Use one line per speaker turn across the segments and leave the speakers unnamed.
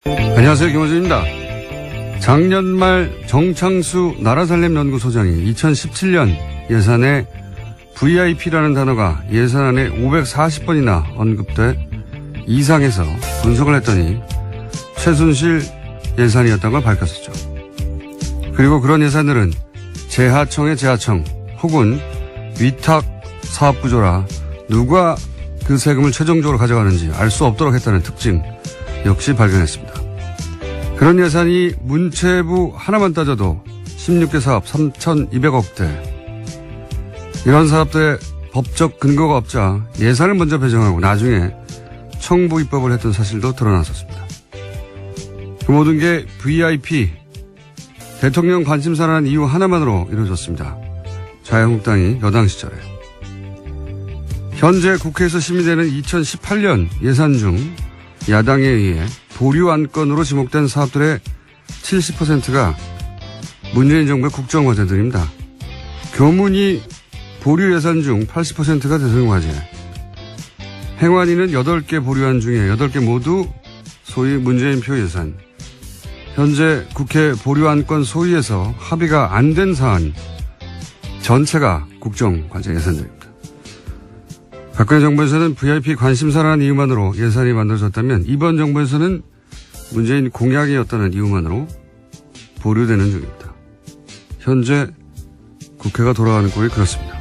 안녕하세요. 김호준입니다. 작년 말 정창수 나라살림연구소장이 2017년 예산에 VIP라는 단어가 예산안에 540번이나 언급돼 이상해서 분석을 했더니 최순실 예산이었다는 걸 밝혔었죠. 그리고 그런 예산들은 재하청의 재하청 혹은 위탁 사업 구조라 누가 그 세금을 최종적으로 가져가는지 알 수 없도록 했다는 특징 역시 발견했습니다. 그런 예산이 문체부 하나만 따져도 16개 사업 3,200억대. 이런 사업들의 법적 근거가 없자 예산을 먼저 배정하고 나중에 청부 입법을 했던 사실도 드러났었습니다. 그 모든 게 VIP, 대통령 관심사라는 이유 하나만으로 이루어졌습니다. 자유한국당이 여당 시절에. 현재 국회에서 심의되는 2018년 예산 중 야당에 의해 보류 안건으로 지목된 사업들의 70%가 문재인 정부의 국정과제들입니다. 교문이 보류 예산 중 80%가 대통령과제. 행안위는 8개 보류안 중에 8개 모두 소위 문재인표 예산. 현재 국회 보류안건 소위에서 합의가 안 된 사안 전체가 국정과제 예산들입니다. 박근혜 정부에서는 VIP 관심사라는 이유만으로 예산이 만들어졌다면 이번 정부에서는 문재인 공약이었다는 이유만으로 보류되는 중입니다. 현재 국회가 돌아가는 꼴이 그렇습니다.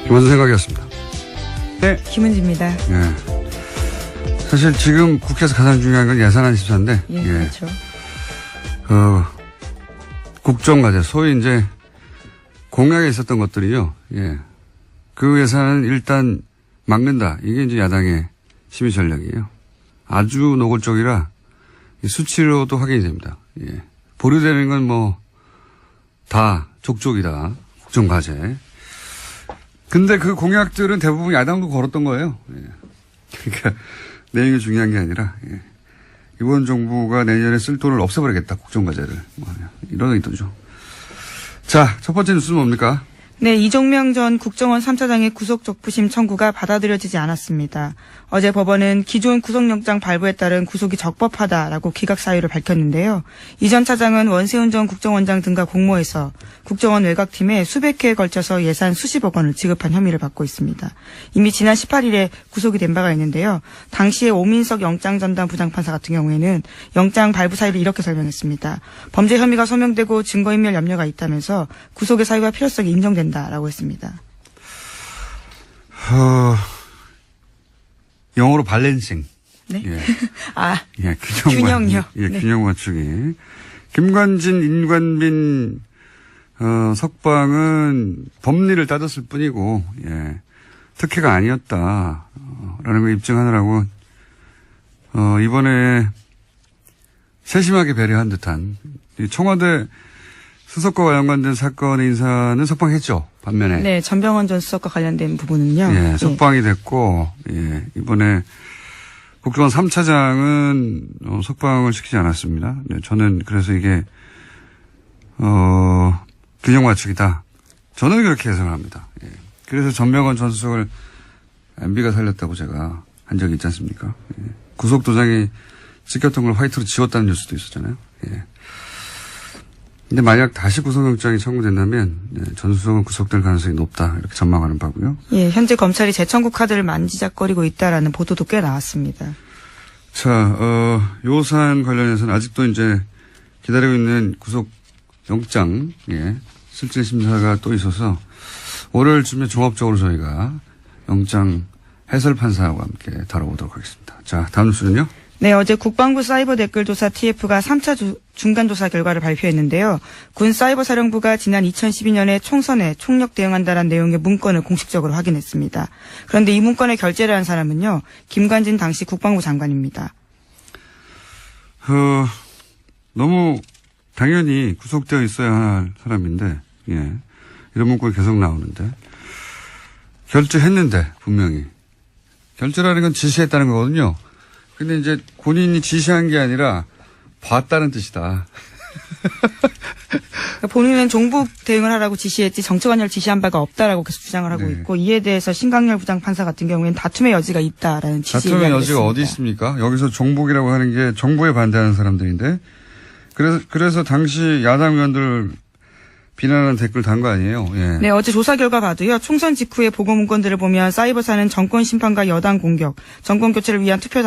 김원준 생각이었습니다.
네. 김은지입니다.
네. 사실 지금 국회에서 가장 중요한 건 예산안 심사인데.
예, 그렇죠.
국정과제, 소위 이제 공약에 있었던 것들이요. 예. 그 예산은 일단 막는다. 이게 이제 야당의 심의 전략이에요. 아주 노골적이라 수치로도 확인이 됩니다. 예. 보류되는 건 뭐 다 족족이다. 국정과제. 근데 그 공약들은 대부분 야당도 걸었던 거예요. 예. 그러니까 내용이 중요한 게 아니라 예. 이번 정부가 내년에 쓸 돈을 없애버리겠다. 국정과제를. 이런 의도죠. 자, 첫 번째 뉴스는 뭡니까?
네, 이종명 전 국정원 3차장의 구속적부심 청구가 받아들여지지 않았습니다. 어제 법원은 기존 구속영장 발부에 따른 구속이 적법하다라고 기각 사유를 밝혔는데요. 이 전 차장은 원세훈 전 국정원장 등과 공모해서 국정원 외곽팀에 수백 회에 걸쳐서 예산 수십억 원을 지급한 혐의를 받고 있습니다. 이미 지난 18일에 구속이 된 바가 있는데요. 당시에 오민석 영장전담 부장판사 같은 경우에는 영장 발부 사유를 이렇게 설명했습니다. 범죄 혐의가 소명되고 증거인멸 염려가 있다면서 구속의 사유와 필요성이 인정된다라고 했습니다.
영어로 밸런싱.
네.
예.
예, 균형요.
예,
네.
균형 맞추기. 김관진, 인관빈, 석방은 법리를 따졌을 뿐이고, 예. 특혜가 아니었다. 라는 걸 입증하느라고, 이번에 세심하게 배려한 듯한 청와대 수석과 관련된 사건의 인사는 석방했죠. 반면에.
네, 전병헌 전 수석과 관련된 부분은요.
예, 석방이 됐고, 예, 이번에 국정원 3차장은 석방을 시키지 않았습니다. 네, 저는 그래서 이게, 균형 맞추기다. 저는 그렇게 해석을 합니다. 예. 그래서 전병헌 전 수석을 MB가 살렸다고 제가 한 적이 있지 않습니까? 예. 구속도장이 찍혔던 걸 화이트로 지웠다는 뉴스도 있었잖아요. 예. 근데 만약 다시 구속영장이 청구된다면 전 수석은 구속될 가능성이 높다 이렇게 전망하는 바고요.
예, 현재 검찰이 재청구 카드를 만지작거리고 있다라는 보도도 꽤 나왔습니다.
자, 요 사안 관련해서는 아직도 이제 기다리고 있는 구속영장, 예, 실질 심사가 또 있어서 월요일쯤에 종합적으로 저희가 영장 해설 판사와 함께 다뤄보도록 하겠습니다. 자, 다음 뉴스는요.
네, 어제 국방부 사이버 댓글조사 TF가 3차 중간조사 결과를 발표했는데요. 군 사이버사령부가 지난 2012년에 총선에 총력 대응한다는 내용의 문건을 공식적으로 확인했습니다. 그런데 이 문건에 결재를 한 사람은요. 김관진 당시 국방부 장관입니다.
너무 당연히 구속되어 있어야 할 사람인데, 예. 이런 문구가 계속 나오는데. 결재했는데, 분명히. 결재라는 건 지시했다는 거거든요. 근데 이제 본인이 지시한 게 아니라 봤다는 뜻이다.
그러니까 본인은 종북 대응을 하라고 지시했지 정치관여를 지시한 바가 없다라고 계속 주장을 하고
네.
있고 이에 대해서 신강렬 부장판사 같은 경우에는 다툼의 여지가 있다라는 취지의
다툼의
이야기를
여지가 어디
했습니다.
있습니까? 여기서 종북이라고 하는 게 정부에 반대하는 사람들인데 그래서 당시 야당 의원들 비난하는 댓글 단 거 아니에요? 예.
네, 어제 조사 결과 봐도요. 총선 직후의 보고 문건들을 보면 사이버사는 정권 심판과 여당 공격, 정권 교체를 위한 투표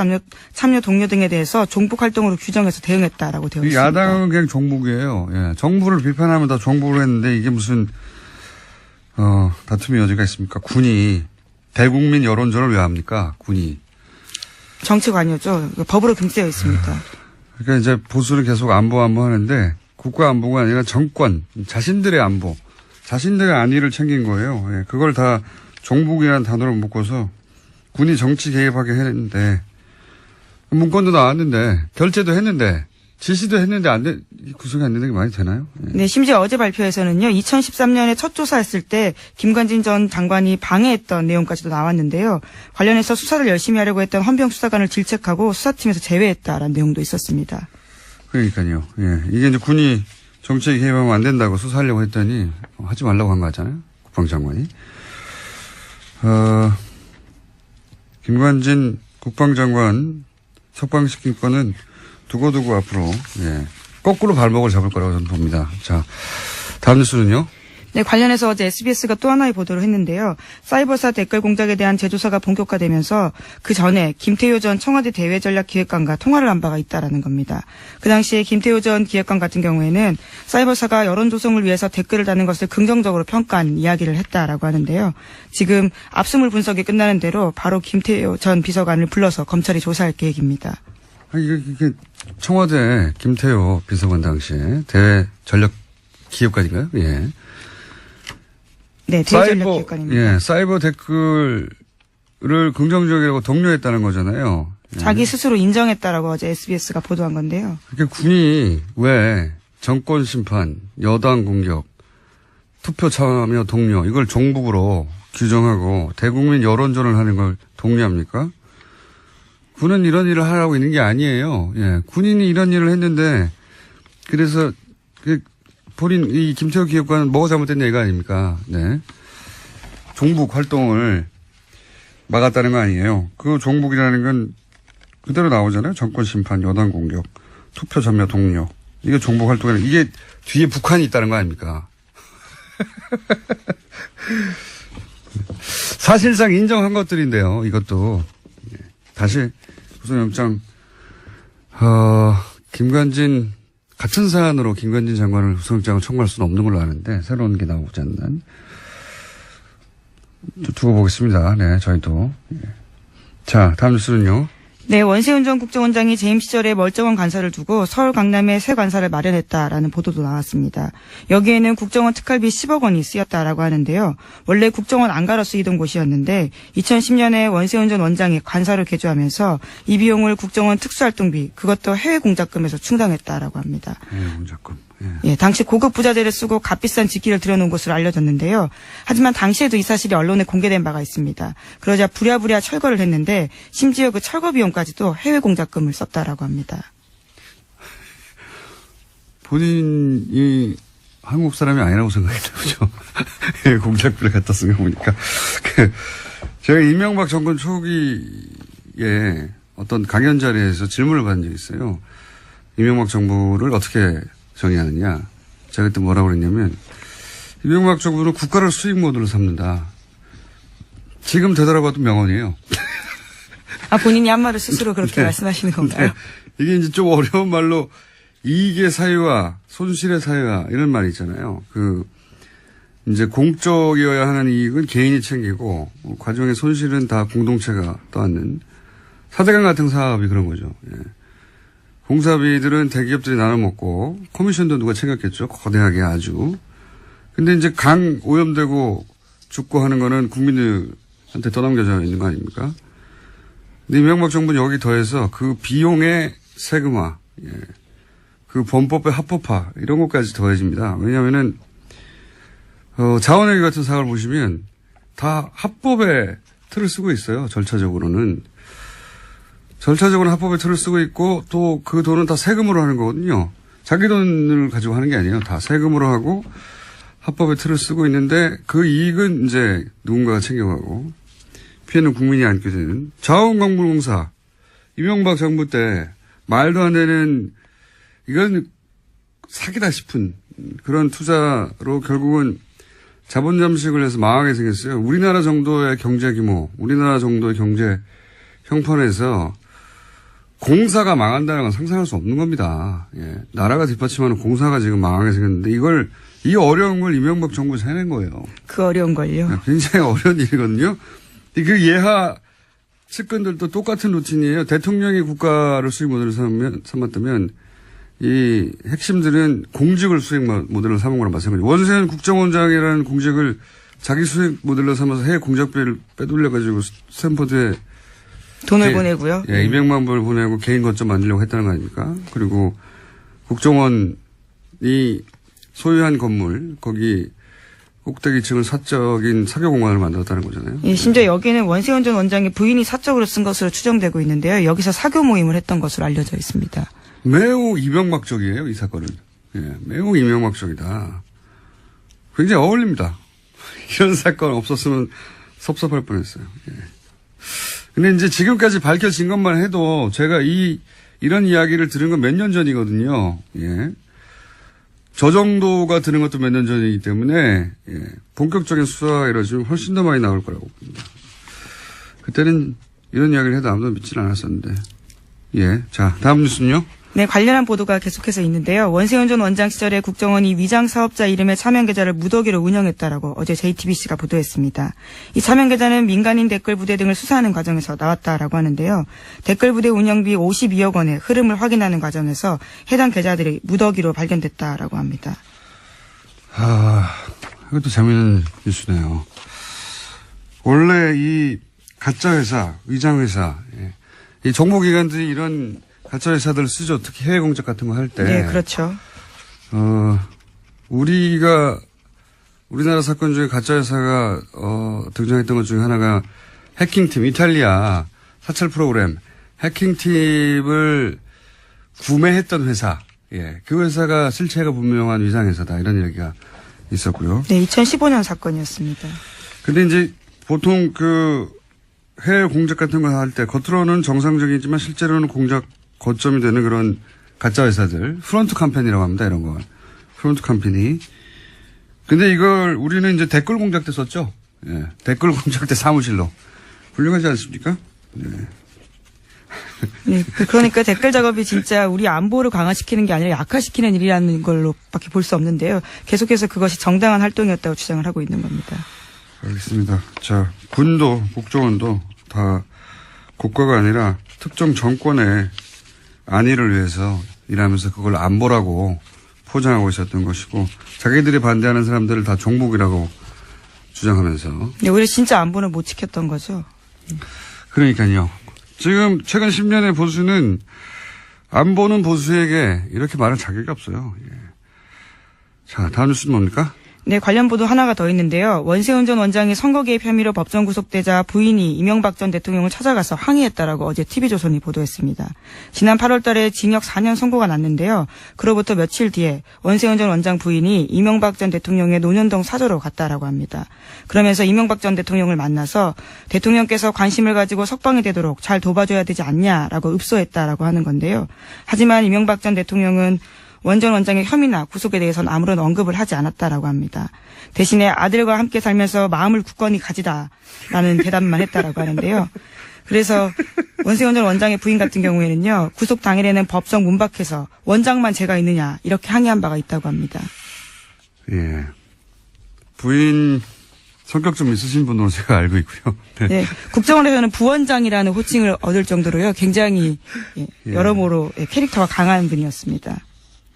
참여 동료 등에 대해서 종북 활동으로 규정해서 대응했다라고 되어
이
있습니다.
야당은 그냥 종북이에요. 예. 정부를 비판하면 다 종북을 했는데 이게 무슨 다툼의 여지가 있습니까? 군이 대국민 여론전을 왜 합니까? 군이.
정치관여죠. 법으로 금지되어 있습니다.
그러니까 이제 보수는 계속 안보 하는데 국가 안보가 아니라 정권, 자신들의 안보, 자신들의 안위를 챙긴 거예요. 예, 그걸 다 종북이라는 단어로 묶어서 군이 정치 개입하게 했는데 문건도 나왔는데 결재도 했는데 지시도 했는데 구속이 안 되는 게 많이 되나요? 예.
네, 심지어 어제 발표에서는요. 2013년에 첫 조사했을 때 김관진 전 장관이 방해했던 내용까지도 나왔는데요. 관련해서 수사를 열심히 하려고 했던 헌병 수사관을 질책하고 수사팀에서 제외했다라는 내용도 있었습니다.
그러니까요. 예. 이게 이제 군이 정치에 개입하면 안 된다고 수사하려고 했더니 하지 말라고 한 거 같잖아요. 국방장관이. 김관진 국방장관 석방시킨 거는 두고두고 앞으로 거꾸로 발목을 잡을 거라고 저는 봅니다. 자, 다음 뉴스는요.
네, 관련해서 어제 SBS가 또 하나의 보도를 했는데요. 사이버사 댓글 공작에 대한 재조사가 본격화되면서 그 전에 김태효 전 청와대 대외전략기획관과 통화를 한 바가 있다라는 겁니다. 그 당시에 김태효 전 기획관 같은 경우에는 사이버사가 여론 조성을 위해서 댓글을 다는 것을 긍정적으로 평가한 이야기를 했다라고 하는데요. 지금 압수물 분석이 끝나는 대로 바로 김태효 전 비서관을 불러서 검찰이 조사할 계획입니다.
이게 청와대 김태효 비서관 당시에 대외전략기획관인가요? 예.
네, 대외전략기획관입니다.
예, 사이버 댓글을 긍정적이라고 독려했다는 거잖아요. 예.
자기 스스로 인정했다라고 어제 SBS가 보도한 건데요.
그러니까 군이 왜 정권 심판, 여당 공격, 투표 참여 독려 이걸 종북으로 규정하고 대국민 여론전을 하는 걸 독려합니까? 군은 이런 일을 하라고 있는 게 아니에요. 예, 군인이 이런 일을 했는데 그래서 본인 이 김태호 기획관은 뭐가 잘못됐냐 이거 아닙니까? 네. 종북 활동을 막았다는 거 아니에요. 그 종북이라는 건 그대로 나오잖아요. 정권 심판, 여당 공격, 투표 참여 독려. 이게 종북 활동이라 이게 뒤에 북한이 있다는 거 아닙니까? 사실상 인정한 것들인데요. 이것도 다시 구속영장 김관진 같은 사안으로 김관진 장관을 구속영장을 청구할 수는 없는 걸로 아는데 새로운 게 나오지 않는 두고 보겠습니다. 네, 저희도. 자, 다음 뉴스는요.
네, 원세훈 전 국정원장이 재임 시절에 멀쩡한 관사를 두고 서울 강남에 새 관사를 마련했다라는 보도도 나왔습니다. 여기에는 국정원 특활비 10억 원이 쓰였다라고 하는데요. 원래 국정원 안가로 쓰이던 곳이었는데 2010년에 원세훈 전 원장이 관사로 개조하면서 이 비용을 국정원 특수활동비 그것도 해외 공작금에서 충당했다라고 합니다.
공작금.
예, 당시 고급 부자재를 쓰고 값비싼 직기를 들여놓은 것으로 알려졌는데요. 하지만 당시에도 이 사실이 언론에 공개된 바가 있습니다. 그러자 부랴부랴 철거를 했는데 심지어 그 철거 비용까지도 해외 공작금을 썼다라고 합니다.
본인이 한국 사람이 아니라고 생각했나 보죠. 해외 공작비를 갖다 쓴 거 보니까. 제가 이명박 정권 초기에 어떤 강연 자리에서 질문을 받은 적이 있어요. 이명박 정부를 어떻게 정의하느냐. 제가 그때 뭐라고 그랬냐면 이명박 정부는 국가를 수익 모드로 삼는다. 지금 되돌아봐도 명언이에요.
아, 본인이 한 말을 스스로 그렇게 말씀하시는 건가요?
이게 이제 좀 어려운 말로 이익의 사유와 손실의 사유와 이런 말이 있잖아요. 이제 공적이어야 하는 이익은 개인이 챙기고 과정의 손실은 다 공동체가 떠안는 사대강 같은 사업이 그런 거죠. 예. 공사비들은 대기업들이 나눠 먹고 커미션도 누가 챙겼겠죠. 거대하게 아주. 근데 이제 강 오염되고 죽고 하는 거는 국민들한테 떠넘겨져 있는 거 아닙니까? 근데 이명박 정부는 여기 더해서 그 비용의 세금화, 예. 그 범법의 합법화 이런 것까지 더해집니다. 왜냐하면은 자원회계 같은 사업을 보시면 다 합법의 틀을 쓰고 있어요. 절차적으로는. 절차적으로 합법의 틀을 쓰고 있고 또 그 돈은 다 세금으로 하는 거거든요. 자기 돈을 가지고 하는 게 아니에요. 다 세금으로 하고 합법의 틀을 쓰고 있는데 그 이익은 이제 누군가가 챙겨가고 피해는 국민이 안게 되는 자원광물공사 이명박 정부 때 말도 안 되는 이건 사기다 싶은 그런 투자로 결국은 자본 잠식을 해서 망하게 생겼어요. 우리나라 정도의 경제 규모, 우리나라 정도의 경제 형편에서 공사가 망한다는 건 상상할 수 없는 겁니다. 예. 나라가 뒷받침하는 공사가 지금 망하게 생겼는데 이 어려운 걸 이명박 정부에서 해낸 거예요.
그 어려운 걸요.
굉장히 어려운 일이거든요. 그 예하 측근들도 똑같은 루틴이에요. 대통령이 국가를 수익 모델을 삼았다면 이 핵심들은 공직을 수익 모델로 삼은 거랑 마찬가지예요. 원세훈 국정원장이라는 공직을 자기 수익 모델로 삼아서 해외 공작비를 빼돌려가지고 스탠퍼드에
돈을 보내고요.
예, 200만 불을 보내고 개인 거점 만들려고 했다는 거 아닙니까? 그리고 국정원이 소유한 건물, 거기 꼭대기층을 사적인 사교공간을 만들었다는 거잖아요.
예, 심지어 여기는 원세훈 전 원장의 부인이 사적으로 쓴 것으로 추정되고 있는데요. 여기서 사교 모임을 했던 것으로 알려져 있습니다.
매우 이명박적이에요, 이 사건은. 예, 매우 이명박적이다. 굉장히 어울립니다. 이런 사건 없었으면 섭섭할 뻔했어요. 예. 근데 이제 지금까지 밝혀진 것만 해도 제가 이런 이야기를 들은 건 몇 년 전이거든요. 예. 저 정도가 드는 것도 몇 년 전이기 때문에, 예. 본격적인 수사가 이루어지면 훨씬 더 많이 나올 거라고 봅니다. 그때는 이런 이야기를 해도 아무도 믿질 않았었는데. 예. 자, 다음 뉴스는요?
네, 관련한 보도가 계속해서 있는데요. 원세훈 전 원장 시절에 국정원이 위장 사업자 이름의 차명 계좌를 무더기로 운영했다라고 어제 JTBC가 보도했습니다. 이 차명 계좌는 민간인 댓글 부대 등을 수사하는 과정에서 나왔다라고 하는데요. 댓글 부대 운영비 52억 원의 흐름을 확인하는 과정에서 해당 계좌들이 무더기로 발견됐다라고 합니다.
이것도 재미있는 뉴스네요. 원래 이 가짜 회사, 위장 회사, 예. 이 정보기관들이 이런 가짜 회사들을 쓰죠. 특히 해외 공작 같은 거 할 때.
네, 그렇죠.
우리나라 사건 중에 가짜 회사가 등장했던 것 중에 하나가 해킹팀, 이탈리아 사찰 프로그램 해킹팀을 구매했던 회사. 예, 그 회사가 실체가 분명한 위장 회사다 이런 얘기가 있었고요.
네, 2015년 사건이었습니다.
근데 이제 보통 그 해외 공작 같은 거 할 때 겉으로는 정상적이지만 실제로는 공작 거점이 되는 그런 가짜 회사들, 프론트 컴퍼니라고 합니다, 이런 거. 프론트 컴퍼니. 근데 이걸 우리는 이제 댓글 공작 때 썼죠? 예. 댓글 공작 때 사무실로. 훌륭하지 않습니까? 네.
네, 그러니까 댓글 작업이 진짜 우리 안보를 강화시키는 게 아니라 약화시키는 일이라는 걸로밖에 볼 수 없는데요. 계속해서 그것이 정당한 활동이었다고 주장을 하고 있는 겁니다.
알겠습니다. 자, 군도, 국정원도 다 국가가 아니라 특정 정권의 안위를 위해서 일하면서 그걸 안보라고 포장하고 있었던 것이고 자기들이 반대하는 사람들을 다 종북이라고 주장하면서.
네, 오히려 진짜 안보는 못 지켰던 거죠.
그러니까요. 지금 최근 10년의 보수는 안보는 보수에게 이렇게 말할 자격이 없어요. 예. 자, 다음 뉴스는 뭡니까?
네, 관련 보도 하나가 더 있는데요. 원세훈 전 원장이 선거 개입 혐의로 법정 구속되자 부인이 이명박 전 대통령을 찾아가서 항의했다라고 어제 TV조선이 보도했습니다. 지난 8월 달에 징역 4년 선고가 났는데요. 그로부터 며칠 뒤에 원세훈 전 원장 부인이 이명박 전 대통령의 논현동 사저로 갔다라고 합니다. 그러면서 이명박 전 대통령을 만나서 대통령께서 관심을 가지고 석방이 되도록 잘 도와줘야 되지 않냐라고 읍소했다라고 하는 건데요. 하지만 이명박 전 대통령은 원 전 원장의 혐의나 구속에 대해서는 아무런 언급을 하지 않았다라고 합니다. 대신에 아들과 함께 살면서 마음을 굳건히 가지다라는 대답만 했다라고 하는데요. 그래서 원세훈 전 원장의 부인 같은 경우에는요. 구속 당일에는 법정 문 밖에서 원장만 제가 있느냐 이렇게 항의한 바가 있다고 합니다.
예. 부인 성격 좀 있으신 분으로 제가 알고 있고요. 네.
네, 국정원에서는 부원장이라는 호칭을 얻을 정도로요. 굉장히 여러모로 캐릭터가 강한 분이었습니다.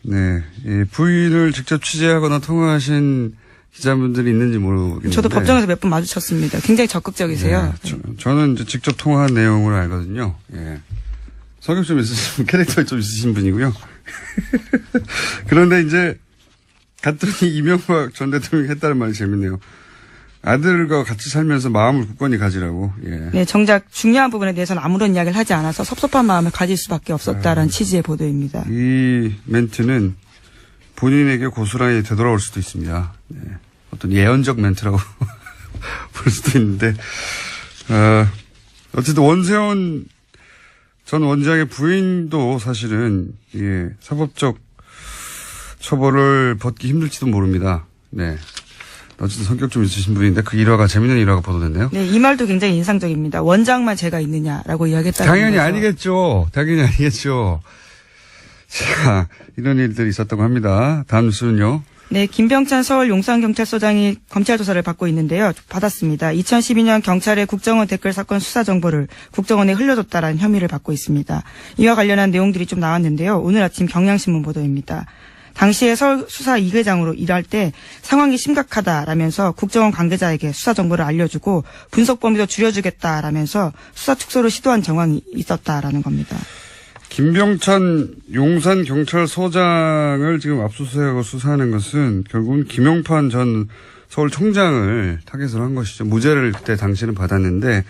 네. 예, 부인을 직접 취재하거나 통화하신 기자분들이 있는지 모르겠는데.
저도 법정에서 몇 번 마주쳤습니다. 굉장히 적극적이세요.
예, 저는 이제 직접 통화한 내용으로 알거든요. 예. 성격 좀 있으신, 캐릭터 좀 있으신 분이고요. 그런데 이제 갔더니 이명박 전 대통령이 했다는 말이 재밌네요. 아들과 같이 살면서 마음을 굳건히 가지라고. 예.
네, 정작 중요한 부분에 대해서는 아무런 이야기를 하지 않아서 섭섭한 마음을 가질 수밖에 없었다라는 취지의 보도입니다.
이 멘트는 본인에게 고스란히 되돌아올 수도 있습니다. 네. 어떤 예언적 멘트라고 볼 수도 있는데, 어쨌든 원세훈 전 원장의 부인도 사실은, 예, 사법적 처벌을 받기 힘들지도 모릅니다. 네. 어쨌든 성격 좀 있으신 분인데 그 일화가 재밌는 일화가 보도됐네요.
네, 이 말도 굉장히 인상적입니다. 원장만 죄가 있느냐라고 이야기했다는
당연히
거죠.
아니겠죠. 당연히 아니겠죠. 자, 이런 일들이 있었다고 합니다. 다음 뉴스는요.
네, 김병찬 서울 용산경찰서장이 검찰 조사를 받고 있는데요. 받았습니다. 2012년 경찰의 국정원 댓글 사건 수사 정보를 국정원에 흘려줬다라는 혐의를 받고 있습니다. 이와 관련한 내용들이 좀 나왔는데요. 오늘 아침 경향신문 보도입니다. 당시에 서울 수사 2계장으로 일할 때 상황이 심각하다라면서 국정원 관계자에게 수사 정보를 알려주고 분석 범위도 줄여주겠다라면서 수사 축소를 시도한 정황이 있었다라는 겁니다.
김병찬 용산경찰서장을 지금 압수수색하고 수사하는 것은 결국은 김용판 전 서울청장을 타겟으로 한 것이죠. 무죄를 그때 당시에는 받았는데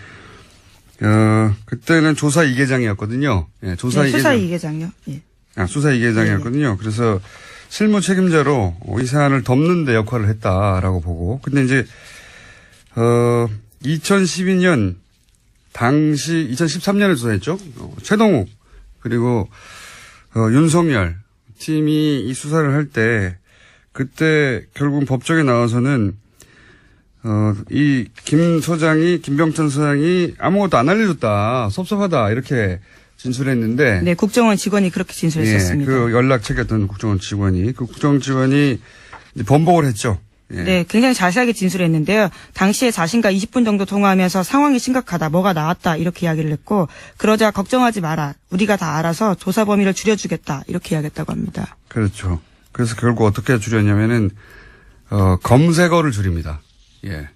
그때는 조사 2계장이었거든요. 예, 조사
네,
2계장.
수사 2계장요. 예.
수사 2계장이었거든요. 그래서 실무 책임자로 이 사안을 덮는 데 역할을 했다라고 보고. 근데 이제 2012년 당시 2013년에 조사했죠. 최동욱 그리고 윤석열 팀이 이 수사를 할 때 그때 결국은 법정에 나와서는 이 김병찬 소장이 아무것도 안 알려줬다, 섭섭하다 이렇게 진술했는데.
네, 국정원 직원이 그렇게 진술했었습니다.
예, 그 연락 체계했던 국정원 직원이 이제 번복을 했죠. 예.
네, 굉장히 자세하게 진술했는데요. 당시에 자신과 20분 정도 통화하면서 상황이 심각하다, 뭐가 나왔다 이렇게 이야기를 했고, 그러자 걱정하지 마라, 우리가 다 알아서 조사 범위를 줄여주겠다 이렇게 이야기했다고 합니다.
그렇죠. 그래서 결국 어떻게 줄였냐면은 검색어를 줄입니다. 예,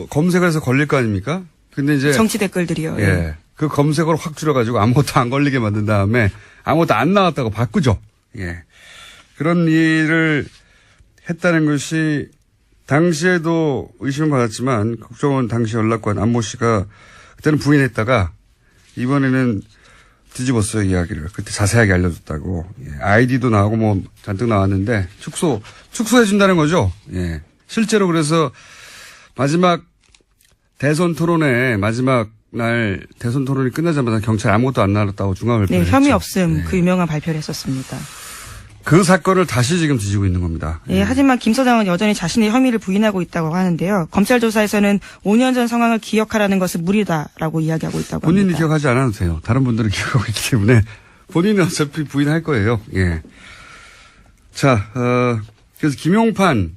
검색어에서 걸릴 거 아닙니까? 근데 이제
정치 댓글들이요.
예, 그 검색어를 확 줄여가지고 아무것도 안 걸리게 만든 다음에 아무것도 안 나왔다고 바꾸죠. 예, 그런 일을 했다는 것이 당시에도 의심을 받았지만 국정원 당시 연락관 안모 씨가 그때는 부인했다가 이번에는 뒤집었어요, 이야기를. 그때 자세하게 알려줬다고. 예, 아이디도 나오고 뭐 잔뜩 나왔는데 축소해준다는 거죠. 예, 실제로 그래서 마지막 대선 토론회 마지막 날 대선 토론이 끝나자마자 경찰 아무것도 안 나왔다고 중앙발표를
네, 혐의
했죠.
없음.
네.
그 유명한 발표를 했었습니다.
그 사건을 다시 지금 뒤지고 있는 겁니다.
예, 하지만 김 서장은 여전히 자신의 혐의를 부인하고 있다고 하는데요. 검찰 조사에서는 5년 전 상황을 기억하라는 것은 무리다라고 이야기하고 있다고
본인이
합니다.
기억하지 않아도 돼요. 다른 분들은 기억하고 있기 때문에 본인은 어차피 부인할 거예요. 예. 자, 그래서 김용판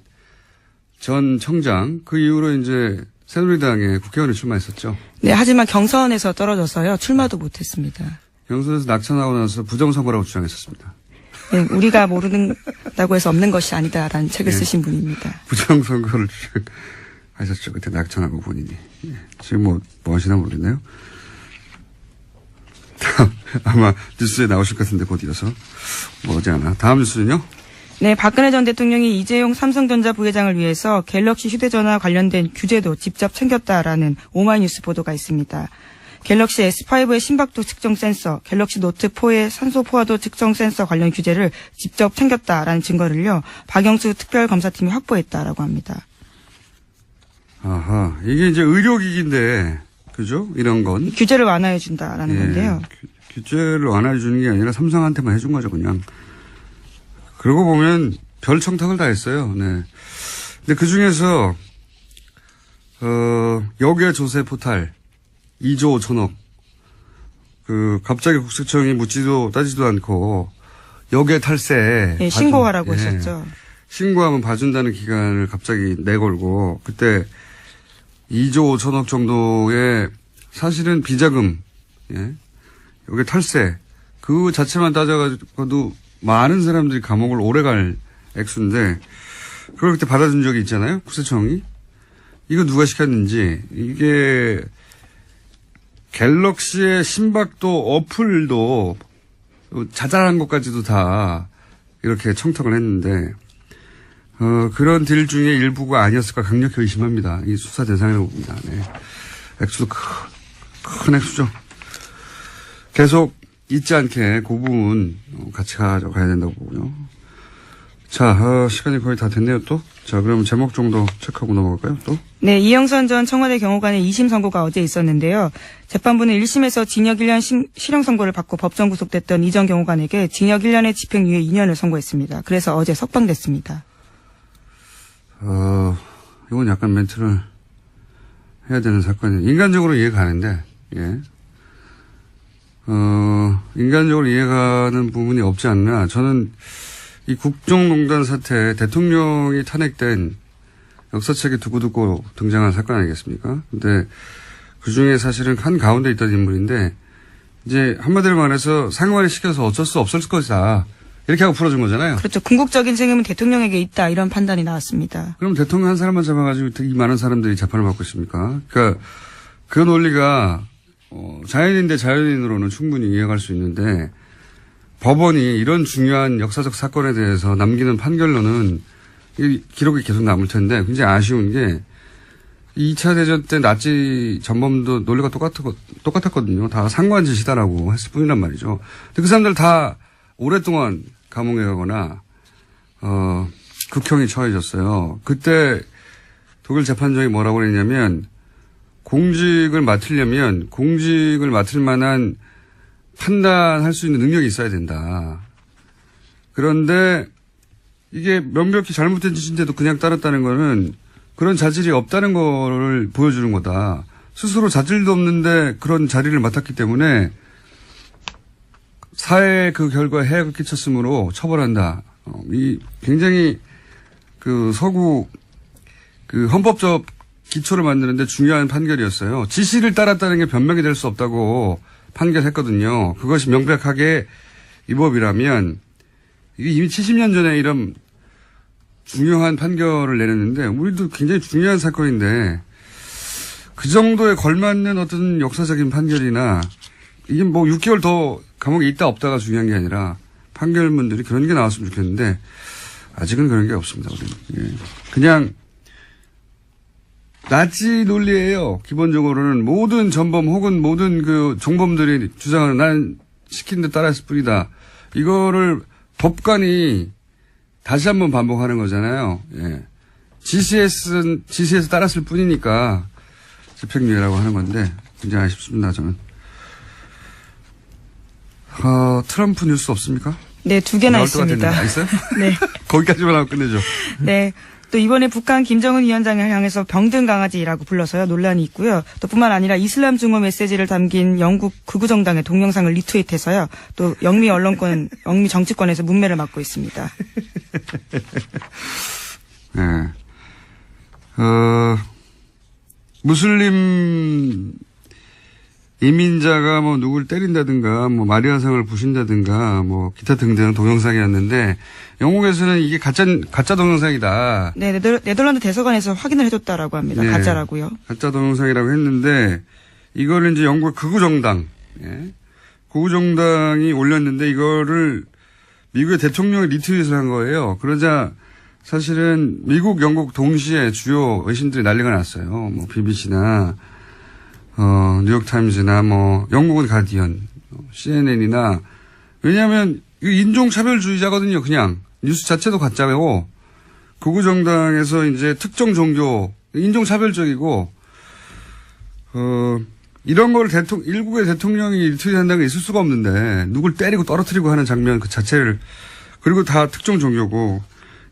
전 청장 그 이후로 이제 새누리당에 국회의원에 출마했었죠.
네, 하지만 경선에서 떨어져서요. 출마도 못했습니다.
경선에서 낙천하고 나서 부정선거라고 주장했었습니다.
네, 우리가 모른다고 해서 없는 것이 아니다라는 책을
예.
쓰신 분입니다.
부정선거를 주장하셨죠. 그때 낙천하고 본인이. 예. 지금 뭐 하시나 모르겠네요. 아마 뉴스에 나오실 것 같은데 곧 이어서 머지않아. 다음 뉴스는요.
네, 박근혜 전 대통령이 이재용 삼성전자 부회장을 위해서 갤럭시 휴대전화 관련된 규제도 직접 챙겼다라는 오마이뉴스 보도가 있습니다. 갤럭시 S5의 심박도 측정 센서, 갤럭시 노트4의 산소 포화도 측정 센서 관련 규제를 직접 챙겼다라는 증거를요, 박영수 특별검사팀이 확보했다라고 합니다.
아하, 이게 이제 의료기기인데, 그죠? 이런 건.
규제를 완화해준다라는
예,
건데요.
규제를 완화해주는 게 아니라 삼성한테만 해준 거죠, 그냥. 그러고 보면 별 청탁을 다 했어요. 네. 근데 그 중에서, 역외 조세 포탈 2조 5천억. 갑자기 국세청이 묻지도 따지도 않고 역외 탈세.
예, 신고하라고
예.
했었죠.
신고하면 봐준다는 기간을 갑자기 내걸고, 그때 2조 5천억 정도의 사실은 비자금, 예. 여기 탈세. 그 자체만 따져가지고도 많은 사람들이 감옥을 오래 갈 액수인데, 그걸 그때 받아준 적이 있잖아요. 국세청이. 이거 누가 시켰는지, 이게 갤럭시의 심박도 어플도 자잘한 것까지도 다 이렇게 청탁을 했는데, 그런 딜 중에 일부가 아니었을까 강력히 의심합니다. 이 수사 대상이라고 봅니다. 네. 액수도 큰 액수죠. 계속 잊지 않게 그 부분 같이 가져가야 된다고 보고요. 자, 시간이 거의 다 됐네요, 또. 자, 그럼 제목 정도 체크하고 넘어갈까요, 또?
네, 이영선 전 청와대 경호관의 2심 선고가 어제 있었는데요. 재판부는 1심에서 징역 1년 실형 선고를 받고 법정 구속됐던 이 전 경호관에게 징역 1년에 집행유예 2년을 선고했습니다. 그래서 어제 석방됐습니다.
이건 약간 멘트를 해야 되는 사건이에요. 인간적으로 이해가 가는데, 예. 인간적으로 이해가는 부분이 없지 않나. 저는 이 국정농단 사태, 대통령이 탄핵된 역사책에 두고두고 등장한 사건 아니겠습니까? 근데 그 중에 사실은 한가운데 있던 인물인데, 이제 한마디로 말해서 상관이 시켜서 어쩔 수 없을 것이다. 이렇게 하고 풀어준 거잖아요.
그렇죠. 궁극적인 책임은 대통령에게 있다. 이런 판단이 나왔습니다.
그럼 대통령 한 사람만 잡아가지고 이 많은 사람들이 재판을 받고 있습니까? 그러니까 그 논리가 자연인 대 자연인으로는 충분히 이해할 수 있는데 법원이 이런 중요한 역사적 사건에 대해서 남기는 판결로는 이 기록이 계속 남을 텐데 굉장히 아쉬운 게 2차 대전 때 나치 전범도 논리가 똑같았거든요. 다 상관 짓이다라고 했을 뿐이란 말이죠. 근데 그 사람들 다 오랫동안 감옥에 가거나 극형이 처해졌어요. 그때 독일 재판정이 뭐라고 그랬냐면 공직을 맡으려면 공직을 맡을 만한 판단할 수 있는 능력이 있어야 된다. 그런데 이게 명백히 잘못된 짓인데도 그냥 따랐다는 거는 그런 자질이 없다는 거를 보여주는 거다. 스스로 자질도 없는데 그런 자리를 맡았기 때문에 사회에 그 결과에 해악을 끼쳤으므로 처벌한다. 이 굉장히 그 서구 그 헌법적 기초를 만드는데 중요한 판결이었어요. 지시를 따랐다는 게 변명이 될 수 없다고 판결했거든요. 그것이 명백하게 위법이라면 이게 이미 70년 전에 이런 중요한 판결을 내렸는데 우리도 굉장히 중요한 사건인데 그 정도에 걸맞는 어떤 역사적인 판결이나 이게 뭐 6개월 더 감옥에 있다 없다가 중요한 게 아니라 판결문들이 그런 게 나왔으면 좋겠는데 아직은 그런 게 없습니다. 우리는. 예. 그냥 나치 논리예요. 기본적으로는 모든 전범 혹은 모든 그 종범들이 주장하는 난 시킨 데 따랐을 뿐이다. 이거를 법관이 다시 한번 반복하는 거잖아요. 예. GC에서 따랐을 뿐이니까 집행유예라고 하는 건데 굉장히 아쉽습니다. 저는. 트럼프 뉴스 없습니까?
네, 2개나 있습니다.
있어요?
네.
거기까지만 하고 끝내죠.
네. 또 이번에 북한 김정은 위원장을 향해서 병든 강아지라고 불러서요 논란이 있고요. 또 뿐만 아니라 이슬람 증오 메시지를 담긴 영국 극우정당의 동영상을 리트윗해서요. 또 영미 정치권에서 문매를 맞고 있습니다.
네. 무슬림 이민자가 뭐 누굴 때린다든가 뭐 마리아상을 부신다든가 뭐 기타 등등 동영상이었는데 영국에서는 이게 가짜 동영상이다.
네, 네덜란드 대사관에서 확인을 해줬다라고 합니다.
네,
가짜라고요.
가짜 동영상이라고 했는데 이거를 이제 영국 극우정당, 극우정당이 올렸는데 이거를 미국의 대통령이 리트윗을 한 거예요. 그러자 사실은 미국, 영국 동시에 주요 외신들이 난리가 났어요. 뭐 BBC나 뉴욕타임즈나 뭐 영국은 가디언, CNN이나 왜냐하면 인종차별주의자거든요. 그냥 뉴스 자체도 가짜고 극우정당에서 이제 특정 종교 인종차별적이고 이런 걸 일국의 대통령이 리트윗한다는 게 있을 수가 없는데 누굴 때리고 떨어뜨리고 하는 장면 그 자체를 그리고 다 특정 종교고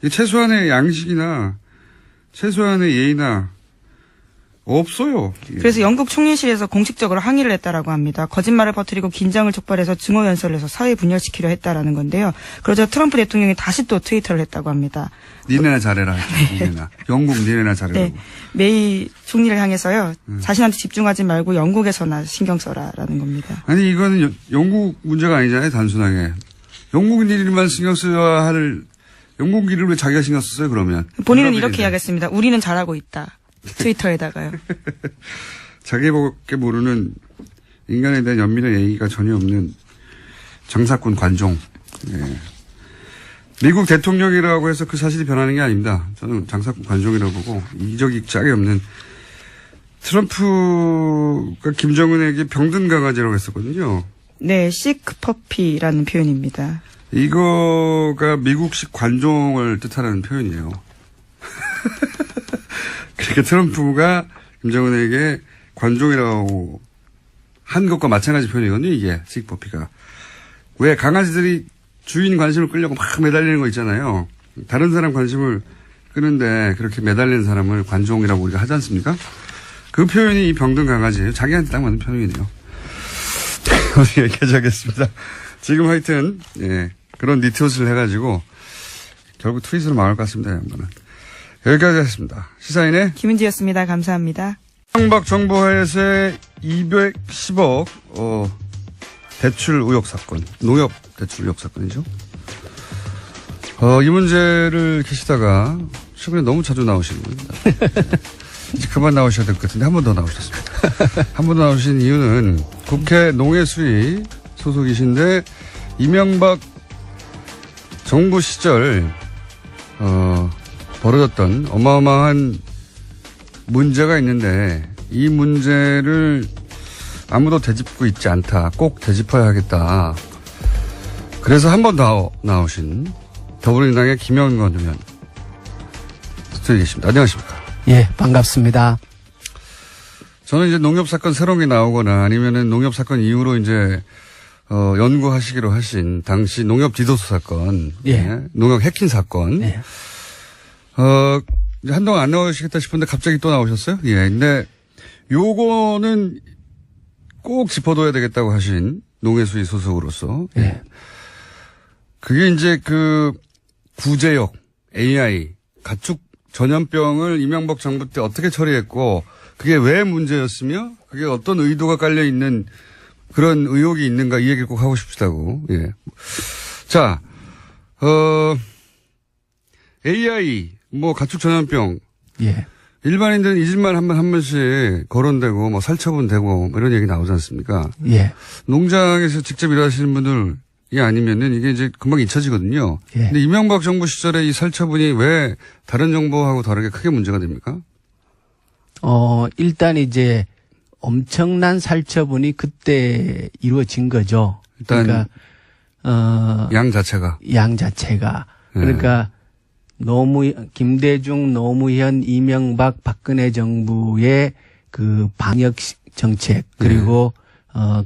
최소한의 양식이나 최소한의 예의나 없어요.
그래서 영국 총리실에서 공식적으로 항의를 했다라고 합니다. 거짓말을 퍼뜨리고 긴장을 촉발해서 증오 연설을 해서 사회 분열시키려 했다라는 건데요. 그러자 트럼프 대통령이 다시 또 트위터를 했다고 합니다.
니네나 잘해라. 니네나. 영국 니네나 잘해라.
네. 메이 총리를 향해서요. 자신한테 집중하지 말고 영국에서나 신경 써라라는 겁니다.
아니 이거는 영국 문제가 아니잖아요. 단순하게. 영국 일만 신경 써야 할 영국 일을 왜 자기가 신경 썼어요 그러면.
본인은 이렇게 이야기했습니다. 우리는 잘하고 있다. 트위터에다가요.
자기밖에 모르는 인간에 대한 연민의 예의가 전혀 없는 정사꾼 관종. 예. 미국 대통령이라고 해서 그 사실이 변하는 게 아닙니다. 저는 장사꾼 관종이라고 보고 이기적이 짝이 없는 트럼프가 김정은에게 병든 강아지라고 했었거든요.
네, 시크퍼피라는 표현입니다.
이거가 미국식 관종을 뜻하는 표현이에요. 그러니까 트럼프가 김정은에게 관종이라고 한 것과 마찬가지 표현이거든요. 이게 시크퍼피가. 왜 강아지들이 주인 관심을 끌려고 막 매달리는 거 있잖아요. 다른 사람 관심을 끄는데 그렇게 매달리는 사람을 관종이라고 우리가 하지 않습니까? 그 표현이 이 병든 강아지예요. 자기한테 딱 맞는 표현이네요. 오늘 여기까지 하겠습니다. 지금 하여튼 예, 그런 니트옷을 해가지고 결국 트윗으로 망할 것 같습니다. 양반은. 여기까지 하겠습니다. 시사인의
김은지였습니다. 감사합니다.
이명박 정부 하에서의 210억 대출 의혹 사건, 농협 대출 의혹 사건이죠. 이 문제를 계시다가 최근에 너무 자주 나오시는 겁니다. 이제 그만 나오셔야 될 것 같은데 한 번 더 나오셨습니다. 한 번 나오신 이유는 국회 농해수위 소속이신데 이명박 정부 시절 벌어졌던 어마어마한 문제가 있는데 이 문제를 아무도 되짚고 있지 않다. 꼭 되짚어야 하겠다. 그래서 한 번 더 나오신 더불어민주당의 김영건 의원 스튜디오에 계십니다. 안녕하십니까?
예, 반갑습니다.
저는 이제 농협 사건 새로운 게 나오거나 아니면은 농협 사건 이후로 이제 연구하시기로 하신 당시 농협 디도스 사건,
예.
농협 해킹 사건,
예.
이제 한동안 안 나오시겠다 싶은데 갑자기 또 나오셨어요? 예. 근데 요거는 꼭 짚어둬야 되겠다고 하신 농해수위 소속으로서.
예.
그게 이제 그 구제역, AI, 가축 전염병을 이명박 정부 때 어떻게 처리했고 그게 왜 문제였으며 그게 어떤 의도가 깔려 있는 그런 의혹이 있는가 이 얘기를 꼭 하고 싶다고. 예. 자, AI, 뭐 가축 전염병.
예.
일반인들은 잊을만 하면 한 번씩 거론되고 뭐 살처분되고 뭐 이런 얘기 나오지 않습니까?
예.
농장에서 직접 일하시는 분들이 아니면은 이게 이제 금방 잊혀지거든요.
예.
근데 이명박 정부 시절에 이 살처분이 왜 다른 정부하고 다르게 크게 문제가 됩니까?
일단 이제 엄청난 살처분이 그때 이루어진 거죠.
일단
그러니까
양 자체가.
양 자체가. 그러니까 김대중, 노무현, 이명박, 박근혜 정부의 그 방역 정책 그리고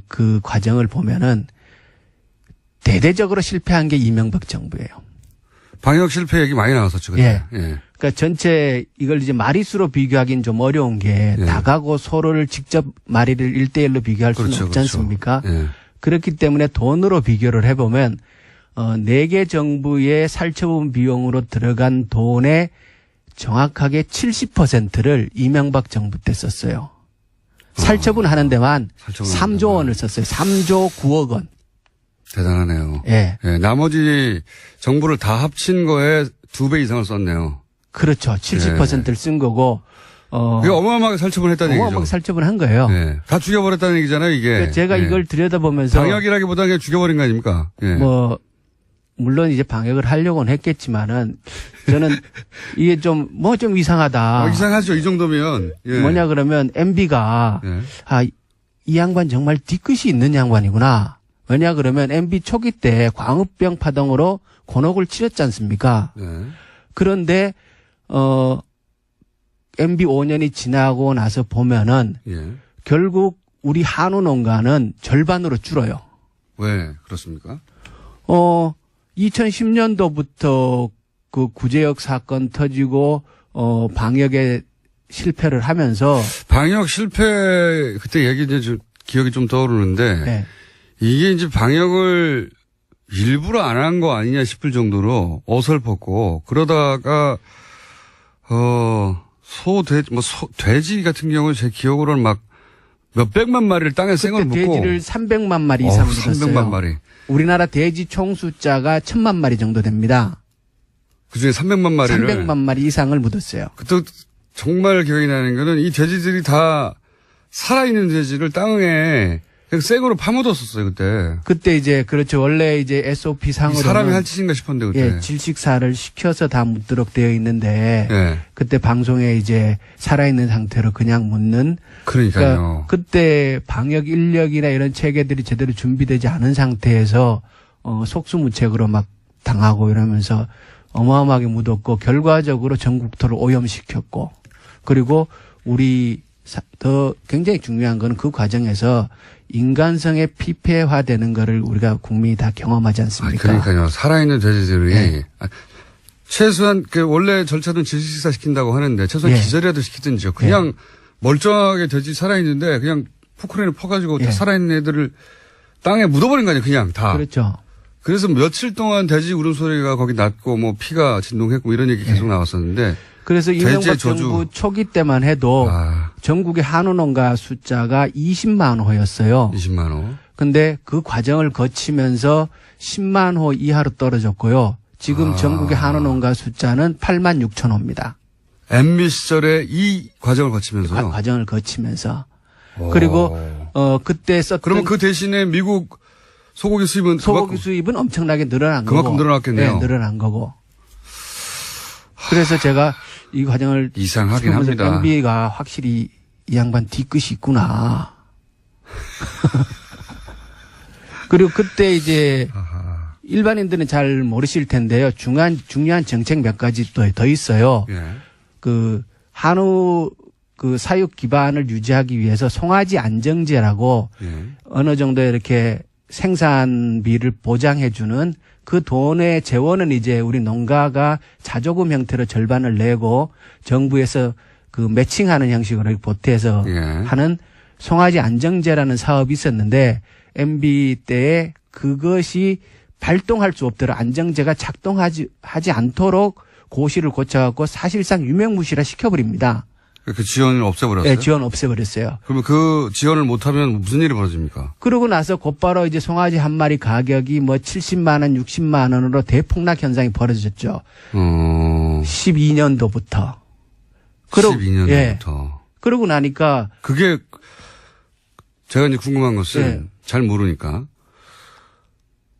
그 과정을 보면은 대대적으로 실패한 게 이명박 정부예요.
방역 실패 얘기 많이 나왔었죠. 그때.
예.
예.
그러니까 전체 이걸 이제 마리수로 비교하기는 좀 어려운 게
예.
닭하고 소를 직접 마리를 1대1로 비교할 수는
그렇죠,
없지
그렇죠.
않습니까?
예.
그렇기 때문에 돈으로 비교를 해보면 4개 정부의 살처분 비용으로 들어간 돈의 정확하게 70%를 이명박 정부 때 썼어요. 살처분 하는 데만
살처분
3조 원을 썼어요. 3조 9억 원.
대단하네요.
예.
예. 나머지 정부를 다 합친 거에 2배 이상을 썼네요.
그렇죠. 70%를 쓴 거고,
그게 어마어마하게 살처분했다는
어마어마하게
얘기죠.
살처분 한 거예요.
예. 다 죽여버렸다는 얘기잖아요, 이게.
그러니까 제가
예.
이걸 들여다보면서.
방역이라기보다는 그냥 죽여버린 거 아닙니까? 예.
뭐, 물론 이제 방역을 하려고는 했겠지만은, 저는 이게 좀 이상하다.
이상하죠, 이 정도면. 예.
뭐냐 그러면 MB가,
예.
이 양반 정말 뒤끝이 있는 양반이구나. 왜냐 그러면 MB 초기 때 광우병 파동으로 곤혹을 치렀지 않습니까?
예.
그런데, MB 5년이 지나고 나서 보면은,
예.
결국 우리 한우 농가는 절반으로 줄어요.
왜 그렇습니까?
2010년도부터 그 구제역 사건 터지고, 방역에 실패를 하면서.
방역 실패, 그때 얘기 이제 좀 기억이 좀 떠오르는데.
네.
이게 이제 방역을 일부러 안 한 거 아니냐 싶을 정도로 어설펐고, 그러다가, 돼지 같은 경우는 제 기억으로는 막 몇백만 마리를 땅에 생을
그때
묻고.
돼지를 300만 마리 이상 묻었어요.
300만 마리.
우리나라 돼지 총 숫자가 1000만 마리 정도 됩니다.
그 중에 300만 마리를.
300만 마리 이상을 묻었어요.
그때 정말 기억이 나는 거는 이 돼지들이 다 살아있는 돼지를 땅에 그냥 생으로 파묻었었어요, 그때.
그때 이제 그렇죠. 원래 이제 SOP 상으로는
사람이 할 짓인가 싶었는데, 그때.
예, 질식사를 시켜서 다 묻도록 되어 있는데
예.
그때 방송에 이제 살아있는 상태로 그냥 묻는
그러니까요.
그러니까 그때 방역 인력이나 이런 체계들이 제대로 준비되지 않은 상태에서 속수무책으로 막 당하고 이러면서 어마어마하게 묻었고 결과적으로 전국토를 오염시켰고 그리고 우리 더 굉장히 중요한 거는 그 과정에서 인간성의 피폐화되는 거를 우리가 국민이 다 경험하지 않습니까?
그러니까요. 살아있는 돼지들이
네.
최소한 그 원래 절차는 질식사 시킨다고 하는데 최소한
예.
기절이라도 시키든지요. 그냥 멀쩡하게 돼지 살아있는데 그냥 포크레인을 퍼가지고 다
예.
살아있는 애들을 땅에 묻어버린 거 아니에요. 그냥 다.
그렇죠.
그래서 며칠 동안 돼지 울음소리가 거기 났고 뭐 피가 진동했고 이런 얘기 계속 나왔었는데
그래서
돼지의
이명박
저주.
정부 초기 때만 해도 전국의 한우 농가 숫자가 20만 호였어요.
20만 호.
근데 그 과정을 거치면서 10만 호 이하로 떨어졌고요. 지금 전국의 한우 농가 숫자는 8만 6천 호입니다.
MB 시절에 이 과정을 거치면서요.
과정을 거치면서. 그리고 그때 썼던
그러면 그 대신에 미국 소고기 수입은
소고기 수입은 엄청나게 늘어난 거고.
그만큼 늘어났겠네요.
네, 늘어난 거고. 그래서 제가 이 과정을
이상하긴 합니다.
MB가 확실히 이 양반 뒤끝이 있구나. 그리고 그때 이제 일반인들은 잘 모르실 텐데요. 중요한 정책 몇 가지 또 더 있어요.
예.
그 한우 그 사육 기반을 유지하기 위해서 송아지 안정제라고
예.
어느 정도 이렇게 생산비를 보장해주는 그 돈의 재원은 이제 우리 농가가 자조금 형태로 절반을 내고 정부에서 그 매칭하는 형식으로 보태서
예.
하는 송아지 안정제라는 사업이 있었는데 MB 때에 그것이 발동할 수 없도록 안정제가 작동하지 않도록 고시를 고쳐갖고 사실상 유명무실화 시켜버립니다.
그 지원을 없애버렸어요?
네, 지원 없애버렸어요.
그러면 그 지원을 못하면 무슨 일이 벌어집니까?
그러고 나서 곧바로 이제 송아지 한 마리 가격이 뭐 70만 원, 60만 원으로 대폭락 현상이 벌어졌죠. 12년도부터.
12년도부터.
예. 그러고 나니까
그게 제가 이제 궁금한 것은
예.
잘 모르니까.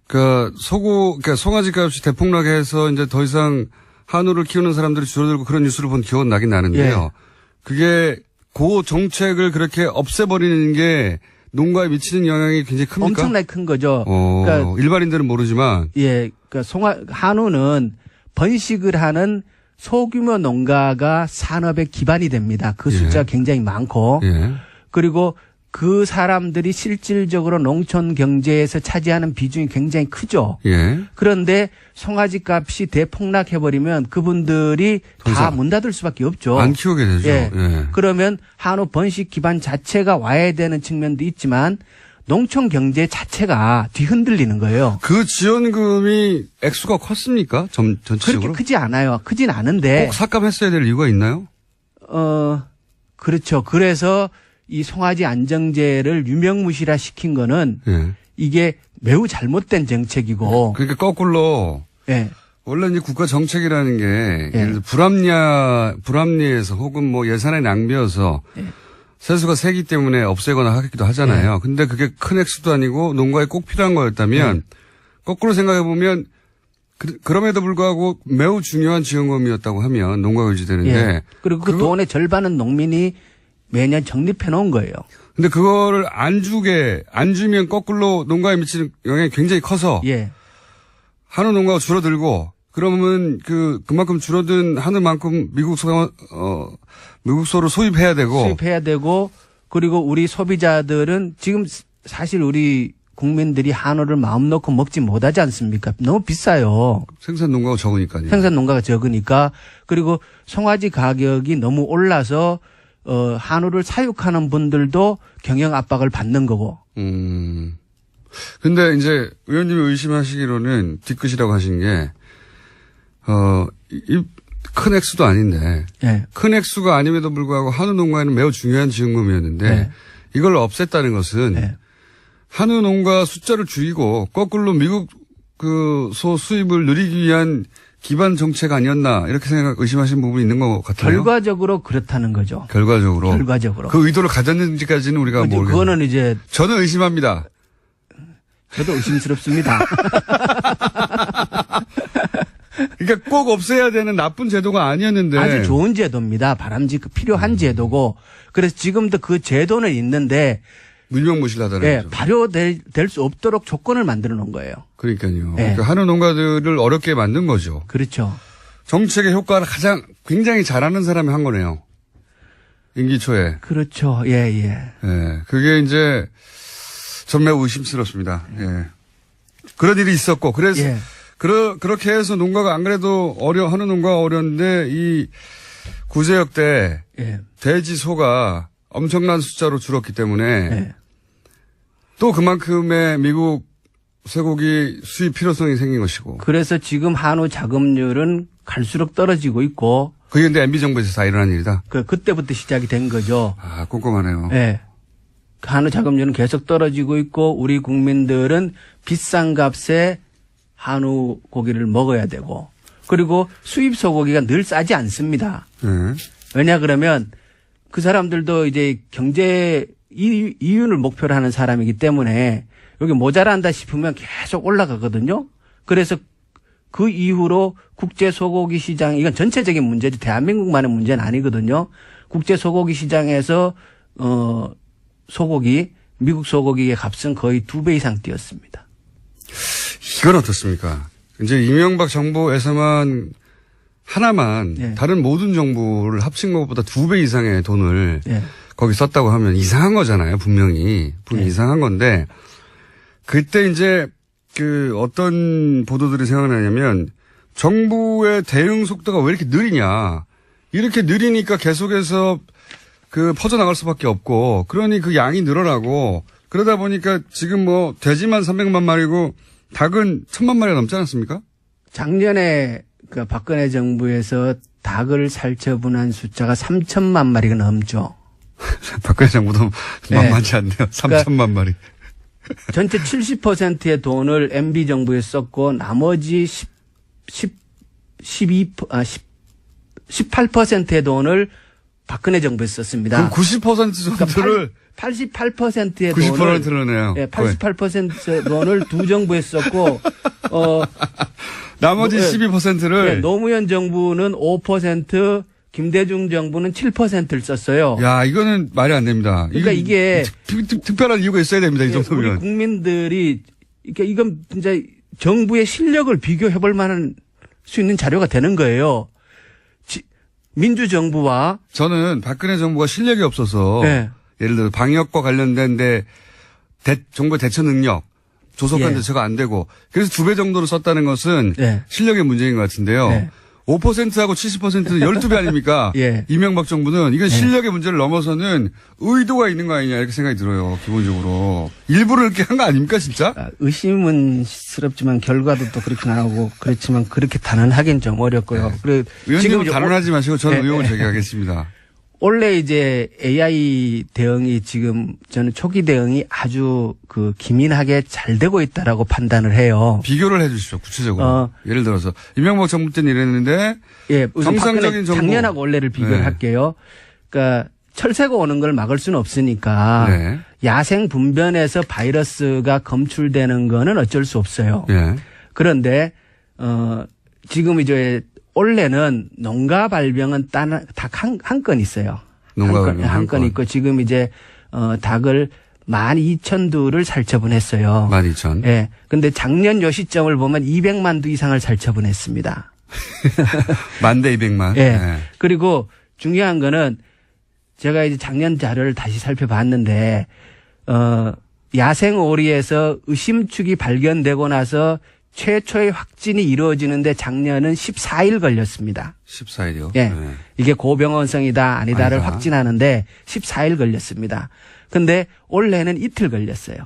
그러니까 송아지 값이 대폭락해서 이제 더 이상 한우를 키우는 사람들이 줄어들고 그런 뉴스를 본 기억은 나긴 나는데요.
예.
그게 그 정책을 그렇게 없애버리는 게 농가에 미치는 영향이 굉장히 큽니까?
엄청나게 큰 거죠. 그러니까
일반인들은 모르지만.
예, 그러니까 한우는 번식을 하는 소규모 농가가 산업의 기반이 됩니다. 그 숫자가 굉장히 많고.
예.
그리고 그 사람들이 실질적으로 농촌 경제에서 차지하는 비중이 굉장히 크죠.
예.
그런데 송아지 값이 대폭락해버리면 그분들이 다 문 닫을 수밖에 없죠.
안 키우게 되죠.
예.
예.
그러면 한우 번식 기반 자체가 와야 되는 측면도 있지만 농촌 경제 자체가 뒤흔들리는 거예요.
그 지원금이 액수가 컸습니까? 전체적으로?
그렇게 크지 않아요. 크진 않은데.
꼭 삭감했어야 될 이유가 있나요?
그렇죠. 그래서 이 송아지 안정제를 유명무실화 시킨 거는
예.
이게 매우 잘못된 정책이고.
그러니까 거꾸로
예.
원래 이제 국가 정책이라는 게
예.
예를 들어 불합리해서 혹은 뭐 예산의 낭비여서 세수가 세기 때문에 없애거나 하기도 하잖아요. 근데 그게 큰 액수도 아니고 농가에 꼭 필요한 거였다면 거꾸로 생각해 보면 그럼에도 불구하고 매우 중요한 지원금이었다고 하면 농가가 유지되는데.
예. 그리고 그 돈의 절반은 농민이 매년 적립해 놓은 거예요.
근데 그거를 안 주면 거꾸로 농가에 미치는 영향이 굉장히 커서.
예.
한우 농가가 줄어들고 그러면 그만큼 줄어든 한우만큼 미국소로 수입해야 되고
그리고 우리 소비자들은 지금 사실 우리 국민들이 한우를 마음 놓고 먹지 못하지 않습니까? 너무 비싸요.
생산 농가가 적으니까요.
생산 농가가 적으니까. 그리고 송아지 가격이 너무 올라서 한우를 사육하는 분들도 경영 압박을 받는 거고.
근데 이제 의원님이 의심하시기로는 뒤끝이라고 하신 게 큰 액수도 아닌데
네.
큰 액수가 아님에도 불구하고 한우 농가에는 매우 중요한 지원금이었는데
네.
이걸 없앴다는 것은
네.
한우 농가 숫자를 줄이고 거꾸로 미국 소 수입을 늘리기 위한 기반 정책 아니었나 이렇게 의심하시는 부분이 있는 것 같아요.
결과적으로 그렇다는 거죠.
결과적으로. 그 의도를 가졌는지까지는 우리가 모르겠어요.
그거는 이제
저는 의심합니다.
저도 의심스럽습니다.
그러니까 꼭 없애야 되는 나쁜 제도가 아니었는데.
아주 좋은 제도입니다. 필요한 제도고. 그래서 지금도 그 제도는 있는데
무명무실하다는
예,
거죠.
발효될 수 없도록 조건을 만들어 놓은 거예요.
그러니까요.
예.
그러니까 한우 농가들을 어렵게 만든 거죠.
그렇죠.
정책의 효과를 굉장히 잘하는 사람이 한 거네요. 임기 초에.
그렇죠. 예, 예.
예. 그게 이제 전 매우 의심스럽습니다. 예. 그런 일이 있었고 그래서
예.
그렇게 해서 농가가 안 그래도 한우 농가가 어려운데 이 구제역 때
예.
돼지 소가 엄청난 숫자로 줄었기 때문에
예.
또 그만큼의 미국 쇠고기 수입 필요성이 생긴 것이고.
그래서 지금 한우 자급률은 갈수록 떨어지고 있고.
그게 근데 MB 정부에서 다 일어난 일이다.
그때부터 시작이 된 거죠.
아, 꼼꼼하네요.
예. 한우 자급률은 계속 떨어지고 있고 우리 국민들은 비싼 값에 한우 고기를 먹어야 되고 그리고 수입 소고기가 늘 싸지 않습니다.
네.
왜냐 그러면 그 사람들도 이제 경제 이윤을 목표로 하는 사람이기 때문에 여기 모자란다 싶으면 계속 올라가거든요. 그래서 그 이후로 국제 소고기 시장 이건 전체적인 문제지 대한민국만의 문제는 아니거든요. 국제 소고기 시장에서 미국 소고기의 값은 거의 2배 이상 뛰었습니다.
이건 어떻습니까? 이제 이명박 정부에서만 하나만
네.
다른 모든 정부를 합친 것보다 2배 이상의 돈을
네.
거기 썼다고 하면 이상한 거잖아요. 분명히
네.
이상한 건데 그때 이제 그 어떤 보도들이 생각나냐면 정부의 대응 속도가 왜 이렇게 느리냐. 이렇게 느리니까 계속해서 그 퍼져나갈 수밖에 없고 그러니 그 양이 늘어나고 그러다 보니까 지금 뭐 돼지만 300만 마리고 닭은 1000만 마리가 넘지 않았습니까?
작년에 그 박근혜 정부에서 닭을 살처분한 숫자가 3천만 마리가 넘죠.
박근혜 정부도
네.
만만치 않네요. 3천만 마리.
전체 70%의 돈을 MB 정부에 썼고 나머지 18%의 돈을 박근혜 정부에 썼습니다.
그럼 90% 정도를
88%의
90%르네요.
예, 88%의 돈을 두 정부에 썼고
나머지 12%를
예, 노무현 정부는 5%, 김대중 정부는 7%를 썼어요.
야, 이거는 말이 안 됩니다.
그러니까 이게
특별한 이유가 있어야 됩니다. 이
우리
정도면.
국민들이 그러니까 이건 진짜 정부의 실력을 비교해 볼 만한 수 있는 자료가 되는 거예요. 민주정부와
저는 박근혜 정부가 실력이 없어서
네.
예를 들어 방역과 관련된 정부의 대처 능력, 조속한
예.
대처가 안 되고 그래서 2배 정도를 썼다는 것은
네.
실력의 문제인 것 같은데요.
네.
5%하고 70%는 12배 아닙니까?
예.
이명박 정부는 이건 실력의 문제를 넘어서는 의도가 있는 거 아니냐 이렇게 생각이 들어요. 기본적으로. 일부러 이렇게 한 거 아닙니까 진짜?
의심은 스럽지만 결과도 또 그렇게 나오고 그렇지만 그렇게 단언하기는 좀 어렵고요. 그리고
의원님은
이제
단언하지 마시고 저는
네,
의혹을
네.
제기하겠습니다.
원래 이제 AI 대응이 지금 저는 초기 대응이 아주 그 기민하게 잘 되고 있다라고 판단을 해요.
비교를 해 주십시오. 구체적으로. 예를 들어서 이명박 정부 때는 이랬는데
예, 우선
정상적인 정부.
작년하고 올해를 비교를
네.
할게요. 그러니까 철새가 오는 걸 막을 수는 없으니까
네.
야생 분변에서 바이러스가 검출되는 거는 어쩔 수 없어요.
예.
그런데 지금 이제 올해는 농가 발병은 딱 한 건 있어요.
농가 발병
한 건 있고 지금 이제 닭을 12,000두를 살처분했어요.
12,000.
예. 근데 작년 요 시점을 보면 200만 두 이상을 살처분했습니다.
10,000대 200만.
예.
네.
그리고 중요한 거는 제가 이제 작년 자료를 다시 살펴봤는데 야생 오리에서 의심축이 발견되고 나서 최초의 확진이 이루어지는데 작년은 14일 걸렸습니다.
14일이요.
예.
네.
이게 고병원성이다 아니다를
아니다.
확진하는데 14일 걸렸습니다. 근데 올해는 이틀 걸렸어요.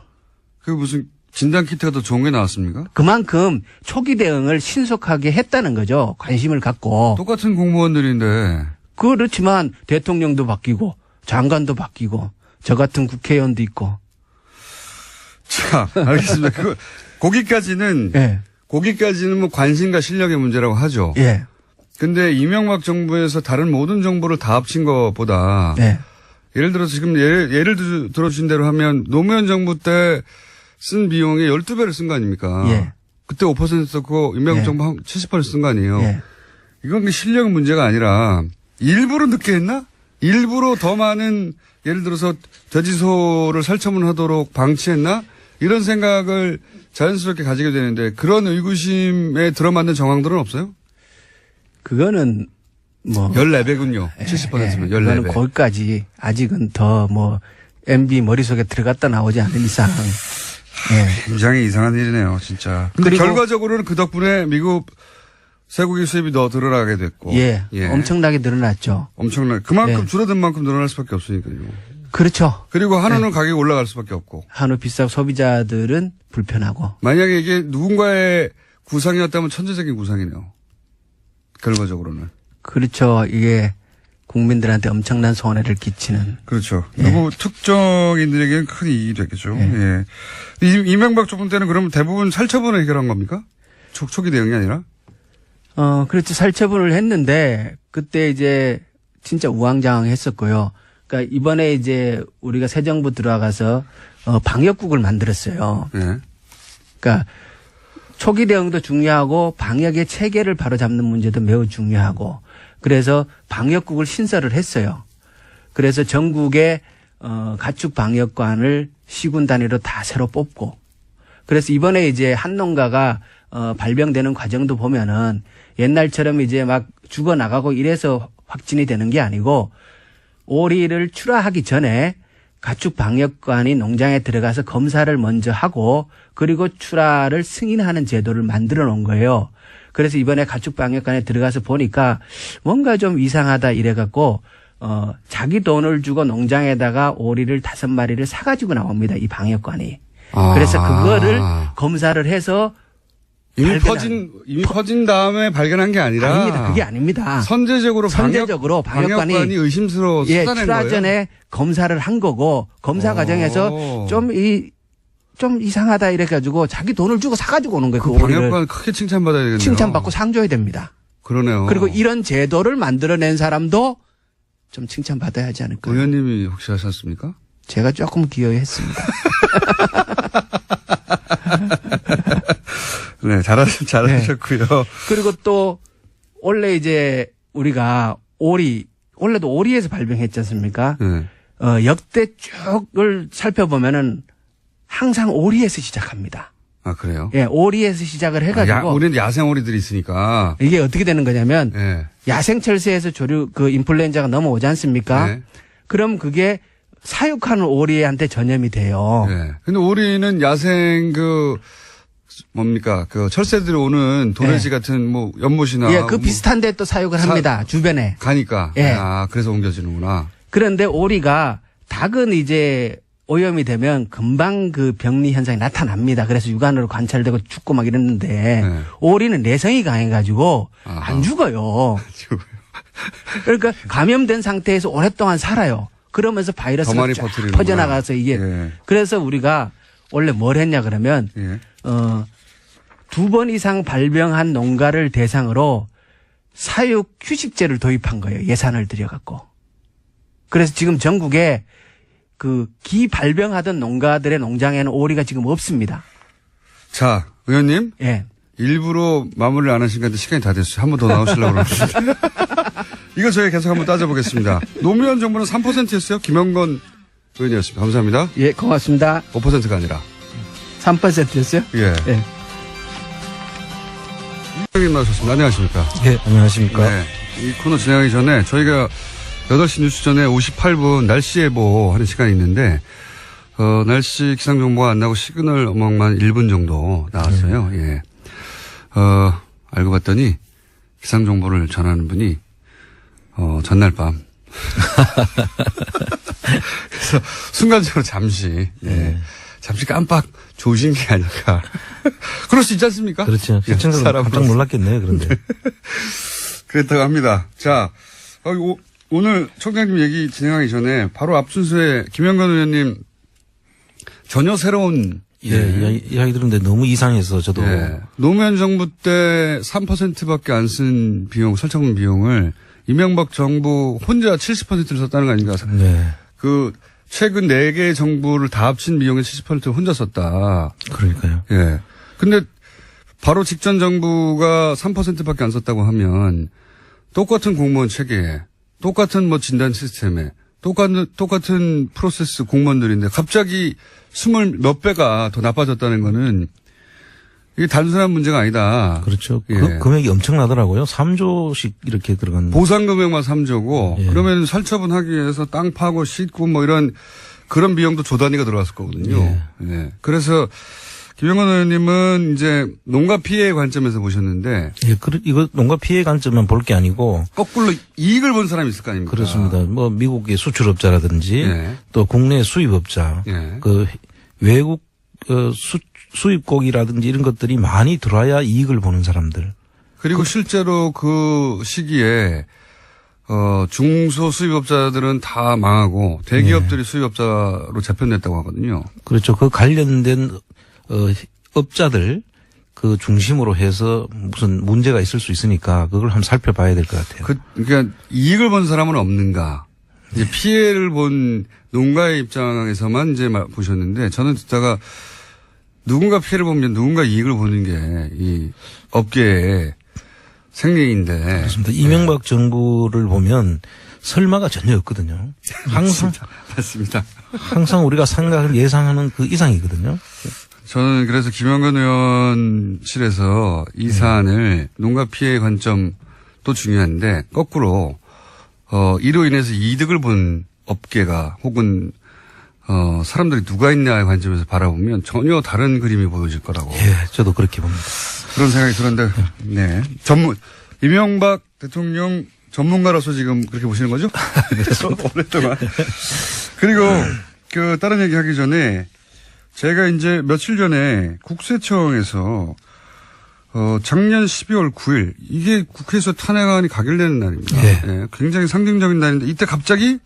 그 무슨 진단 키트가 더 좋은 게 나왔습니까?
그만큼 초기 대응을 신속하게 했다는 거죠. 관심을 갖고.
똑같은 공무원들인데.
그렇지만 대통령도 바뀌고 장관도 바뀌고 저 같은 국회의원도 있고.
자, 알겠습니다. 거기까지는
예.
거기까지는 뭐 관심과 실력의 문제라고 하죠.
예.
근데 이명박 정부에서 다른 모든 정보를 다 합친 것보다
네.
예를 들어서 지금 예를 들어주신 대로 하면 노무현 정부 때 쓴 비용의 12배를 쓴 거 아닙니까?
예.
그때 5% 썼고 이명박
예.
정부 한 70% 쓴 거 아니에요?
예.
이건 실력 문제가 아니라 일부러 늦게 했나? 일부러 더 많은 예를 들어서 돼지소를 살처분하도록 방치했나? 이런 생각을 자연스럽게 가지게 되는데 그런 의구심에 들어맞는 정황들은 없어요?
그거는 뭐
14배군요. 70%면
그거는
14배.
거기까지 아직은 더 뭐 MB 머릿속에 들어갔다 나오지 않는 이상. 예.
굉장히 이상한 일이네요, 진짜. 근데
그리고-
결과적으로는 그 덕분에 미국 쇠고기 수입이 더 늘어나게 됐고.
예. 엄청나게 늘어났죠.
엄청나게. 그만큼
예.
줄어든 만큼 늘어날 수밖에 없으니까요.
그렇죠.
그리고 한우는 가격이 올라갈 수밖에 없고.
한우 비싸고 소비자들은 불편하고.
만약에 이게 누군가의 구상이었다면 천재적인 구상이네요. 결과적으로는.
그렇죠. 이게 국민들한테 엄청난 손해를 끼치는.
그렇죠. 누구 특정인들에게는 큰 이익이 됐겠죠. 예. 이명박 정부 때는 그러면 대부분 살처분을 해결한 겁니까? 초기 대응이 아니라?
그렇죠. 살처분을 했는데 그때 이제 진짜 우왕좌왕했었고요. 그러니까 이번에 이제 우리가 새 정부 들어가서 방역국을 만들었어요.
예.
그러니까 초기 대응도 중요하고 방역의 체계를 바로잡는 문제도 매우 중요하고 그래서 방역국을 신설을 했어요. 그래서 전국에 가축 방역관을 시군 단위로 다 새로 뽑고 그래서 이번에 이제 한 농가가 발병되는 과정도 보면은 옛날처럼 이제 막 죽어나가고 이래서 확진이 되는 게 아니고 오리를 출하하기 전에 가축 방역관이 농장에 들어가서 검사를 먼저 하고 그리고 출하를 승인하는 제도를 만들어 놓은 거예요. 그래서 이번에 가축 방역관에 들어가서 보니까 뭔가 좀 이상하다 이래갖고 자기 돈을 주고 농장에다가 오리를 5마리를 사가지고 나옵니다. 이 방역관이. 그래서 그거를 검사를 해서
이미 퍼진 다음에 발견한 게 아니라.
아닙니다. 그게 아닙니다.
선제적으로
방역관이
의심스러워
예,
쏟아낸
출하
거예요.
전에 검사를 한 거고 검사 과정에서 좀 이상하다 이래가지고 자기 돈을 주고 사가지고 오는 거예요.
그 방역관 크게 칭찬받아야 되겠네요.
칭찬받고 상 줘야 됩니다.
그러네요.
그리고 이런 제도를 만들어낸 사람도 좀 칭찬받아야 하지 않을까.
의원님이 혹시 하셨습니까?
제가 조금 기여했습니다.
네, 잘하셨고요.
그리고 또 원래 이제 우리가 원래도 오리에서 발병했지 않습니까?
네.
역대 쭉을 살펴보면은 항상 오리에서 시작합니다.
아, 그래요?
예, 오리에서 시작을 해가지고.
우리는 야생 오리들이 있으니까.
이게 어떻게 되는 거냐면
네.
야생철새에서 인플루엔자가 넘어오지 않습니까?
네.
그럼 그게 사육하는 오리한테 전염이 돼요.
네. 근데 오리는 야생 철새들이 오는 도래지 같은 연못이나.
예, 그 비슷한 데 또 사육을 합니다. 주변에.
가니까.
예.
그래서 옮겨지는구나.
그런데 오리가 닭은 이제 오염이 되면 금방 그 병리 현상이 나타납니다. 그래서 육안으로 관찰되고 죽고 막 이랬는데
네.
오리는 내성이 강해가지고 안 죽어요. 그러니까 감염된 상태에서 오랫동안 살아요. 그러면서 바이러스가 쫙 퍼져나가서 이게
예.
그래서 우리가 원래 뭘 했냐 그러면
예.
2번 이상 발병한 농가를 대상으로 사육 휴식제를 도입한 거예요. 예산을 들여갖고. 그래서 지금 전국에 기 발병하던 농가들의 농장에는 오리가 지금 없습니다.
자, 의원님.
예.
일부러 마무리를 안 하신 것 같은데 시간이 다 됐어요. 한 번 더 나오시려고 그러는데. 이거 저희 계속 한번 따져보겠습니다. 노무현 정부는 3%였어요. 김영건 의원이었습니다. 감사합니다.
예, 고맙습니다.
5%가 아니라.
3%였어요?
예.
예.
이장님 나오셨습니다. 안녕하십니까.
예, 안녕하십니까.
네. 이 코너 진행하기 전에 저희가 8시 뉴스 전에 58분 날씨 예보 하는 시간이 있는데, 날씨 기상정보가 안 나고 시그널 음악만 1분 정도 나왔어요. 예. 알고 봤더니 기상정보를 전하는 분이, 전날 밤. 그래서 순간적으로 잠시, 예. 잠시 깜빡 조신 게 아닐까. 그럴 수 있지 않습니까?
그렇죠.
예,
시청자들 깜짝 놀랐겠네요, 그런데.
그렇다고 합니다. 자, 오늘 총장님 얘기 진행하기 전에 바로 앞 순서에 김영건 의원님 전혀 새로운
이야기 들었는데 너무 이상해서 저도.
예. 노무현 정부 때 3%밖에 안 쓴 비용, 설치문 비용을 이명박 정부 혼자 70%를 썼다는 거 아닌가.
네.
그 최근 4개 정부를 다 합친 비용의 70%를 혼자 썼다.
그러니까요.
예. 근데 바로 직전 정부가 3%밖에 안 썼다고 하면 똑같은 공무원 체계에 똑같은 뭐 진단 시스템에 똑같은 프로세스 공무원들인데 갑자기 20 몇 배가 더 나빠졌다는 거는 이게 단순한 문제가 아니다.
그렇죠.
예.
그 금액이 엄청나더라고요. 3조씩 이렇게 들어간.
보상 금액만 3조고
예.
그러면 살처분하기 위해서 땅 파고 싣고 뭐 이런 그런 비용도 조 단위가 들어갔을 거거든요.
예.
예. 그래서 김영건 의원님은 이제 농가 피해 관점에서 보셨는데
예, 이거 농가 피해 관점만 볼 게 아니고.
거꾸로 이익을 본 사람이 있을 거 아닙니까?
그렇습니다. 뭐 미국의 수출업자라든지
예.
또 국내 수입업자,
예.
그 외국 수입국이라든지 이런 것들이 많이 들어와야 이익을 보는 사람들.
그리고 실제로 그 시기에 중소 수입업자들은 다 망하고 대기업들이 수입업자로 재편됐다고 하거든요.
그렇죠. 그 관련된 업자들 그 중심으로 해서 무슨 문제가 있을 수 있으니까 그걸 한번 살펴봐야 될 것 같아요.
그러니까 이익을 본 사람은 없는가? 이제 피해를 본 농가의 입장에서만 이제 보셨는데 저는 듣다가 누군가 피해를 보면 누군가 이익을 보는 게 이 업계의 생리인데.
그렇습니다. 이명박 정부를 보면 설마가 전혀 없거든요. 항상
맞습니다.
항상 우리가 생각을 예상하는 그 이상이거든요.
저는 그래서 김영건 의원실에서 이 사안을 농가 피해 관점도 중요한데 거꾸로 이로 인해서 이득을 본 업계가 혹은 사람들이 누가 있냐의 관점에서 바라보면 전혀 다른 그림이 보여질 거라고.
예, 저도 그렇게 봅니다.
그런 생각이 들었는데, 네. 이명박 대통령 전문가로서 지금 그렇게 보시는 거죠? 그래서 오랫동안. 그리고 다른 얘기 하기 전에 제가 이제 며칠 전에 국세청에서 작년 12월 9일 이게 국회에서 탄핵안이 가결되는 날입니다.
네.
네, 굉장히 상징적인 날인데 이때 갑자기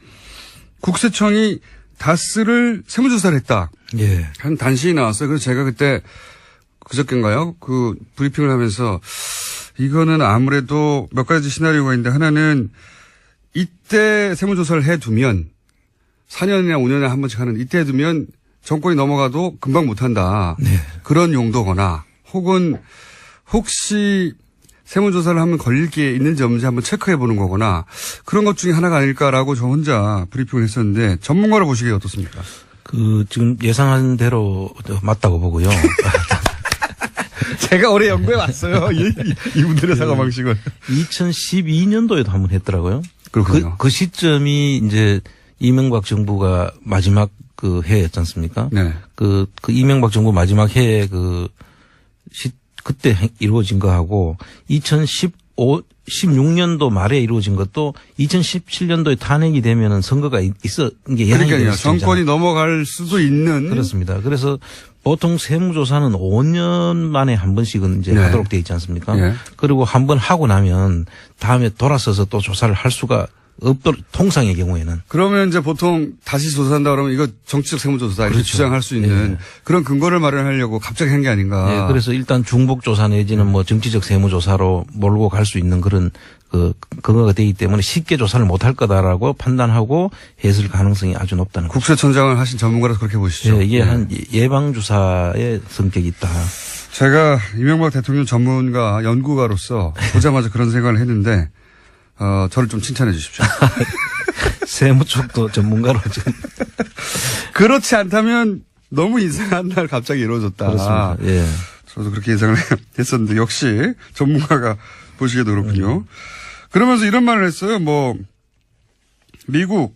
국세청이 다스를 세무조사를 했다.
예.
한 단신이 나왔어요. 그래서 제가 그때 그저께인가요? 그 브리핑을 하면서 이거는 아무래도 몇 가지 시나리오가 있는데 하나는 이때 세무조사를 해두면 4년이나 5년에 한 번씩 하는 이때 해두면 정권이 넘어가도 금방 못한다.
네.
그런 용도거나 혹은 혹시 세무조사를 하면 걸릴 게 있는지 없는지 한번 체크해 보는 거거나 그런 것 중에 하나가 아닐까라고 저 혼자 브리핑을 했었는데 전문가로 보시기에 어떻습니까?
지금 예상한 대로 맞다고 보고요.
제가 올해 연구해 왔어요. 이분들의 사고방식을.
2012년도에도 한번 했더라고요.
그렇군요.
그 시점이 이제 이명박 정부가 마지막 그 해였지 않습니까?
네.
그 이명박 정부 마지막 해에 그때 이루어진 거하고 16년도 말에 이루어진 것도 2017년도에 탄핵이 되면은 선거가 있어 이게 예상이
그러니까요.
되는
정권이 넘어갈 수도 있는.
그렇습니다. 그래서 보통 세무조사는 5년 만에 한 번씩은 이제
네.
하도록 돼 있지 않습니까?
네.
그리고 한 번 하고 나면 다음에 돌아서서 또 조사를 할 수가 없도록 통상의 경우에는.
그러면 이제 보통 다시 조사한다 그러면 이거 정치적 세무조사 이렇게
그렇죠.
주장할 수 있는 그런 근거를 마련하려고 갑자기 한 게 아닌가.
예, 그래서 일단 중복조사 내지는 뭐 정치적 세무조사로 몰고 갈 수 있는 그런 근거가 되기 때문에 쉽게 조사를 못할 거다라고 판단하고 했을 가능성이 아주 높다는 거죠.
국세청장을 하신 전문가라서 그렇게 보시죠.
예, 이게 한 예방주사의 성격이 있다.
제가 이명박 대통령 전문가 연구가로서 보자마자 그런 생각을 했는데 저를 좀 칭찬해 주십시오.
세무 쪽도 전문가로 지금.
그렇지 않다면 너무 이상한 날 갑자기 이루어졌다.
그렇습니다. 예.
저도 그렇게 예상을 했었는데 역시 전문가가 보시기에도 그렇군요. 그러면서 이런 말을 했어요. 뭐 미국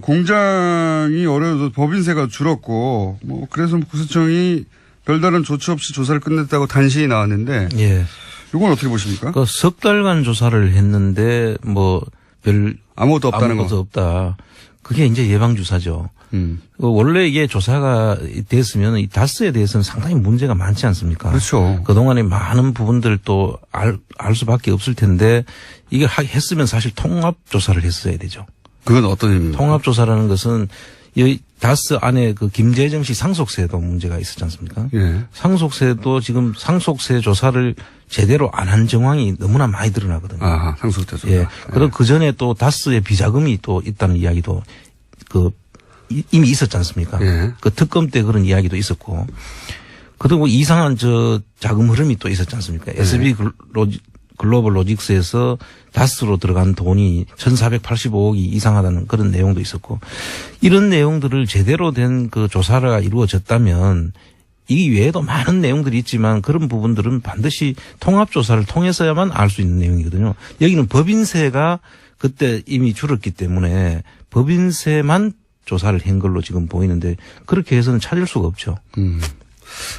공장이 어려워서 법인세가 줄었고 뭐 그래서 국세청이 별다른 조치 없이 조사를 끝냈다고 단신이 나왔는데
예.
이건 어떻게 보십니까?
그 석 달간 조사를 했는데 뭐 별
아무것도 없다는
아무것도
거.
없다. 그게 이제 예방주사죠. 원래 이게 조사가 됐으면 이 다스에 대해서는 상당히 문제가 많지 않습니까?
그렇죠.
그동안에 많은 부분들도 알 수밖에 없을 텐데 이걸 했으면 사실 통합조사를 했어야 되죠.
그건 어떤 의미입니까?
통합조사라는 것은 이 다스 안에 그 김재정 씨 상속세도 문제가 있었지 않습니까?
예.
상속세도 지금 상속세 조사를 제대로 안 한 정황이 너무나 많이 드러나거든요.
아하, 상속세 조사.
예. 그리고 그 전에 또 다스의 비자금이 또 있다는 이야기도 이미 있었지 않습니까?
예.
그 특검 때 그런 이야기도 있었고. 그리고 이상한 자금 흐름이 또 있었지 않습니까? SB 글로벌 로직스에서 다스로 들어간 돈이 1,485억이 이상하다는 그런 내용도 있었고, 이런 내용들을 제대로 된 그 조사가 이루어졌다면 이 외에도 많은 내용들이 있지만 그런 부분들은 반드시 통합조사를 통해서야만 알 수 있는 내용이거든요. 여기는 법인세가 그때 이미 줄었기 때문에 법인세만 조사를 한 걸로 지금 보이는데 그렇게 해서는 찾을 수가 없죠.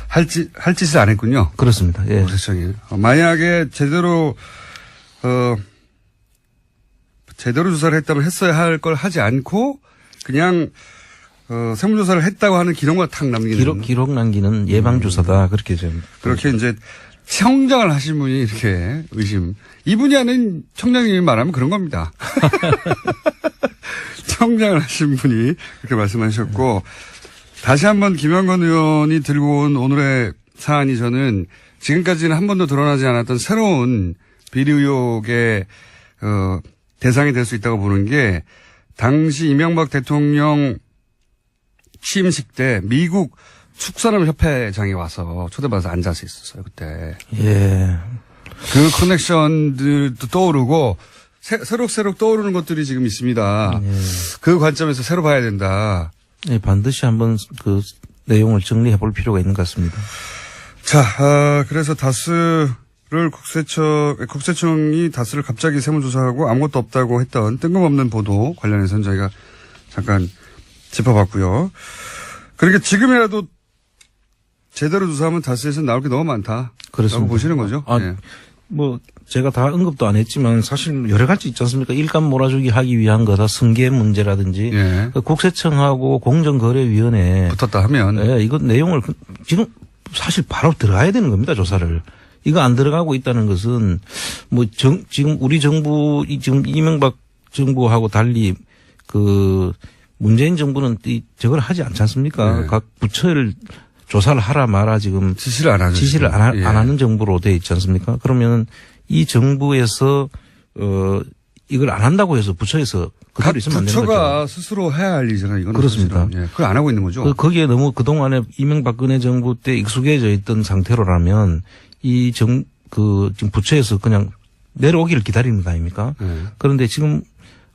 할 짓을 안 했군요.
그렇습니다. 예.
국세청이. 만약에 제대로 조사를 했다면 했어야 할 걸 하지 않고 그냥 세무조사를 했다고 하는 기록만 탁 남기는.
기록 남기는 예방주사다. 그렇게 좀.
그렇게 이제 청장을 하신 분이 이렇게 의심. 이분이 하는 청장님이 말하면 그런 겁니다. 청장을 하신 분이 그렇게 말씀하셨고, 다시 한번 김영건 의원이 들고 온 오늘의 사안이 저는 지금까지는 한 번도 드러나지 않았던 새로운 비리 의혹의 대상이 될 수 있다고 보는 게, 당시 이명박 대통령 취임식 때 미국 축산업협회장에 와서 초대받아서 앉아서 있었어요, 그때.
예.
그 커넥션들도 떠오르고 새록새록 떠오르는 것들이 지금 있습니다.
예.
그 관점에서 새로 봐야 된다.
예, 반드시 한번 그 내용을 정리해 볼 필요가 있는 것 같습니다.
자, 그래서 다스를 국세청이 다스를 갑자기 세무조사하고 아무것도 없다고 했던 뜬금없는 보도 관련해서는 저희가 잠깐 짚어봤고요. 그러니까 지금이라도 제대로 조사하면 다스에서 나올 게 너무 많다.
그렇습니다.
라고 보시는 거죠?
아,
예.
뭐 제가 다 언급도 안 했지만 사실 여러 가지 있지 않습니까? 일감 몰아주기 하기 위한 거다. 승계 문제라든지
예.
그 국세청하고 공정거래위원회
붙었다 하면.
예, 이거 내용을 지금 사실 바로 들어가야 되는 겁니다. 조사를. 이거 안 들어가고 있다는 것은 뭐 지금 우리 정부 지금 이명박 정부하고 달리 그 문재인 정부는 저걸 하지 않지 않습니까?
네.
각 부처를 조사를 하라 마라 지금
지시를 안 하죠.
지시를
지금.
안
예.
하는 정부로 돼 있지 않습니까? 그러면 이 정부에서 이걸 안 한다고 해서 부처에서
각
그대로 있으면 안 되는
부처가
거죠.
스스로 해야 할 일이잖아요. 이거는
그렇습니다.
사실은. 예. 그걸 안 하고 있는 거죠.
거기에 너무 그동안에 이명박근혜 정부 때 익숙해져 있던 상태로라면 지금 부처에서 그냥 내려오기를 기다리는 거 아닙니까?
예.
그런데 지금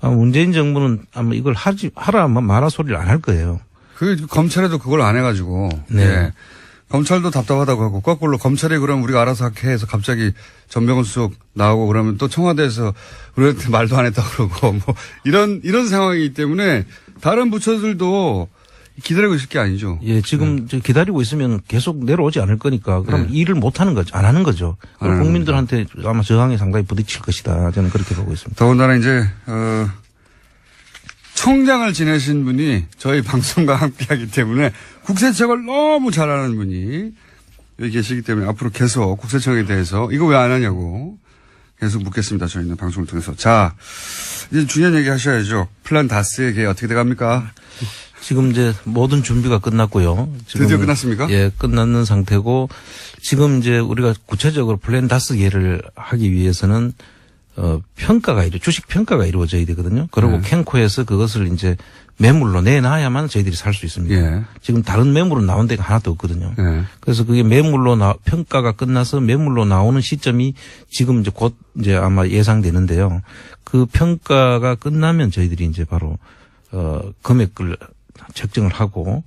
문재인 정부는 아마 이걸 하라 마라 소리를 안 할 거예요.
그 검찰에도 그걸 안 해가지고.
네.
예. 검찰도 답답하다고 하고 거꾸로 검찰이 그럼 우리가 알아서 할게 해서 갑자기 전병훈 수석 나오고 그러면 또 청와대에서 우리한테 말도 안 했다고 그러고 뭐 이런 상황이기 때문에 다른 부처들도 기다리고 있을 게 아니죠.
예, 지금 기다리고 있으면 계속 내려오지 않을 거니까 그럼 일을 못 하는 거죠. 안 하는 거죠.
안 하는
국민들한테 아마 저항에 상당히 부딪힐 것이다. 저는 그렇게 보고 있습니다.
더군다나 이제 청장을 지내신 분이 저희 방송과 함께하기 때문에 국세청을 너무 잘 아는 분이 여기 계시기 때문에 앞으로 계속 국세청에 대해서 이거 왜 안 하냐고 계속 묻겠습니다. 저희는 방송을 통해서. 자, 이제 중요한 얘기 하셔야죠. 플랜 다스의 게 어떻게 돼갑니까?
지금 이제 모든 준비가 끝났고요. 지금
드디어 끝났습니까?
예, 끝났는 상태고 지금 이제 우리가 구체적으로 플랜 다스계를 하기 위해서는 평가가 주식 평가가 이루어져야 되거든요. 그리고 캔코에서 그것을 이제 매물로 내놔야만 저희들이 살 수 있습니다.
예.
지금 다른 매물은 나온 데가 하나도 없거든요.
예.
그래서 그게 평가가 끝나서 매물로 나오는 시점이 지금 이제 곧 이제 아마 예상되는데요. 그 평가가 끝나면 저희들이 이제 바로 금액을 책정을 하고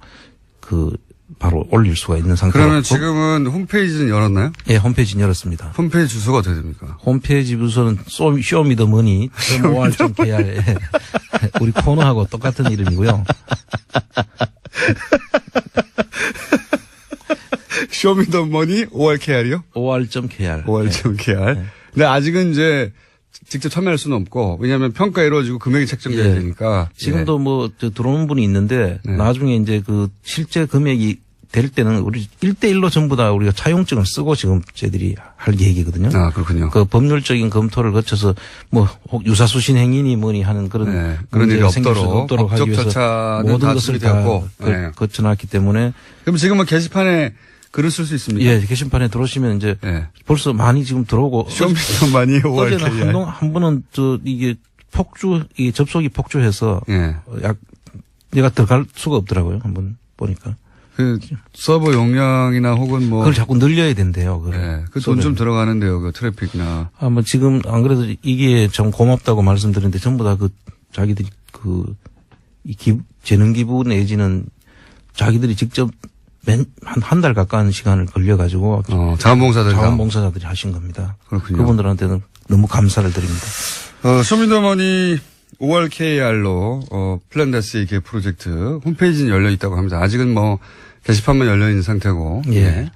바로 올릴 수가 있는 상태로.
그러면 지금은 홈페이지는 열었나요?
예, 홈페이지는 열었습니다.
홈페이지 주소가 어떻게 됩니까?
홈페이지 주소는 쇼미더머니 OR.kr 우리 코너하고 똑같은 이름이고요.
쇼미더머니 ORKR이요?
OR.kr.
OR.KR.
네.
근데 아직은 이제 직접 참여할 수는 없고 왜냐하면 평가 이루어지고 금액이 책정돼야
예.
되니까.
지금도 들어오는 분이 있는데
네.
나중에 이제 실제 금액이 될 때는 우리 1대1로 전부 다 우리가 차용증을 쓰고 지금 저희들이 할 얘기거든요.
아, 그렇군요.
그 법률적인 검토를 거쳐서 뭐 유사수신 행위니 뭐니 하는 그런
네, 그런 일이
문제가 생길 수
없도록
하기
법적
위해서
절차는
모든
다
것을
준비되었고.
다
네.
거쳐놨기 때문에
그럼 지금은 게시판에 글을 쓸 수 있습니까?
예, 게시판에 들어오시면 이제
예.
벌써 많이 지금 들어오고
쇼미더 많이
어제는 한 번은 이게 이게 접속이 폭주해서
예.
내가 들어갈 수가 없더라고요. 한번 보니까.
그 서버 용량이나 혹은 뭐
그걸 자꾸 늘려야 된대요.
예. 그 돈 좀 들어가는데요. 그 트래픽이나.
뭐 지금 안 그래도 이게 참 고맙다고 말씀드렸는데 전부 다 그 자기들이 재능 기부 내지는 자기들이 직접 한 달 가까운 시간을 걸려가지고 자원봉사자들이 하신 겁니다.
그렇군요.
그분들한테는 너무 감사를 드립니다.
쇼미더머니 5월 KR로 플랜다스의 개 프로젝트 홈페이지는 열려 있다고 합니다. 아직은 뭐 게시판만 열려 있는 상태고.
예.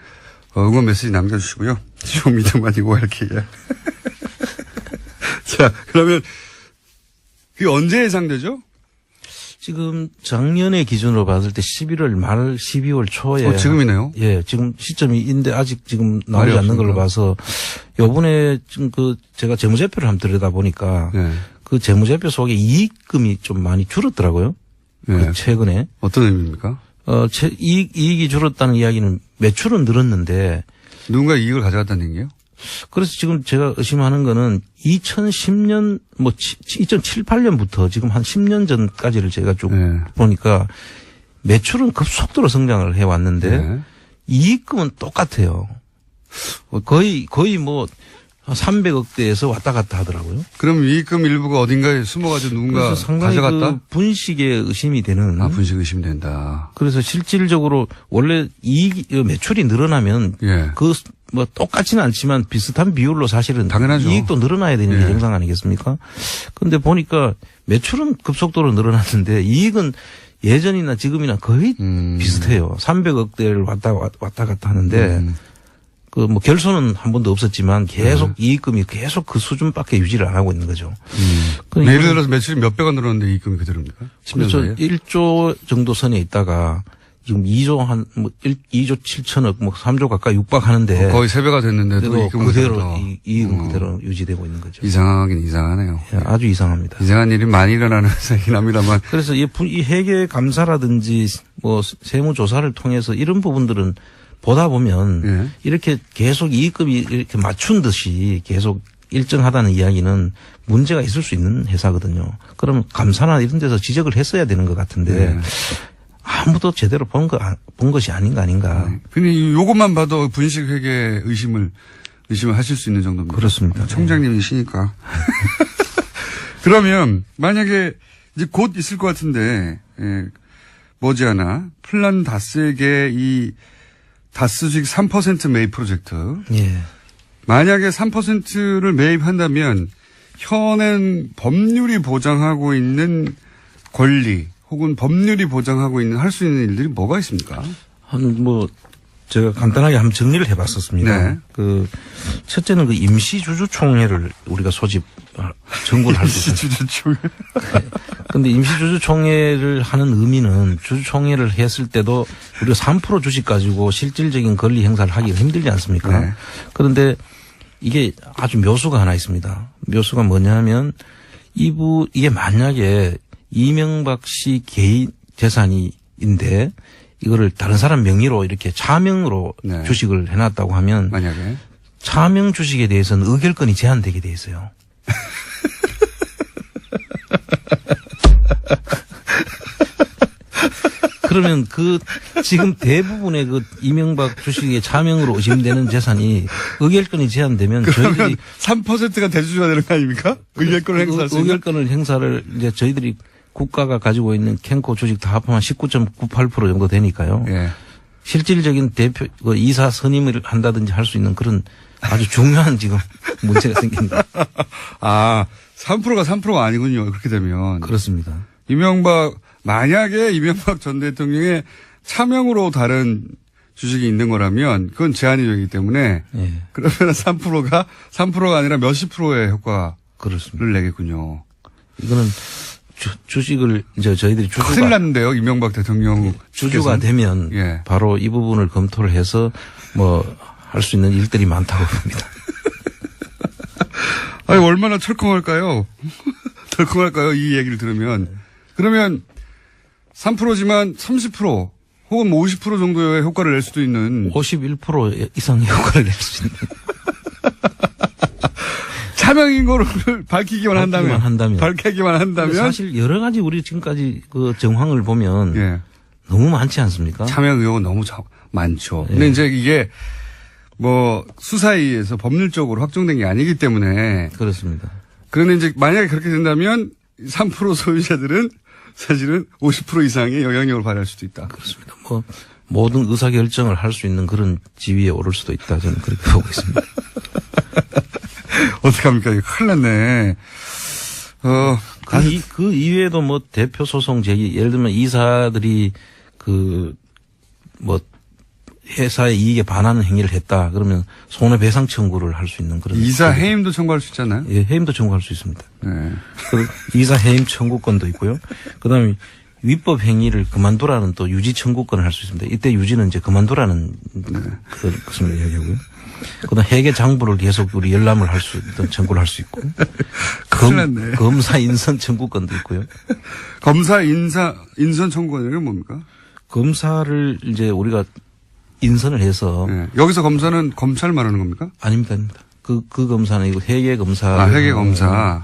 응원 메시지 남겨주시고요. 쇼미더머니 5월 KR. 자, 그러면 그게 언제 예상되죠?
지금 작년의 기준으로 봤을 때 11월 말 12월 초에.
지금이네요.
예, 지금 시점인데 아직 지금 나오지 않는 걸로 봐서 요번에 지금 제가 재무제표를 한번 들여다보니까
네.
그 재무제표 속에 이익금이 좀 많이 줄었더라고요.
네.
최근에.
어떤 의미입니까?
이익이 줄었다는 이야기는 매출은 늘었는데
누군가 이익을 가져갔다는 얘기예요?
그래서 지금 제가 의심하는 거는 2010년 2007, 8년부터 지금 한 10년 전까지를 제가 쭉
네.
보니까 매출은 급속도로 성장을 해 왔는데
네.
이익금은 똑같아요. 거의 뭐 300억대에서 왔다 갔다 하더라고요.
그럼 이익금 일부가 어딘가에 숨어가지고 누군가
그래서 상당히
가져갔다?
그 분식에 의심이 되는.
분식 의심된다.
그래서 실질적으로 원래 매출이 늘어나면
예.
뭐 똑같지는 않지만 비슷한 비율로 사실은
당연하죠.
이익도 늘어나야 되는 게
예.
정상 아니겠습니까? 그런데 보니까 매출은 급속도로 늘어났는데 이익은 예전이나 지금이나 거의 비슷해요. 300억대를 왔다 갔다 하는데 그 뭐 결손은 한 번도 없었지만 계속 이익금이 계속 그 수준밖에 유지를 안 하고 있는 거죠.
예를 들어서 매출이 몇백원 늘었는데 이익금이 그대로입니까? 10년
그래서
사이에?
1조 정도 선에 있다가 지금 2조 2조 7천억 3조 가까이 육박하는데
거의 3배가 됐는데도
그래도
이익금은
그대로 이익은 그대로 유지되고 있는 거죠.
이상하긴 이상하네요.
예, 아주 이상합니다.
이상한 일이 많이 일어나는 회사이긴 합니다만.
그래서 이 회계 감사라든지 뭐 세무 조사를 통해서 이런 부분들은 보다 보면
예.
이렇게 계속 이익금이 이렇게 맞춘 듯이 계속 일정하다는 이야기는 문제가 있을 수 있는 회사거든요. 그럼 감사나 이런 데서 지적을 했어야 되는 것 같은데
네.
아무도 제대로 본 것이 아닌가.
근데 이것만 봐도 분식 회계 의심을 하실 수 있는 정도입니다.
그렇습니다.
총장님이시니까. 그러면 만약에 이제 곧 있을 것 같은데 머지않아 플란다스에게 이 다스 주식 3% 매입 프로젝트.
예.
만약에 3%를 매입한다면 현행 법률이 보장하고 있는 권리 혹은 법률이 보장하고 있는 할 수 있는 일들이 뭐가 있습니까?
제가 간단하게 한번 정리를 해봤었습니다.
네.
첫째는 그 임시주주총회를 우리가 정부를 할 수 있어요.
임시주주총회.
근데 임시주주총회를 하는 의미는 주주총회를 했을 때도 우리가 3% 주식 가지고 실질적인 권리 행사를 하기가 힘들지 않습니까?
네.
그런데 이게 아주 묘수가 하나 있습니다. 묘수가 뭐냐면 이게 만약에 이명박 씨 개인 재산인데 이거를 다른 사람 명의로 이렇게 차명으로
네.
주식을 해놨다고 하면
만약에.
차명 주식에 대해서는 의결권이 제한되게 돼 있어요. 그러면 지금 대부분의 이명박 주식의 차명으로 의심되는 재산이 의결권이 제한되면 저희들이
3%가 대주주가 되는 거 아닙니까? 의결권을 행사할 수 있는.
의결권을 행사를 이제 저희들이 국가가 가지고 있는 캔코 주식 다 합하면 19.98% 정도 되니까요.
예.
실질적인 이사 선임을 한다든지 할 수 있는 그런 아주 중요한 지금 문제가 생깁니다.
3%가 아니군요. 그렇게 되면.
그렇습니다.
만약에 이명박 전 대통령의 차명으로 다른 주식이 있는 거라면 그건 제한이 되기 때문에
예.
그러면 3%가 아니라 몇십 프로의 효과를
그렇습니다.
내겠군요.
이거는 주식을 이제 저희들이
큰일 났는데요. 이명박 대통령
주주가 되면
예.
바로 이 부분을 검토를 해서 뭐 할 수 있는 일들이 많다고 봅니다.
아니 얼마나 철컹할까요? 덜컹할까요? 이 얘기를 들으면. 그러면 3%지만 30% 혹은 뭐 50% 정도의 효과를 낼 수도 있는
51% 이상의 효과를 낼 수 있는.
차명인 거를 밝히기만 한다면. 밝히기만 한다면.
사실 여러 가지 우리 지금까지 그 정황을 보면
예.
너무 많지 않습니까?
차명 의혹은 너무 많죠.
예.
근데 이제 이게 뭐 수사에 의해서 법률적으로 확정된 게 아니기 때문에.
그렇습니다.
그런데 이제 만약에 그렇게 된다면 3% 소유자들은 사실은 50% 이상의 영향력을 발휘할 수도 있다.
그렇습니다. 뭐 모든 의사 결정을 할 수 있는 그런 지위에 오를 수도 있다. 저는 그렇게 보고 있습니다.
어떡합니까? 이거 큰일 났네.
그 이외에도 뭐 대표 소송 제기, 예를 들면 이사들이 그 뭐 회사의 이익에 반하는 행위를 했다. 그러면 손해배상 청구를 할 수 있는 그런.
이사 해임도 청구할 수 있잖아요.
예, 해임도 청구할 수 있습니다.
네.
이사 해임 청구권도 있고요. 그다음에 위법 행위를 그만두라는 또 유지 청구권을 할 수 있습니다. 이때 유지는 이제 그만두라는 것을 이야기하고요. 그다음 회계 장부를 계속 우리 열람을 할 수 있던 청구를 할 수 있고. 검사 인선 청구권도 있고요.
검사 인선 청구권은 뭡니까?
검사를 이제 우리가 인선을 해서.
네. 여기서 검사는 검찰 말하는 겁니까?
아닙니다. 그 검사는 이거 회계 검사.
아, 회계 검사.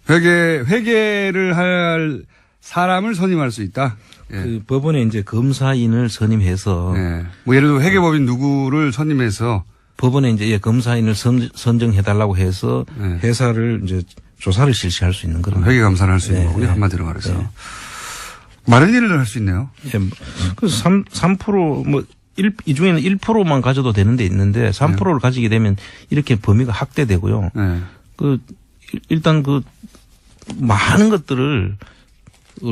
회계를 할 사람을 선임할 수 있다. 예.
그 법원에 이제 검사인을 선임해서.
예. 뭐 예를 들어 회계법인 누구를 선임해서
법원에 이제 검사인을 선정해달라고 해서
네.
회사를 이제 조사를 실시할 수 있는 그런.
회계 감사를 할 수 있는
네,
거군요.
네.
한마디로 말해서.
네.
많은 일을 할 수 있네요.
예. 그래서 3% 뭐 이 중에는 1%만 가져도 되는 데 있는데 3%를 가지게 되면 이렇게 범위가 확대되고요.
네.
일단 많은 것들을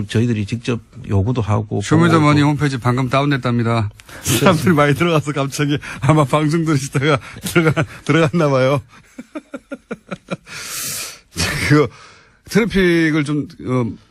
저희들이 직접 요구도 하고.
쇼미더머니 홈페이지 방금 다운됐답니다. 사람들이 많이 들어가서 갑자기 아마 방송 들으시다가 들어갔나 봐요. 트래픽을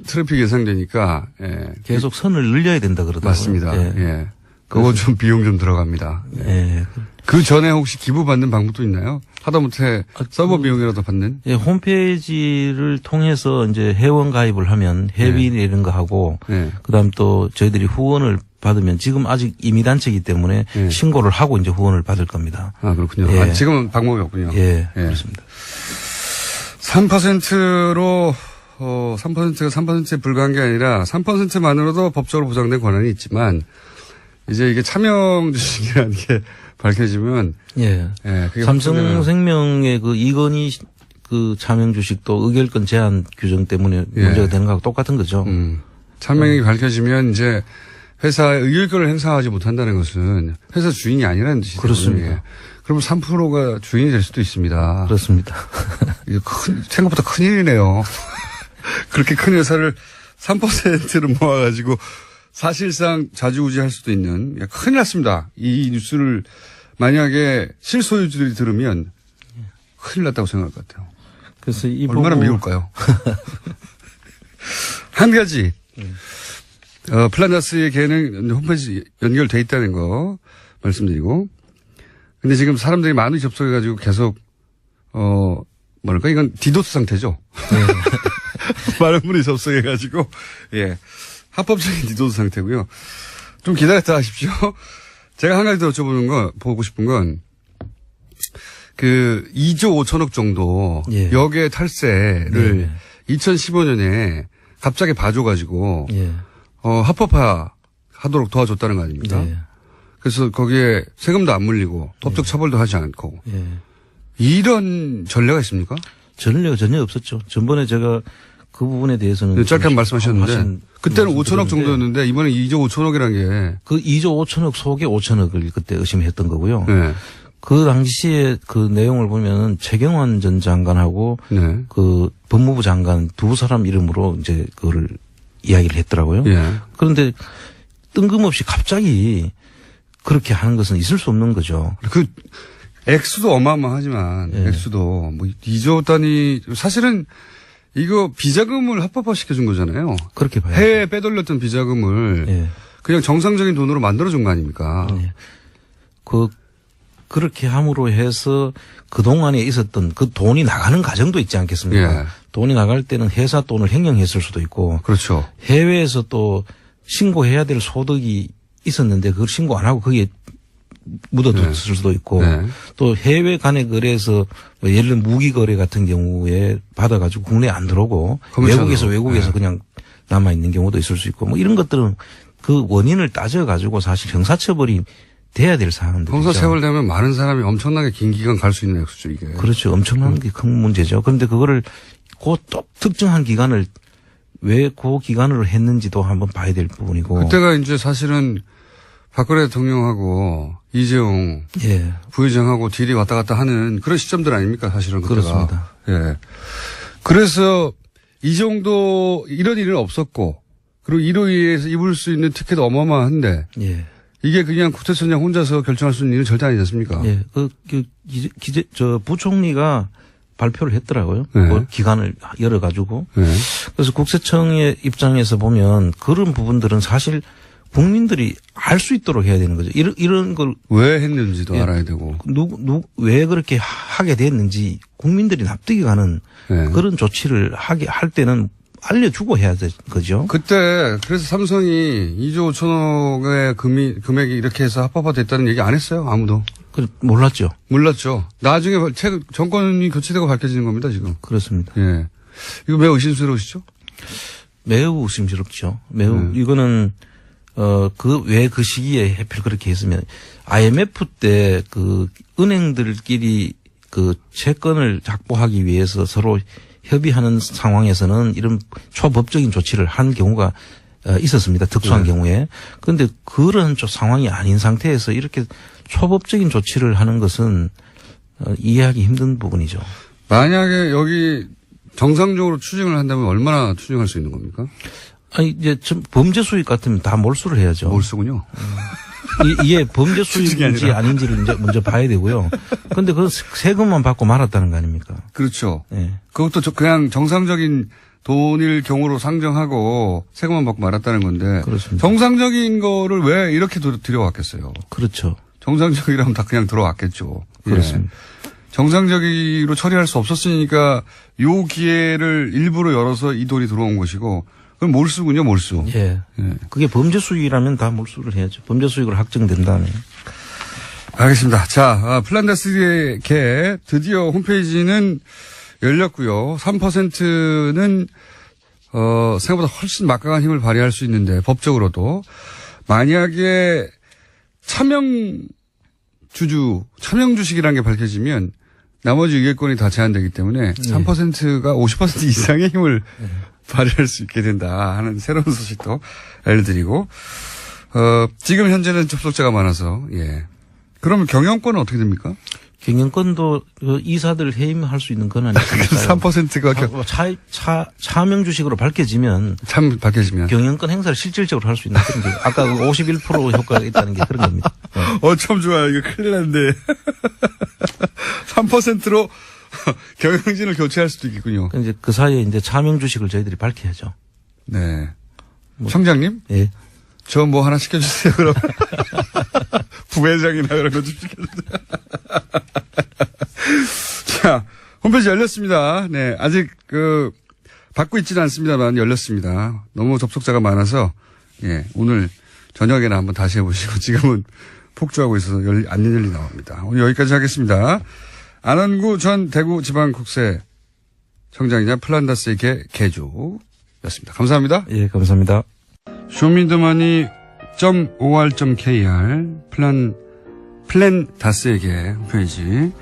트래픽 예상되니까, 예.
계속 선을 늘려야 된다 그러더라고요.
맞습니다.
예.
예. 그거 좀 비용 좀 들어갑니다.
예.
그 전에 혹시 기부받는 방법도 있나요? 하다못해 서버 비용이라도 받는?
예, 홈페이지를 통해서 이제 회원 가입을 하면 회비 이런 거 하고,
네.
그다음 또 저희들이 후원을 받으면 지금 아직 임의단체이기 때문에
네.
신고를 하고 이제 후원을 받을 겁니다.
아, 그렇군요.
예.
아, 지금은 방법이 없군요.
예, 그렇습니다.
3%로 3%가 3%에 불과한 게 아니라 3%만으로도 법적으로 보장된 권한이 있지만 이제 이게 차명 주식이라는 게 밝혀지면
예.
그게
삼성생명의 그 이건희 그 차명 주식도 의결권 제한 규정 때문에 문제가 되는 거하고 똑같은 거죠.
차명이 밝혀지면 이제 회사의 의결권을 행사하지 못한다는 것은 회사 주인이 아니라는 뜻이죠.
그렇습니다.
그러면 3%가 주인이 될 수도 있습니다.
그렇습니다.
이게 생각보다 큰일이네요. 그렇게 큰 회사를 3%를 모아가지고 사실상 좌지우지할 수도 있는 큰일 났습니다. 이 뉴스를 만약에 실소유주들이 들으면 큰일 났다고 생각할 것 같아요.
그래서
얼마나 미울까요? 한 가지 플라나스의 계는 홈페이지 연결돼 있다는 거 말씀드리고 근데 지금 사람들이 많이 접속해가지고 계속 뭐랄까 이건 디도스 상태죠. 네. 많은 분이 접속해가지고 예. 합법적인 디도스 상태고요. 좀 기다렸다 하십시오. 제가 한 가지 더 보고 싶은 건, 2조 5천억 정도,
예.
역의 탈세를 2015년에 갑자기 봐줘가지고,
예.
합법화하도록 도와줬다는 거 아닙니까?
예.
그래서 거기에 세금도 안 물리고, 법적 처벌도 하지 않고,
예.
이런 전례가 있습니까?
전례가 전혀 없었죠. 전번에 제가 그 부분에 대해서는.
네, 짧게 말씀하셨는데, 그때는 5천억 정도였는데, 이번에 2조 5천억이라는 게.
그 2조 5천억 속에 5천억을 그때 의심했던 거고요.
네.
그 당시에 그 내용을 보면 최경환 전 장관하고
네.
그 법무부 장관 두 사람 이름으로 이제 그거를 이야기를 했더라고요.
예.
그런데 뜬금없이 갑자기 그렇게 하는 것은 있을 수 없는 거죠.
액수도 어마어마하지만,
예.
액수도, 2조 단위, 사실은 이거 비자금을 합법화시켜준 거잖아요.
그렇게 봐요.
해외에 빼돌렸던 비자금을
예.
그냥 정상적인 돈으로 만들어준 거 아닙니까?
예. 그렇게 함으로 해서 그동안에 있었던 그 돈이 나가는 과정도 있지 않겠습니까?
예.
돈이 나갈 때는 회사 돈을 횡령했을 수도 있고
그렇죠.
해외에서 또 신고해야 될 소득이 있었는데 그걸 신고 안 하고 거기에 묻어뒀을 수도 있고
네.
또 해외 간의 거래에서 뭐 예를 들면 무기 거래 같은 경우에 받아가지고 국내에 안 들어오고
커미션으로.
외국에서
네.
그냥 남아 있는 경우도 있을 수 있고 뭐 이런 것들은 그 원인을 따져가지고 사실 형사처벌이 돼야 될 사항들이죠.
형사처벌되면 많은 사람이 엄청나게 긴 기간 갈 수 있는 액수죠 이게.
그렇죠. 엄청난 게 큰 문제죠. 그런데 그거를 그 또 특정한 기간을 왜 그 기간으로 했는지도 한번 봐야 될 부분이고.
그때가 이제 사실은 박근혜 대통령하고 이재용
예.
부회장하고 딜이 왔다 갔다 하는 그런 시점들 아닙니까 사실은 그때가.
그렇습니다.
예. 그래서 이 정도 이런 일은 없었고 그리고 이로 인해서 입을 수 있는 티켓 어마어마한데
예.
이게 그냥 국회의장 혼자서 결정할 수 있는 일은 절대 아니지 않습니까?
예. 부총리가 발표를 했더라고요.
네.
그 기간을 열어가지고.
네.
그래서 국세청의 입장에서 보면 그런 부분들은 사실 국민들이 알 수 있도록 해야 되는 거죠. 이런 걸
왜 했는지도
예.
알아야 되고.
왜 그렇게 하게 됐는지 국민들이 납득이 가는
네.
그런 조치를 할 때는 알려주고 해야 되는 거죠.
그때 그래서 삼성이 2조 5천억의 금액이 이렇게 해서 합법화됐다는 얘기 안 했어요. 아무도.
몰랐죠.
몰랐죠. 나중에 정권이 교체되고 밝혀지는 겁니다. 지금.
그렇습니다.
예. 이거 매우 의심스러우시죠?
매우 의심스럽죠. 매우 이거는 왜 그 시기에 하필 그렇게 했으면 IMF 때 그 은행들끼리 그 채권을 확보하기 위해서 서로 협의하는 상황에서는 이런 초법적인 조치를 한 경우가 있었습니다. 특수한 경우에. 그런데 그런 상황이 아닌 상태에서 이렇게 초법적인 조치를 하는 것은 이해하기 힘든 부분이죠.
만약에 여기 정상적으로 추징을 한다면 얼마나 추징할 수 있는 겁니까?
아니 이제 범죄 수익 같으면 다 몰수를 해야죠.
몰수군요.
이게 범죄 수익인지 아닌지를 이제 먼저 봐야 되고요. 그런데 그 세금만 받고 말았다는 거 아닙니까?
그렇죠.
예.
그것도 그냥 정상적인 돈일 경우로 상정하고 세금만 받고 말았다는 건데.
그렇습니다.
정상적인 거를 왜 이렇게 들여왔겠어요?
그렇죠.
정상적이라면 다 그냥 들어왔겠죠.
그렇습니다.
예. 정상적으로 처리할 수 없었으니까 요 기회를 일부러 열어서 이 돈이 들어온 것이고 그럼 몰수군요, 몰수.
예.
예.
그게 범죄 수익이라면 다 몰수를 해야죠. 범죄 수익으로 확정된다면.
알겠습니다. 자, 플란다스의 개 드디어 홈페이지는 열렸고요. 3%는 생각보다 훨씬 막강한 힘을 발휘할 수 있는데 법적으로도 만약에 차명 주식이라는 게 밝혀지면 나머지 의결권이 다 제한되기 때문에 3%가 50% 이상의 힘을 발휘할 수 있게 된다 하는 새로운 소식도 알려드리고 지금 현재는 접속자가 많아서 예. 그러면 경영권은 어떻게 됩니까?
경영권도 이사들 해임할 수 있는 건 아니니까요.
3%가
차명 주식으로 밝혀지면
참 밝혀지면
경영권 행사를 실질적으로 할 수 있는 그런 게 아까 51% 효과가 있다는 게 그런 겁니다. 네.
참 좋아요. 이거 큰일 났는데 3%로 경영진을 교체할 수도 있겠군요.
이제 그 사이에 이제 차명 주식을 저희들이 밝혀야죠.
네. 청장님?
예.
저 뭐 하나 시켜주세요, 그럼. 부회장이나 그런 거 좀 시켜주세요. 자, 홈페이지 열렸습니다. 네. 아직 받고 있지는 않습니다만 열렸습니다. 너무 접속자가 많아서, 예. 오늘 저녁에나 한번 다시 해보시고, 지금은 폭주하고 있어서 안 열리 나옵니다. 오늘 여기까지 하겠습니다. 안원구 전 대구지방국세청장이자 플란다스의 개주였습니다. 감사합니다.
예, 감사합니다.
쇼미더머니.or.kr 플랜다스에게 홈페이지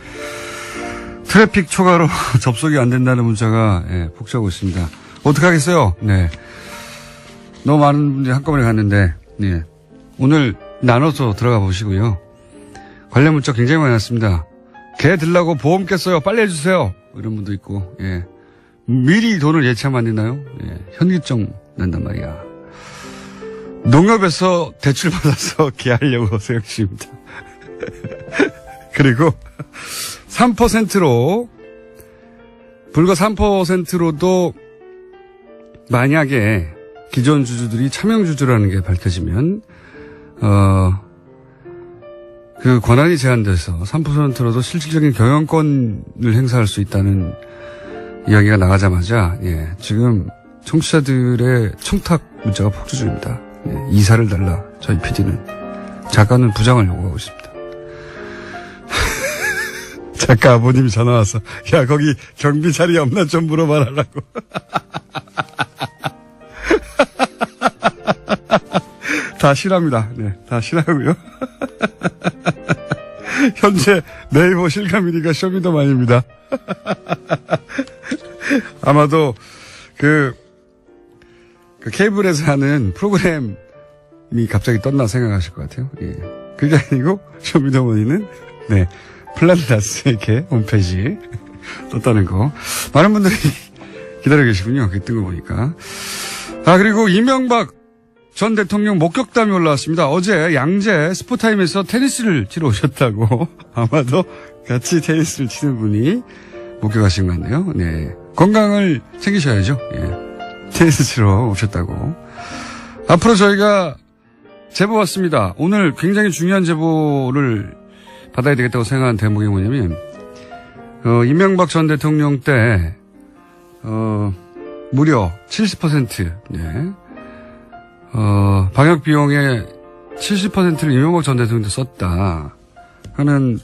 트래픽 초과로 접속이 안 된다는 문자가 폭주하고 있습니다. 어떡하겠어요? 네. 너무 많은 분들이 한꺼번에 갔는데 네. 오늘 나눠서 들어가 보시고요. 관련 문자 굉장히 많이 왔습니다. 개 들라고 보험 깼어요. 빨리 해주세요. 이런 분도 있고 예. 미리 돈을 예치하면 안 되나요? 예. 현기증 난단 말이야. 농협에서 대출 받아서 개하려고 생각 중입니다. 그리고 3%로 불과 3%로도 만약에 기존 주주들이 차명주주라는 게 밝혀지면, 그 권한이 제한돼서 3%로도 실질적인 경영권을 행사할 수 있다는 이야기가 나가자마자, 예, 지금 청취자들의 청탁 문자가 폭주 중입니다. 예, 이사를 달라, 저희 PD는. 작가는 부장을 요구하고 있습니다. 작가 아버님이 전화 와서, 야, 거기 경비 자리 없나 좀 물어봐라라고. 다 실합니다. 네, 다 실하고요. 현재 네이버 실감이니까 쇼미더만입니다. 아마도 그 케이블에서 하는 프로그램이 갑자기 떴나 생각하실 것 같아요. 예. 그게 아니고 쇼미더머니는 네, 플라네다스 이렇게 홈페이지 떴다는 거. 많은 분들이 기다려 계시군요. 그 뜬 거 보니까. 아, 그리고 이명박 전 대통령 목격담이 올라왔습니다. 어제 양재 스포타임에서 테니스를 치러 오셨다고. 아마도 같이 테니스를 치는 분이 목격하신 것 같네요. 네. 건강을 챙기셔야죠. 예. 테니스 치러 오셨다고. 앞으로 저희가 제보 왔습니다. 오늘 굉장히 중요한 제보를 받아야 되겠다고 생각하는 대목이 뭐냐면, 이명박 전 대통령 때, 무려 70%, 네. 방역 비용의 70%를 이명박 전 대통령도 썼다 하는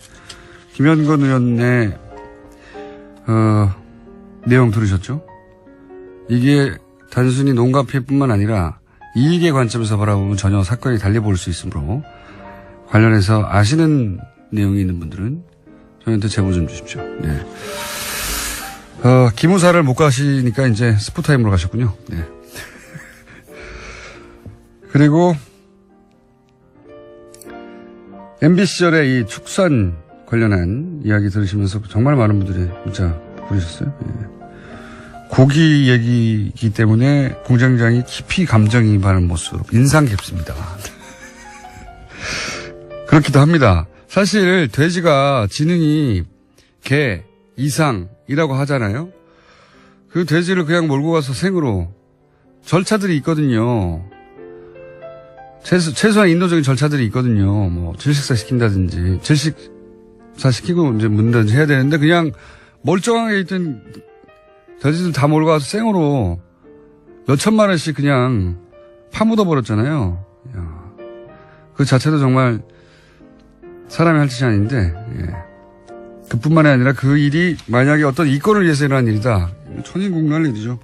김현건 의원의 내용 들으셨죠? 이게 단순히 농가 피해뿐만 아니라 이익의 관점에서 바라보면 전혀 사건이 달리 보일 수 있으므로 관련해서 아시는 내용이 있는 분들은 저희한테 제보 좀 주십시오. 네. 기무사를 못 가시니까 이제 스포타임으로 가셨군요. 네. 그리고 MB 시절에 이 축산 관련한 이야기 들으시면서 정말 많은 분들이 문자 보내셨어요. 예. 고기 얘기이기 때문에 공장장이 깊이 감정이입하는 모습 인상 깊습니다. 그렇기도 합니다. 사실 돼지가 지능이 개 이상이라고 하잖아요. 그 돼지를 그냥 몰고 가서 생으로 절차들이 있거든요. 최소한 인도적인 절차들이 있거든요. 뭐, 질식사 시킨다든지, 질식사 시키고 이제 묻는다든지 해야 되는데, 그냥 멀쩡하게 있던 돼지들 다 몰고 가서 생으로 몇 천만 원씩 그냥 파묻어 버렸잖아요. 야, 그 자체도 정말 사람이 할 짓이 아닌데, 예. 그뿐만이 아니라 그 일이 만약에 어떤 이권을 위해서 일어난 일이다. 천인국날 일이죠.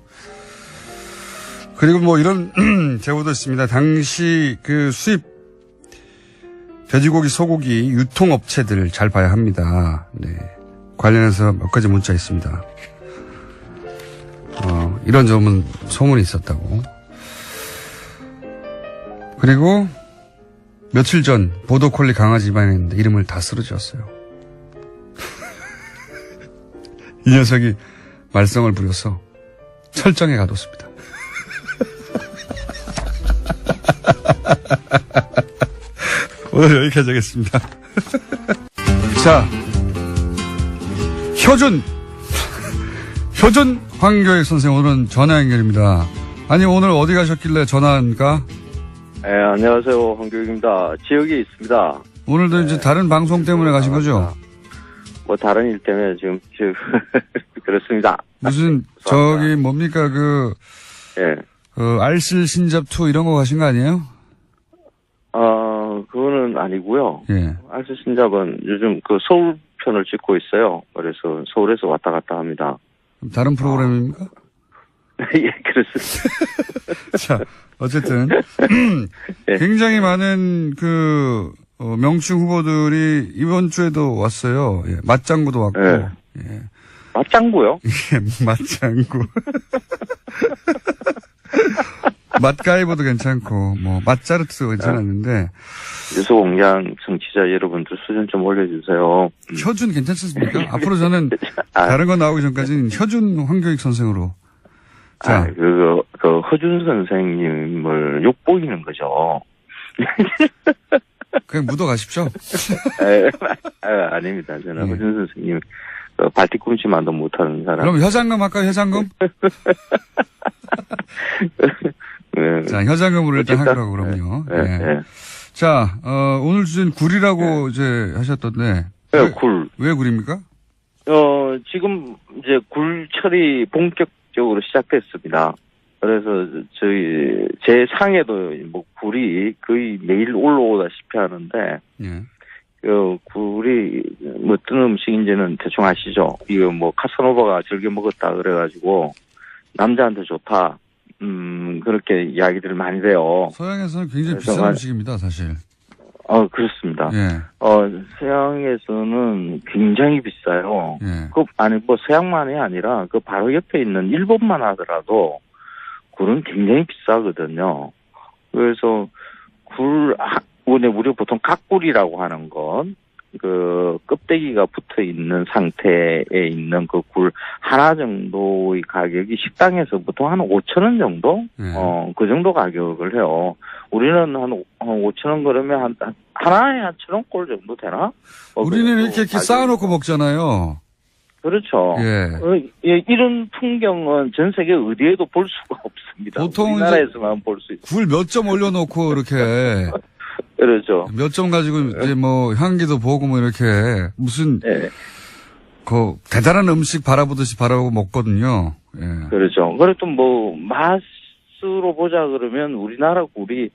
그리고 뭐 이런 제보도 있습니다. 당시 그 수입 돼지고기, 소고기 유통업체들 잘 봐야 합니다. 네. 관련해서 몇 가지 문자 있습니다. 이런 점은 소문이 있었다고. 그리고 며칠 전 보더콜리 강아지 입양했는데 이름을 다 쓰러졌어요. 이 녀석이 말썽을 부려서 철장에 가뒀습니다. 오늘 여기까지 하겠습니다. 자, 효준 황교익 선생 오늘은 전화 연결입니다. 아니 오늘 어디 가셨길래 전화한가?
네, 안녕하세요. 황교익입니다. 지역에 있습니다.
오늘도 이제 다른 방송 때문에 가신 거죠?
뭐 다른 일 때문에 지금 그렇습니다.
무슨 저기 뭡니까
예.
알쓸 신잡2 이런 거 가신 거 아니에요?
그거는 아니고요.
예.
알쓸 신잡은 요즘 그 서울 편을 찍고 있어요. 그래서 서울에서 왔다 갔다 합니다.
다른 프로그램입니까?
예, 그렇습니다.
자, 어쨌든
예.
굉장히 많은 명칭 후보들이 이번 주에도 왔어요. 예, 맞장구도 왔고.
예.
예.
맞장구요?
예, 맞장구. 맛가이버도 괜찮고, 뭐, 맛자르트도 괜찮았는데.
뉴스공장 청취자 여러분들 수준 좀 올려주세요.
효준 괜찮습니까? 앞으로 저는 다른 거 나오기 전까지는 효준 황교익 선생으로. 자.
허준 선생님을 욕보이는 거죠.
그냥 묻어 가십시오.
아닙니다. 저는
예.
허준 선생님, 발뒤꿈치만도 못하는 사람.
그럼 회장금 할까요, 회장금?
네.
자, 현상금으로 일단
어쨌든,
하기로 그럼요.
네,
예.
네.
자, 오늘 주제는 굴이라고 이제 하셨던데.
네, 굴.
왜 굴입니까?
지금 이제 굴철이 본격적으로 시작됐습니다. 그래서 제 상에도 뭐 굴이 거의 매일 올라오다시피 하는데,
예.
굴이 뭐 어떤 음식인지는 대충 아시죠? 이거 뭐 카사노바가 즐겨 먹었다 그래가지고 남자한테 좋다. 그렇게 이야기들을 많이 해요.
서양에서는 굉장히
그래서
비싼 음식입니다, 사실.
그렇습니다.
예.
서양에서는 굉장히 비싸요.
예.
뭐 서양만이 아니라 그 바로 옆에 있는 일본만 하더라도 굴은 굉장히 비싸거든요. 그래서 우리 보통 각굴이라고 하는 건 그 껍데기가 붙어 있는 상태에 있는 그 굴 하나 정도의 가격이 식당에서 보통 한 5,000원 정도?
예.
그 정도 가격을 해요. 우리는 한 5,000원 그러면 하나에 한 1,000원꼴 정도 되나?
우리는 이렇게 쌓아놓고 먹잖아요.
그렇죠.
예.
이런 풍경은 전 세계 어디에도 볼 수가 없습니다.
보통
우리나라에서만 볼 수 있어요.
굴 몇 점 올려놓고 이렇게
그렇죠.
몇 점 가지고 이제 뭐 향기도 보고 뭐 이렇게 무슨
네.
그 대단한 음식 바라보듯이 바라보고 먹거든요. 예.
그렇죠. 그래도 뭐 맛으로 보자 그러면 우리나라 굴이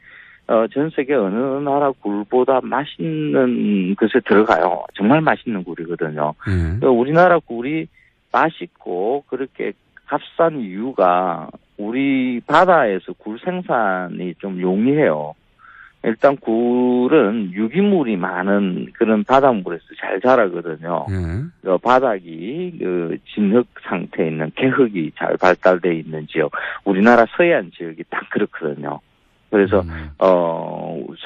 전 세계 어느 나라 굴보다 맛있는 것에 들어가요. 정말 맛있는 굴이거든요.
예.
우리나라 굴이 맛있고 그렇게 값싼 이유가 우리 바다에서 굴 생산이 좀 용이해요. 일단 굴은 유기물이 많은 그런 바닷물에서 잘 자라거든요.
예.
바닥이 진흙 상태에 있는 개흙이 잘 발달되어 있는 지역, 우리나라 서해안 지역이 딱 그렇거든요. 그래서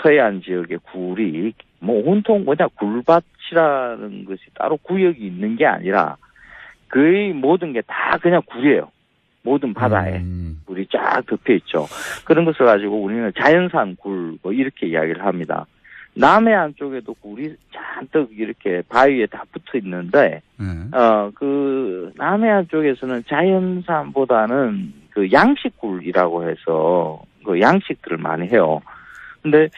서해안 지역의 굴이 뭐 온통 그냥 굴밭이라는 것이 따로 구역이 있는 게 아니라 거의 모든 게 다 그냥 굴이에요. 모든 바다에 굴이 쫙 덮여 있죠. 그런 것을 가지고 우리는 자연산 굴 뭐 이렇게 이야기를 합니다. 남해안 쪽에도 굴이 잔뜩 이렇게 바위에 다 붙어 있는데
예.
그 남해안 쪽에서는 자연산보다는 그 양식굴이라고 해서 그 양식들을 많이 해요. 근데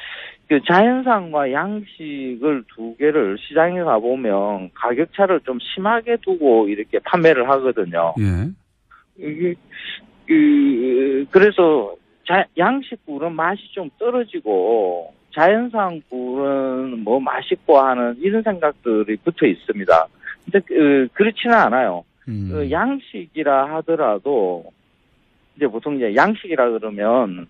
그 자연산과 양식을 두 개를 시장에 가보면 가격 차를 좀 심하게 두고 이렇게 판매를 하거든요.
예.
이게 그래서 양식굴은 맛이 좀 떨어지고 자연산 굴은 뭐 맛있고 하는 이런 생각들이 붙어 있습니다. 근데 그렇지는 않아요. 양식이라 하더라도 이제 보통 이제 양식이라 그러면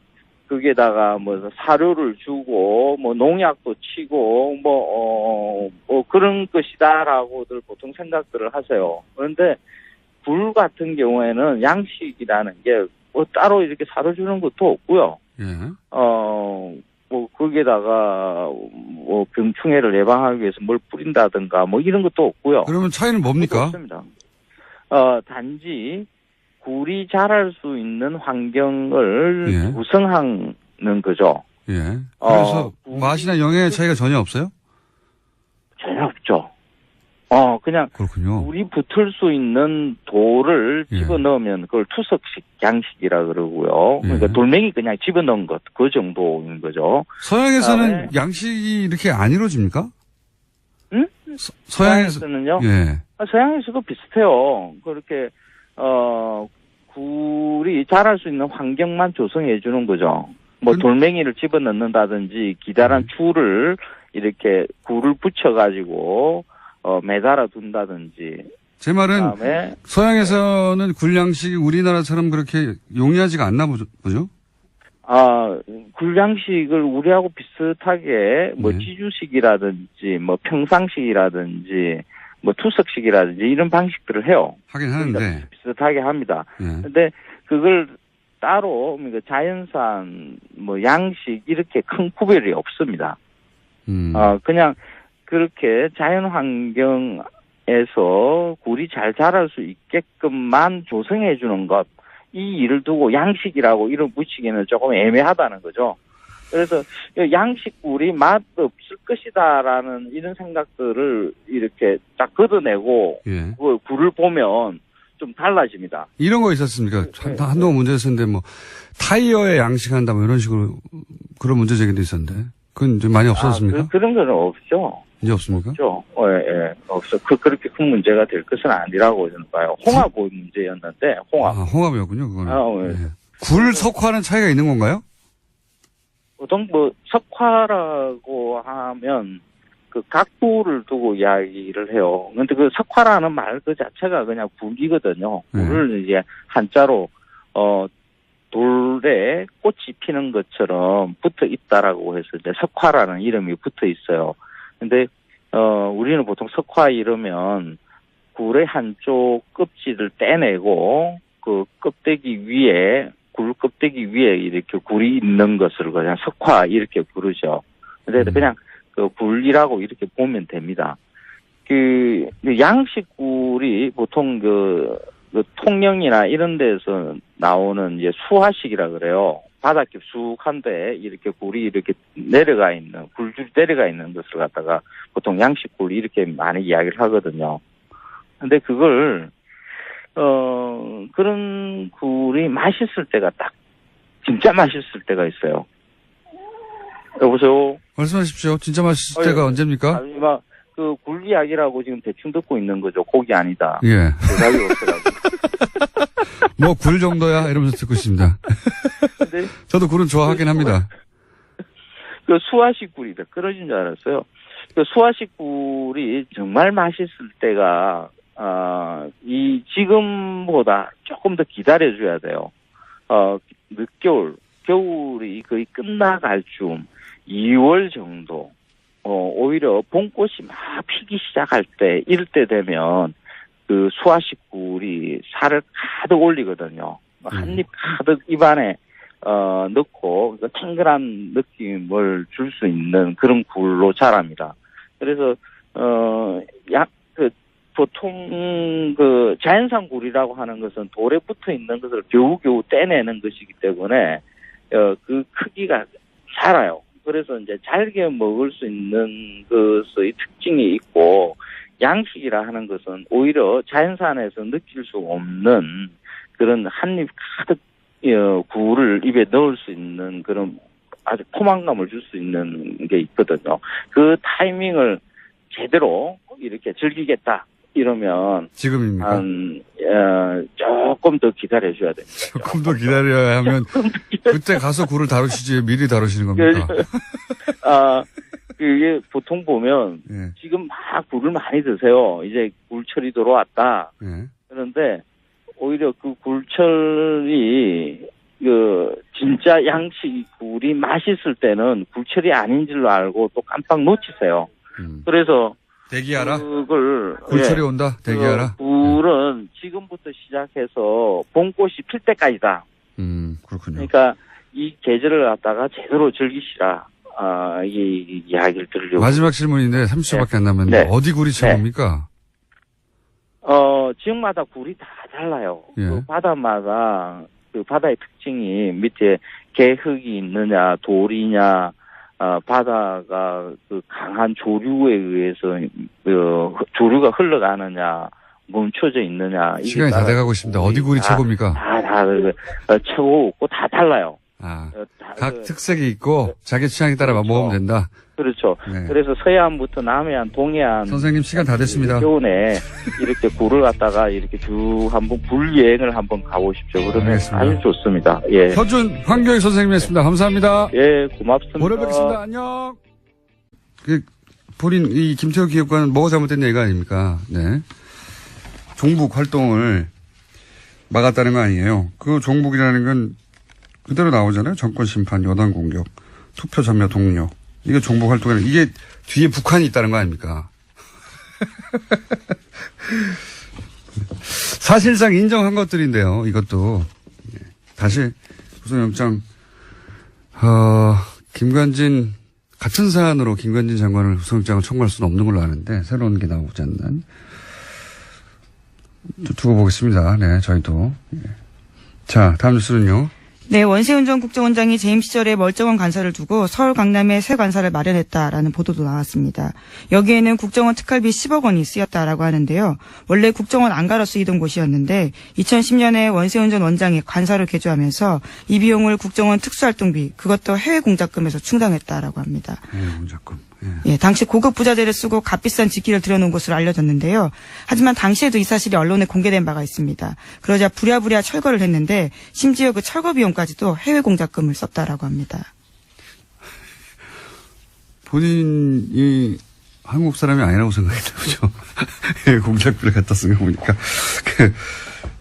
거기에다가 뭐 사료를 주고 뭐 농약도 치고 뭐 그런 것이다라고들 보통 생각들을 하세요. 그런데 굴 같은 경우에는 양식이라는 게 뭐 따로 이렇게 사료 주는 것도 없고요.
예.
뭐 거기에다가 뭐 병충해를 예방하기 위해서 뭘 뿌린다든가 뭐 이런 것도 없고요.
그러면 차이는 뭡니까?
없습니다. 단지 굴이 자랄 수 있는 환경을
예.
구성하는 거죠.
예. 그래서
굴이
맛이나 영양의 차이가 전혀 없어요?
전혀 없죠. 그냥
그렇군요.
굴이 붙을 수 있는 돌을
예.
집어넣으면 그걸 투석식 양식이라 그러고요. 그러니까
예.
돌멩이 그냥 집어넣은 것, 그 정도인 거죠.
서양에서는 양식이 이렇게 안 이루어집니까?
응?
서양에서.
서양에서는요?
예.
서양에서도 비슷해요. 그렇게, 굴이 자랄 수 있는 환경만 조성해 주는 거죠. 뭐 돌멩이를 집어넣는다든지 기다란 줄을 이렇게 굴을 붙여가지고 매달아 둔다든지.
제 말은
그다음에
서양에서는 굴양식이 우리나라처럼 그렇게 용이하지가 않나 보죠?
굴양식을 우리하고 비슷하게 뭐
네.
지주식이라든지 뭐 평상식이라든지 뭐 투석식이라든지 이런 방식들을 해요.
하긴 하는데.
비슷하게 합니다.
예.
근데 그걸 따로 그러니까 자연산 뭐 양식 이렇게 큰 구별이 없습니다. 그냥 그렇게 자연 환경에서 굴이 잘 자랄 수 있게끔만 조성해 주는 것, 이 일을 두고 양식이라고 이름 붙이기는 조금 애매하다는 거죠. 그래서 양식 굴이 맛 없을 것이다라는 이런 생각들을 이렇게 딱 걷어내고
예.
그 굴을 보면 좀 달라집니다.
이런 거 있었습니까? 한동안 문제였었는데 뭐 타이어에 양식한다 뭐 이런 식으로 그런 문제 제기도 있었는데 그건 이제 많이 없어졌습니까?
그런 거는 없죠.
이제 없습니까?
없죠. 예, 없어. 그렇게 큰 문제가 될 것은 아니라고 저는 봐요. 홍합 문제였는데, 홍합.
아, 홍합이었군요, 그거는.
예.
예. 굴, 석화는 차이가 있는 건가요?
보통 석화라고 하면, 각부를 두고 이야기를 해요. 근데 석화라는 말 그 자체가 그냥 굴이거든요. 굴을 이제 한자로, 돌에 꽃이 피는 것처럼 붙어 있다라고 해서 이제 석화라는 이름이 붙어 있어요. 근데, 우리는 보통 석화 이러면 굴의 한쪽 껍질을 떼내고 그 껍데기 위에, 굴 껍데기 위에 이렇게 굴이 있는 것을 그냥 석화 이렇게 부르죠. 근데 그냥 굴이라고 이렇게 보면 됩니다. 양식 굴이 보통 통영이나 이런 데서 나오는 이제 수화식이라 그래요. 바닥 깊숙한데 이렇게 굴이 이렇게 내려가 있는, 굴줄이 내려가 있는 것을 갖다가 보통 양식굴 이렇게 많이 이야기를 하거든요. 근데 그걸, 그런 굴이 맛있을 때가 진짜 맛있을 때가 있어요. 여보세요?
말씀하십시오. 진짜 맛있을 때가 언제입니까?
아니, 굴 이야기라고 지금 대충 듣고 있는 거죠. 고기 아니다.
예.
대답이 없어가지고.
뭐 굴 정도야? 이러면서 듣고 있습니다.
근데
저도 굴은 좋아하긴 합니다.
수화식 굴이다. 그러신 줄 알았어요. 수화식 굴이 정말 맛있을 때가, 지금보다 조금 더 기다려줘야 돼요. 늦겨울, 겨울이 거의 끝나갈 즈음, 2월 정도, 오히려 봄꽃이 막 피기 시작할 때, 이럴 때 되면, 수화식 굴이 살을 가득 올리거든요. 한 입 가득 입안에, 넣고, 탱글한 느낌을 줄 수 있는 그런 굴로 자랍니다. 그래서, 보통, 자연산 굴이라고 하는 것은 돌에 붙어 있는 것을 겨우겨우 떼내는 것이기 때문에, 그 크기가 작아요. 그래서 이제 잘게 먹을 수 있는 것의 특징이 있고, 양식이라 하는 것은 오히려 자연산에서 느낄 수 없는 그런 한 입 가득 굴을 입에 넣을 수 있는 그런 아주 포만감을 줄 수 있는 게 있거든요. 그 타이밍을 제대로 이렇게 즐기겠다 이러면
지금입니까?
조금 더 기다려줘야 됩니다.
조금 더 기다려야 하면 그때 가서 굴을 다루시지 미리 다루시는 겁니까?
이게 보통 보면
예.
지금 막 굴을 많이 드세요. 이제 굴철이 들어왔다.
예.
그런데 오히려 그 굴철이 진짜 양식 굴이 맛있을 때는 굴철이 아닌 줄로 알고 또 깜빡 놓치세요. 그래서
대기하라.
그걸
굴철이 온다. 대기하라.
굴은 지금부터 시작해서 봄꽃이 필 때까지다.
그렇군요.
그러니까 이 계절을 갖다가 제대로 즐기시라. 이 이야기를 들으려고.
마지막 질문인데 30초밖에 안 남았는데
네.
어디 굴이 최고입니까?
지역마다 굴이 다 달라요.
예.
그 바다마다 그 바다의 특징이 밑에 개흙이 있느냐, 돌이냐, 바다가 그 강한 조류에 의해서 조류가 흘러가느냐, 멈춰져 있느냐.
시간이 다 돼가고 있습니다. 어디 굴이 최고입니까?
최고 없고 다 달라요.
각 특색이 있고 자기 취향에 따라 먹으면 된다.
그렇죠.
네.
그래서 서해안부터 남해안, 동해안.
선생님 시간 다 됐습니다.
겨울에 이렇게 굴을 갖다가 이렇게 쭉 한번 굴 여행을 한번 가보십시오. 그러면
알겠습니다.
아주 좋습니다. 예.
서준 황교익 선생님이었습니다. 감사합니다.
예, 고맙습니다.
오래 뵙겠습니다. 안녕. 본인 이 김태호 기획관은 뭐가 잘못된 얘기가 아닙니까? 네. 종북 활동을 막았다는 거 아니에요. 그 종북이라는 건 그대로 나오잖아요. 정권 심판, 여당 공격, 투표 참여 독려. 이게 종북 활동이라는 이게 뒤에 북한이 있다는 거 아닙니까? 사실상 인정한 것들인데요. 이것도 다시 구속영장 김관진 같은 사안으로 김관진 장관을 구속영장을 청구할 수는 없는 걸로 아는데 새로운 게 나오지 않는 두고 보겠습니다. 네, 저희도. 자, 다음 뉴스는요.
네, 원세훈 전 국정원장이 재임 시절에 멀쩡한 관사를 두고 서울 강남에 새 관사를 마련했다라는 보도도 나왔습니다. 여기에는 국정원 특활비 10억 원이 쓰였다라고 하는데요. 원래 국정원 안가로 쓰이던 곳이었는데 2010년에 원세훈 전 원장이 관사로 개조하면서 이 비용을 국정원 특수활동비, 그것도 해외 공작금에서 충당했다라고 합니다.
공작금.
예, 당시 고급 부자재를 쓰고 값비싼 직기를 들여놓은 것으로 알려졌는데요. 하지만 당시에도 이 사실이 언론에 공개된 바가 있습니다. 그러자 부랴부랴 철거를 했는데 심지어 그 철거 비용까지도 해외 공작금을 썼다라고 합니다.
본인이 한국 사람이 아니라고 생각했나 보죠. 해외 공작비를 갖다 쓴 거 보니까.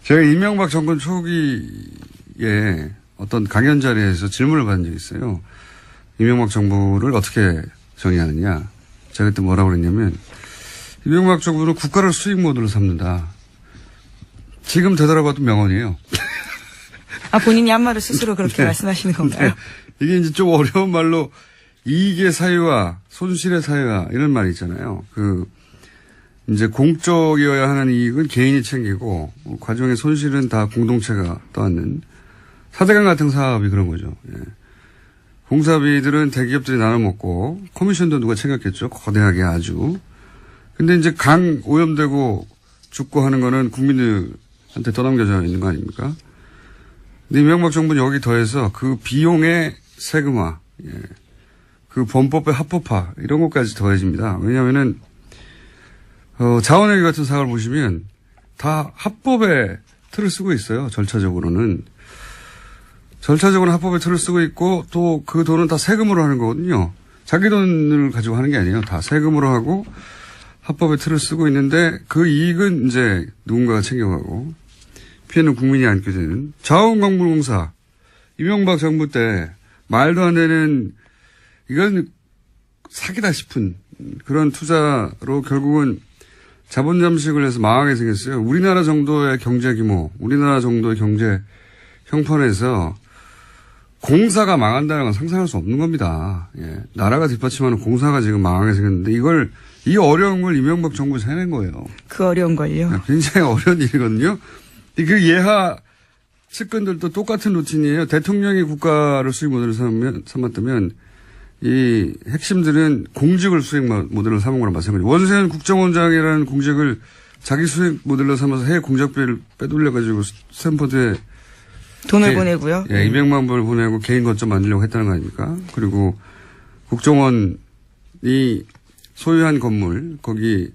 제가 이명박 정권 초기에 어떤 강연 자리에서 질문을 받은 적이 있어요. 이명박 정부를 어떻게 정의하느냐. 제가 그때 뭐라고 그랬냐면, 이명박 정부는 국가를 수익 모드로 삼는다. 지금 되돌아봐도 명언이에요.
아, 본인이 한 말을 스스로 그렇게 말씀하시는 건가요?
이게 이제 좀 어려운 말로 이익의 사유와 손실의 사유와 이런 말이 있잖아요. 이제 공적이어야 하는 이익은 개인이 챙기고, 과정의 손실은 다 공동체가 떠안는 사대강 같은 사업이 그런 거죠. 예. 공사비들은 대기업들이 나눠 먹고 커미션도 누가 챙겼겠죠. 거대하게 아주. 근데 이제 강 오염되고 죽고 하는 거는 국민들한테 떠넘겨져 있는 거 아닙니까? 근데 이명박 정부는 여기 더해서 그 비용의 세금화, 예. 그 범법의 합법화 이런 것까지 더해집니다. 왜냐하면은 자원회계 같은 사업을 보시면 다 합법의 틀을 쓰고 있어요. 절차적으로는 합법의 틀을 쓰고 있고 또 그 돈은 다 세금으로 하는 거거든요. 자기 돈을 가지고 하는 게 아니에요. 다 세금으로 하고 합법의 틀을 쓰고 있는데 그 이익은 이제 누군가가 챙겨가고 피해는 국민이 안게 되는 자원광물공사 이명박 정부 때 말도 안 되는 이건 사기다 싶은 그런 투자로 결국은 자본 잠식을 해서 망하게 생겼어요. 우리나라 정도의 경제 규모, 우리나라 정도의 경제 형편에서 공사가 망한다는 건 상상할 수 없는 겁니다. 예. 나라가 뒷받침하는 공사가 지금 망하게 생겼는데 이 어려운 걸 이명박 정부에서 해낸 거예요.
그 어려운 걸요.
굉장히 어려운 일이거든요. 그 예하 측근들도 똑같은 루틴이에요. 대통령이 국가를 수익 모델로 삼았다면 이 핵심들은 공직을 수익 모델로 삼은 거랑 마찬가지예요. 원세훈 국정원장이라는 공직을 자기 수익 모델로 삼아서 해외 공작비를 빼돌려가지고 스탠퍼드에
돈을 보내고요.
예, 200만 불을 보내고 개인 거점 만들려고 했다는 거 아닙니까? 그리고 국정원이 소유한 건물, 거기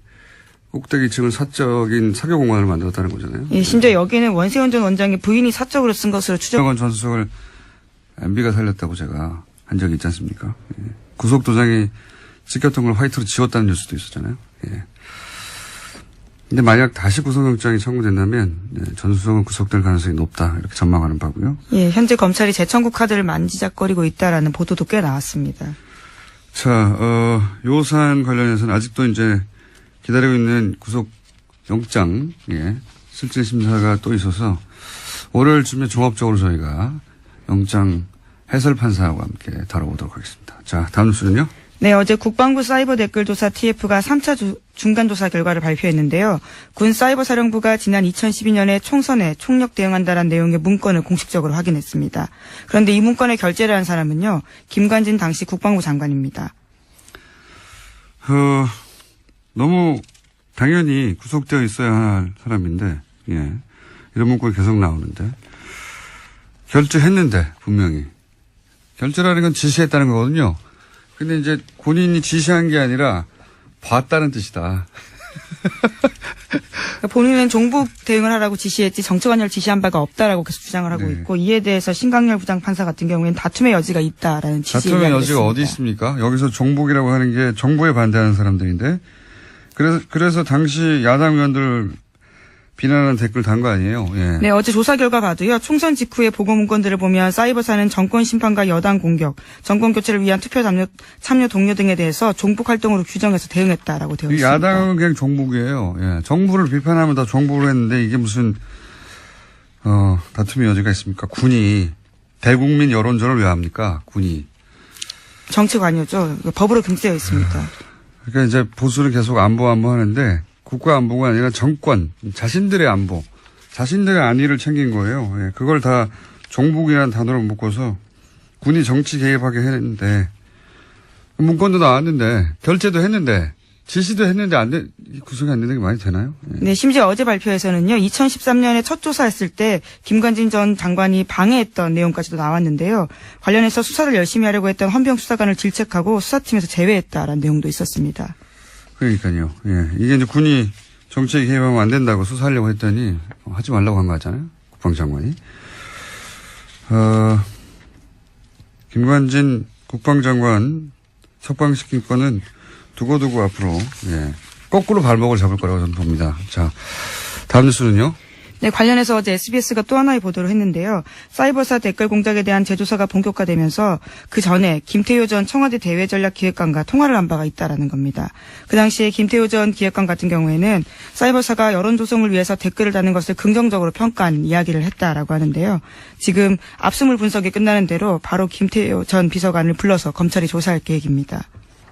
꼭대기 층을 사적인 사교 공간을 만들었다는 거잖아요.
예, 심지어 여기는 원세훈 전 원장의 부인이 사적으로 쓴 것으로 추정.
국정원 전 수석을 MB가 살렸다고 제가 한 적이 있지 않습니까? 예. 구속도장이 찍혔던 걸 화이트로 지웠다는 뉴스도 있었잖아요. 예. 근데 만약 다시 구속영장이 청구된다면 전 수석은 구속될 가능성이 높다 이렇게 전망하는 바고요.
예, 현재 검찰이 재청구 카드를 만지작거리고 있다라는 보도도 꽤 나왔습니다.
자, 요 사안 관련해서는 아직도 이제 기다리고 있는 구속영장, 예, 실질 심사가 또 있어서 월요일쯤에 종합적으로 저희가 영장 해설 판사하고 함께 다뤄보도록 하겠습니다. 자, 다음 뉴스는요?
네, 어제 국방부 사이버 댓글조사 TF가 3차 중간조사 결과를 발표했는데요. 군 사이버사령부가 지난 2012년에 총선에 총력 대응한다는 내용의 문건을 공식적으로 확인했습니다. 그런데 이 문건에 결재를 한 사람은요, 김관진 당시 국방부 장관입니다.
너무 당연히 구속되어 있어야 할 사람인데, 예, 이런 문건이 계속 나오는데, 결재했는데, 분명히. 결재라는 건 지시했다는 거거든요. 근데 이제 본인이 지시한 게 아니라 봤다는 뜻이다.
본인은 종북 대응을 하라고 지시했지 정치관여를 지시한 바가 없다라고 계속 주장을 하고
네.
있고 이에 대해서 신강렬 부장판사 같은 경우에는 다툼의 여지가 있다라는 지시.
다툼의 여지가 어디 있습니까? 여기서 종북이라고 하는 게 정부에 반대하는 사람들인데 그래서 당시 야당 의원들 비난하는 댓글 단 거 아니에요? 예.
네, 어제 조사 결과 봐도요. 총선 직후의 보고 문건들을 보면 사이버사는 정권 심판과 여당 공격, 정권 교체를 위한 투표 참여 동료 등에 대해서 종북 활동으로 규정해서 대응했다라고 되어 있습니다.
야당은 그냥 종북이에요. 예. 정부를 비판하면 다 종북을 했는데 이게 무슨 다툼의 여지가 있습니까? 군이 대국민 여론전을 왜 합니까? 군이.
정치 관여죠. 법으로 금지되어 있습니다.
그러니까 이제 보수는 계속 안보 하는데 국가 안보가 아니라 정권, 자신들의 안보, 자신들의 안위를 챙긴 거예요. 예, 그걸 다 종북이라는 단어를 묶어서 군이 정치 개입하게 했는데 문건도 나왔는데 결재도 했는데 지시도 했는데 구속이 안 되는 게 많이 되나요? 예.
네, 심지어 어제 발표에서는요, 2013년에 첫 조사했을 때 김관진 전 장관이 방해했던 내용까지도 나왔는데요. 관련해서 수사를 열심히 하려고 했던 헌병 수사관을 질책하고 수사팀에서 제외했다라는 내용도 있었습니다.
그러니까요. 예. 이게 이제 군이 정치에 개입하면 안 된다고 수사하려고 했더니 하지 말라고 한 거잖아요. 국방장관이. 김관진 국방장관 석방시킨 건은 두고두고 앞으로 거꾸로 발목을 잡을 거라고 저는 봅니다. 자, 다음 뉴스는요.
네, 관련해서 어제 SBS가 또 하나의 보도를 했는데요. 사이버사 댓글 공작에 대한 재조사가 본격화되면서 그 전에 김태효 전 청와대 대외전략기획관과 통화를 한 바가 있다라는 겁니다. 그 당시에 김태효 전 기획관 같은 경우에는 사이버사가 여론 조성을 위해서 댓글을 다는 것을 긍정적으로 평가한 이야기를 했다라고 하는데요. 지금 압수물 분석이 끝나는 대로 바로 김태효 전 비서관을 불러서 검찰이 조사할 계획입니다.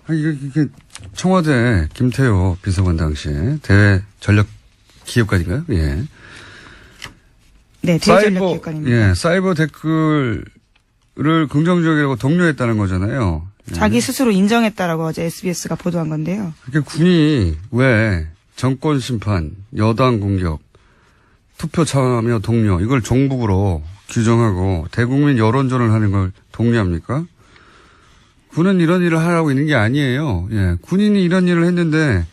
이게 청와대 김태효 비서관 당시에 대외전략기획관인가요? 예.
네, 대외전략기획관입니다.
예, 사이버 댓글을 긍정적이라고 독려했다는 거잖아요. 예.
자기 스스로 인정했다라고 어제 SBS가 보도한 건데요.
그러니까 군이 왜 정권 심판, 여당 공격, 투표 참여 독려 이걸 종북으로 규정하고 대국민 여론전을 하는 걸 독려합니까? 군은 이런 일을 하라고 있는 게 아니에요. 예, 군인이 이런 일을 했는데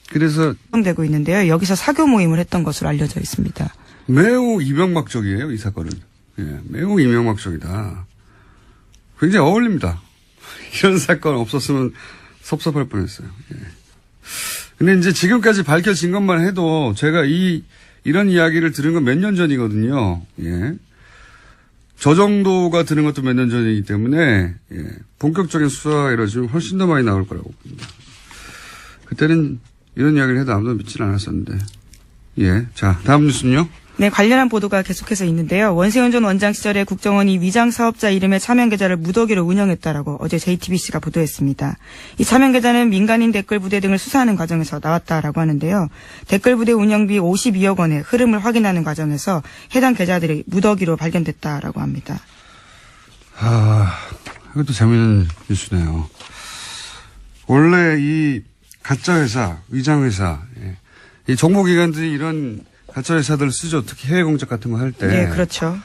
그래서
되고 있는데요. 여기서 사교 모임을 했던 것으로 알려져 있습니다.
매우 이명박적이에요, 이 사건은. 예, 매우 이명박적이다. 굉장히 어울립니다. 이런 사건 없었으면 섭섭할 뻔했어요. 예. 근데 이제 지금까지 밝혀진 것만 해도 제가 이런 이야기를 들은 건 몇 년 전이거든요. 예. 저 정도가 드는 것도 몇 년 전이기 때문에, 예. 본격적인 수사가 이루어지면 훨씬 더 많이 나올 거라고 봅니다. 그때는 이런 이야기를 해도 아무도 믿질 않았었는데. 예. 자, 다음 뉴스는요?
네, 관련한 보도가 계속해서 있는데요. 원세훈 전 원장 시절에 국정원이 위장 사업자 이름의 차명 계좌를 무더기로 운영했다라고 어제 JTBC가 보도했습니다. 이 차명 계좌는 민간인 댓글 부대 등을 수사하는 과정에서 나왔다라고 하는데요. 댓글 부대 운영비 52억 원의 흐름을 확인하는 과정에서 해당 계좌들이 무더기로 발견됐다라고 합니다.
이것도 재미있는 뉴스네요. 원래 이 가짜 회사, 위장 회사, 예. 이 정보기관들이 이런 가짜 회사들을 쓰죠. 특히 해외 공작 같은 거 할 때.
네, 그렇죠.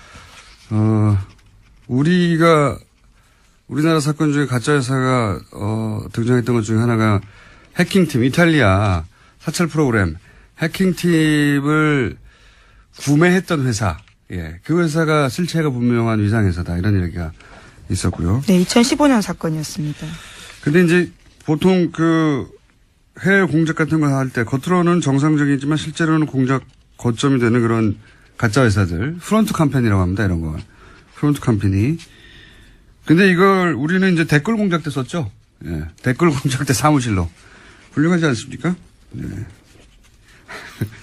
우리나라 사건 중에 가짜 회사가 등장했던 것 중에 하나가 해킹팀, 이탈리아 사찰 프로그램 해킹팀을 구매했던 회사. 예, 그 회사가 실체가 분명한 위장 회사다 이런 얘기가 있었고요.
네, 2015년 사건이었습니다.
근데 이제 보통 그 해외 공작 같은 거 할 때 겉으로는 정상적이지만 실제로는 공작 거점이 되는 그런 가짜 회사들, 프론트 컴퍼니라고 합니다, 이런 거. 프론트 컴퍼니. 근데 이걸 우리는 이제 댓글 공작 때 썼죠? 예. 댓글 공작 때 사무실로. 훌륭하지 않습니까? 네.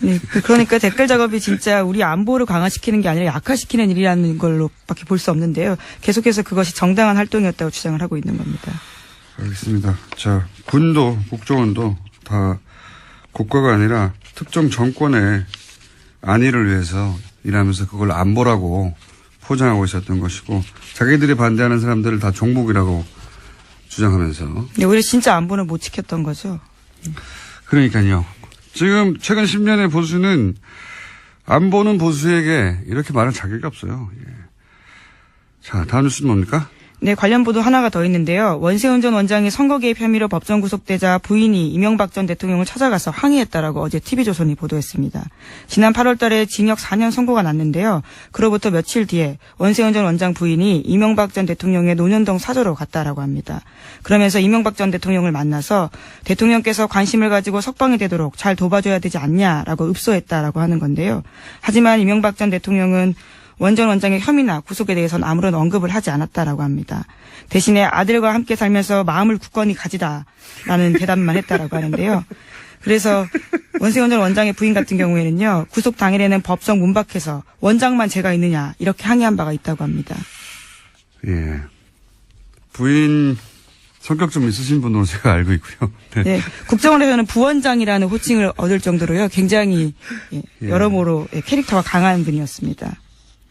네, 그러니까 댓글 작업이 진짜 우리 안보를 강화시키는 게 아니라 약화시키는 일이라는 걸로밖에 볼 수 없는데요. 계속해서 그것이 정당한 활동이었다고 주장을 하고 있는 겁니다.
알겠습니다. 자, 군도, 국정원도 다 국가가 아니라 특정 정권의 안위를 위해서 일하면서 그걸 안보라고 포장하고 있었던 것이고 자기들이 반대하는 사람들을 다 종북이라고 주장하면서.
네, 오히려 진짜 안보는 못 지켰던 거죠.
그러니까요. 지금 최근 10년의 보수는 안보는 보수에게 이렇게 말할 자격이 없어요. 예. 자, 다음 뉴스는 뭡니까?
네, 관련 보도 하나가 더 있는데요. 원세훈 전 원장이 선거 개입 혐의로 법정 구속되자 부인이 이명박 전 대통령을 찾아가서 항의했다라고 어제 TV조선이 보도했습니다. 지난 8월 달에 징역 4년 선고가 났는데요. 그로부터 며칠 뒤에 원세훈 전 원장 부인이 이명박 전 대통령의 논현동 사저로 갔다라고 합니다. 그러면서 이명박 전 대통령을 만나서 대통령께서 관심을 가지고 석방이 되도록 잘 도와줘야 되지 않냐라고 읍소했다라고 하는 건데요. 하지만 이명박 전 대통령은 원 전 원장의 혐의나 구속에 대해서는 아무런 언급을 하지 않았다라고 합니다. 대신에 아들과 함께 살면서 마음을 굳건히 가지다라는 대답만 했다라고 하는데요. 그래서 원세훈 전 원장의 부인 같은 경우에는요. 구속 당일에는 법정 문 밖에서 원장만 제가 있느냐 이렇게 항의한 바가 있다고 합니다.
예. 부인 성격 좀 있으신 분으로 제가 알고 있고요. 네.
네, 국정원에서는 부원장이라는 호칭을 얻을 정도로요. 굉장히 여러모로 캐릭터가 강한 분이었습니다.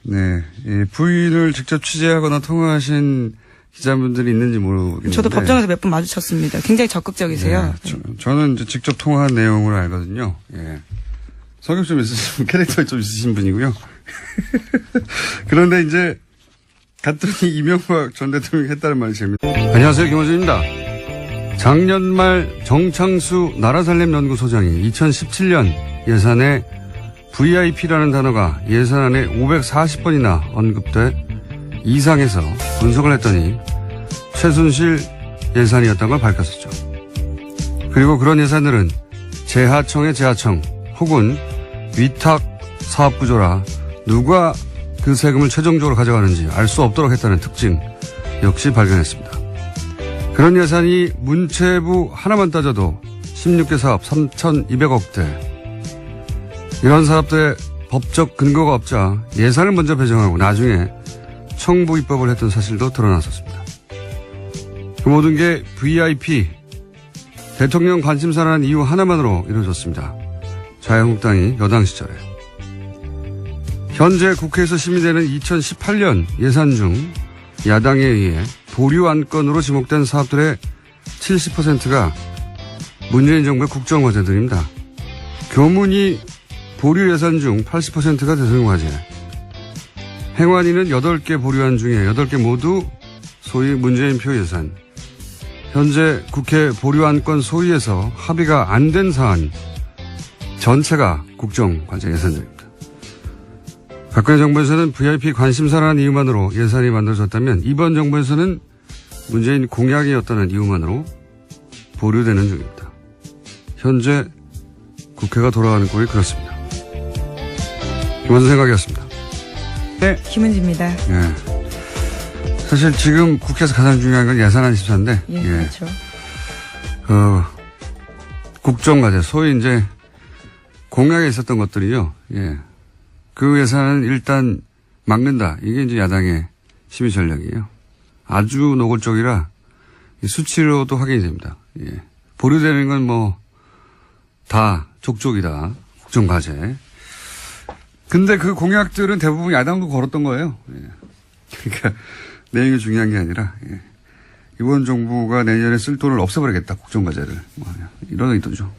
네. 이 부인을 직접 취재하거나 통화하신 기자분들이 있는지 모르겠는데.
저도 법정에서 몇 번 마주쳤습니다. 굉장히 적극적이세요.
네, 저는 이제 직접 통화한 내용으로 알거든요. 예. 성격 좀 있으신, 캐릭터 좀 있으신 분이고요. 그런데 이제 갔더니 이명박 전 대통령이 했다는 말이 재밌다. 안녕하세요. 김호준입니다. 작년 말 정창수 나라살림연구소장이 2017년 예산에 VIP라는 단어가 예산안에 540번이나 언급돼 이상해서 분석을 했더니 최순실 예산이었다는 걸 밝혔었죠. 그리고 그런 예산들은 재하청의 재하청 혹은 위탁 사업 구조라 누가 그 세금을 최종적으로 가져가는지 알 수 없도록 했다는 특징 역시 발견했습니다. 그런 예산이 문체부 하나만 따져도 16개 사업 3,200억대. 이런 사업들의 법적 근거가 없자 예산을 먼저 배정하고 나중에 청부 입법을 했던 사실도 드러났었습니다. 그 모든 게 VIP, 대통령 관심사라는 이유 하나만으로 이루어졌습니다. 자유한국당이 여당 시절에. 현재 국회에서 심의되는 2018년 예산 중 야당에 의해 보류 안건으로 지목된 사업들의 70%가 문재인 정부의 국정과제들입니다. 교문이 보류 예산 중 80%가 대통령과제. 행안위는 8개 보류안 중에 8개 모두 소위 문재인표 예산. 현재 국회 보류안건 소위에서 합의가 안 된 사안 전체가 국정과제 예산들입니다. 박근혜 정부에서는 VIP 관심사라는 이유만으로 예산이 만들어졌다면 이번 정부에서는 문재인 공약이었다는 이유만으로 보류되는 중입니다. 현재 국회가 돌아가는 꼴이 그렇습니다. 김원준 생각이었습니다. 네.
김은지입니다.
예. 사실 지금 국회에서 가장 중요한 건 예산안 심사인데.
예, 그렇죠.
국정과제, 소위 이제 공약에 있었던 것들이요. 예. 그 예산은 일단 막는다. 이게 이제 야당의 심의 전략이에요. 아주 노골적이라 수치로도 확인이 됩니다. 예. 보류되는 건 뭐 다 족족이다. 국정과제. 근데 그 공약들은 대부분 야당도 걸었던 거예요. 예. 그러니까 내용이 중요한 게 아니라 예. 이번 정부가 내년에 쓸 돈을 없애버리겠다. 국정과제를. 뭐 이런 의도죠.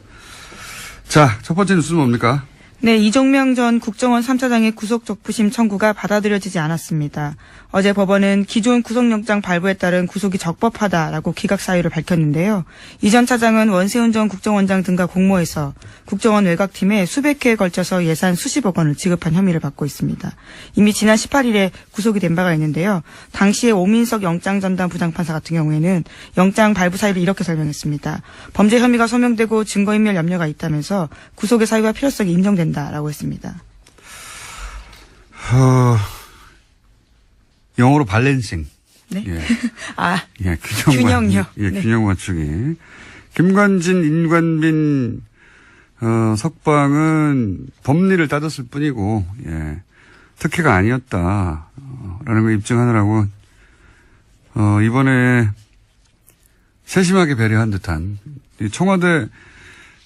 자, 첫 번째 뉴스는 뭡니까?
네, 이종명 전 국정원 3차장의 구속 적부심 청구가 받아들여지지 않았습니다. 어제 법원은 기존 구속영장 발부에 따른 구속이 적법하다라고 기각 사유를 밝혔는데요. 이 전 차장은 원세훈 전 국정원장 등과 공모해서 국정원 외곽팀에 수백 회에 걸쳐서 예산 수십억 원을 지급한 혐의를 받고 있습니다. 이미 지난 18일에 구속이 된 바가 있는데요. 당시에 오민석 영장전담 부장판사 같은 경우에는 영장 발부 사유를 이렇게 설명했습니다. 범죄 혐의가 소명되고 증거인멸 염려가 있다면서 구속의 사유와 필요성이 인정된다라고 했습니다.
영어로 밸런싱.
네.
예.
예,
균형요. 예,
네.
균형 맞추기. 김관진, 인관빈, 석방은 법리를 따졌을 뿐이고, 예. 특혜가 아니었다. 라는 걸 입증하느라고, 이번에 세심하게 배려한 듯한, 이 청와대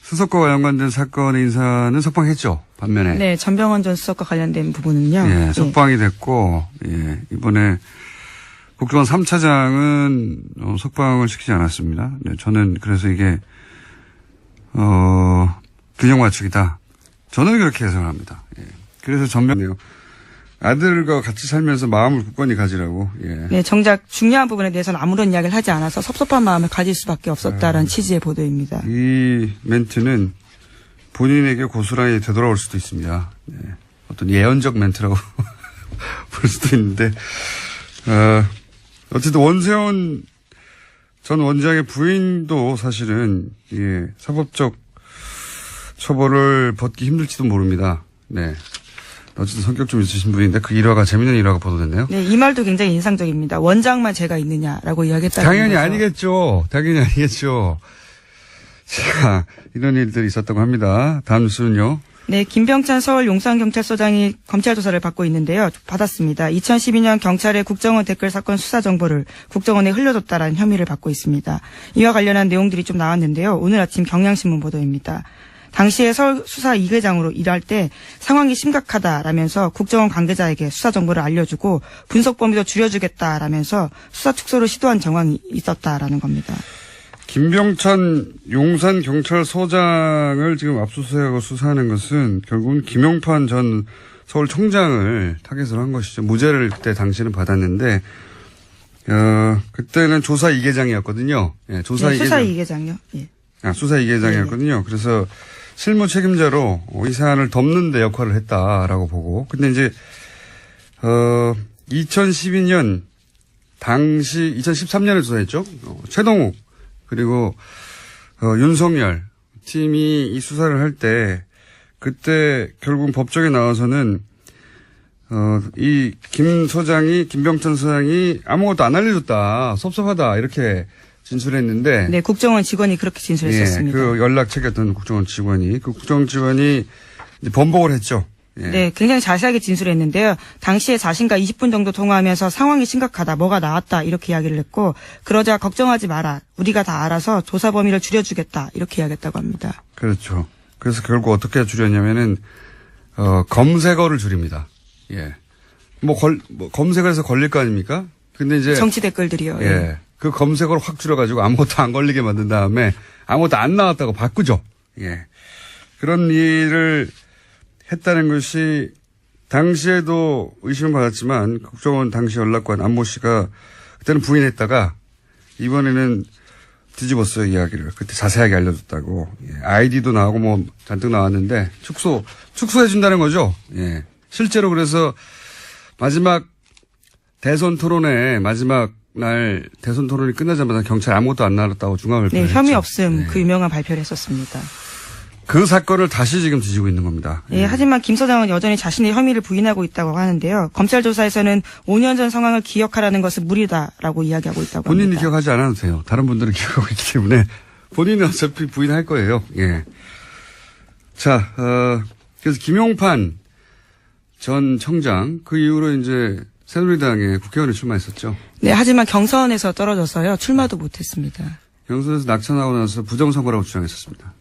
수석과 관련된 사건의 인사는 석방했죠. 반면에.
네, 전병헌 전 수석과 관련된 부분은요.
예, 석방이 됐고, 예, 이번에 국정원 3차장은 석방을 시키지 않았습니다. 네, 저는 그래서 이게, 균형 맞추기다. 저는 그렇게 해석을 합니다. 예. 그래서 전면이요. 아들과 같이 살면서 마음을 굳건히 가지라고, 예.
네, 정작 중요한 부분에 대해서는 아무런 이야기를 하지 않아서 섭섭한 마음을 가질 수밖에 없었다라는 취지의 보도입니다.
이 멘트는 본인에게 고스란히 되돌아올 수도 있습니다. 네. 어떤 예언적 멘트라고 볼 수도 있는데, 어쨌든 원세훈 전 원장의 부인도 사실은, 예, 사법적 처벌을 받기 힘들지도 모릅니다. 네. 어쨌든 성격 좀 있으신 분인데 그 일화가 재밌는 일화가 보도됐네요.
네, 이 말도 굉장히 인상적입니다. 원장만 죄가 있느냐라고 이야기했다는
당연히
거죠.
아니겠죠. 당연히 아니겠죠. 자, 이런 일들이 있었다고 합니다. 다음 뉴스는요.
네, 김병찬 서울 용산경찰서장이 검찰 조사를 받고 있는데요. 받았습니다. 2012년 경찰의 국정원 댓글 사건 수사 정보를 국정원에 흘려줬다라는 혐의를 받고 있습니다. 이와 관련한 내용들이 좀 나왔는데요. 오늘 아침 경향신문 보도입니다. 당시에 서울 수사 2계장으로 일할 때 상황이 심각하다라면서 국정원 관계자에게 수사 정보를 알려주고 분석 범위도 줄여주겠다라면서 수사 축소를 시도한 정황이 있었다라는 겁니다.
김병찬 용산경찰서장을 지금 압수수색하고 수사하는 것은 결국은 김용판 전 서울청장을 타겟으로 한 것이죠. 무죄를 그때 당시는 받았는데 그때는 조사 2계장이었거든요. 예, 조사
네,
2계장.
수사 2계장요. 예.
수사 2계장이었거든요. 그래서 실무 책임자로 이 사안을 덮는 데 역할을 했다라고 보고. 근데 이제 2012년 당시 2013년에 조사했죠. 최동욱 그리고 윤석열 팀이 이 수사를 할 때 그때 결국은 법정에 나와서는 이 김 소장이 김병찬 소장이 아무것도 안 알려줬다 섭섭하다 이렇게 진술했는데
네, 국정원 직원이 그렇게 진술했었습니다.
예, 그 연락 체계했던 국정원 직원이 그 국정원 직원이 이제 번복을 했죠. 예.
네, 굉장히 자세하게 진술했는데요. 당시에 자신과 20분 정도 통화하면서 상황이 심각하다, 뭐가 나왔다 이렇게 이야기를 했고 그러자 걱정하지 마라, 우리가 다 알아서 조사 범위를 줄여주겠다 이렇게 이야기했다고 합니다.
그렇죠. 그래서 결국 어떻게 줄였냐면은 검색어를 줄입니다. 예. 검색을 해서 걸릴 거 아닙니까? 근데 이제
정치 댓글들이요.
예. 그 검색어를 확 줄여가지고 아무것도 안 걸리게 만든 다음에 아무것도 안 나왔다고 바꾸죠. 예. 그런 일을 했다는 것이 당시에도 의심을 받았지만 국정원 당시 연락관 안모 씨가 그때는 부인했다가 이번에는 뒤집었어요, 이야기를. 그때 자세하게 알려줬다고. 예. 아이디도 나오고 뭐 잔뜩 나왔는데 축소해준다는 거죠. 예. 실제로 그래서 마지막 대선 토론회 마지막 날 대선 토론이 끝나자마자 경찰 아무것도 안 나왔다고 중앙발표를
네, 혐의
했죠.
없음
네.
그 유명한 발표를 했었습니다.
그 사건을 다시 지금 뒤지고 있는 겁니다.
네, 하지만 김 소장은 여전히 자신의 혐의를 부인하고 있다고 하는데요. 검찰 조사에서는 5년 전 상황을 기억하라는 것은 무리다라고 이야기하고 있다고
본인이
합니다.
기억하지 않아도 돼요. 다른 분들은 기억하고 있기 때문에 본인은 어차피 부인할 거예요. 예. 자, 그래서 김용판 전 청장 그 이후로 이제 새누리당에 국회의원에 출마했었죠.
네, 하지만 경선에서 떨어져서요. 출마도 못했습니다.
경선에서 낙천하고 나서 부정선거라고 주장했었습니다.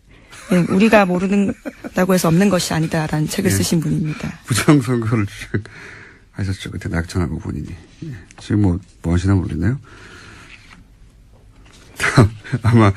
네, 우리가 모른다고 해서 없는 것이 아니다라는 책을
예.
쓰신 분입니다.
부정선거를 주장하셨죠. 그때 낙천하고 본인이. 예. 지금 뭐 하시나 모르겠네요. 아마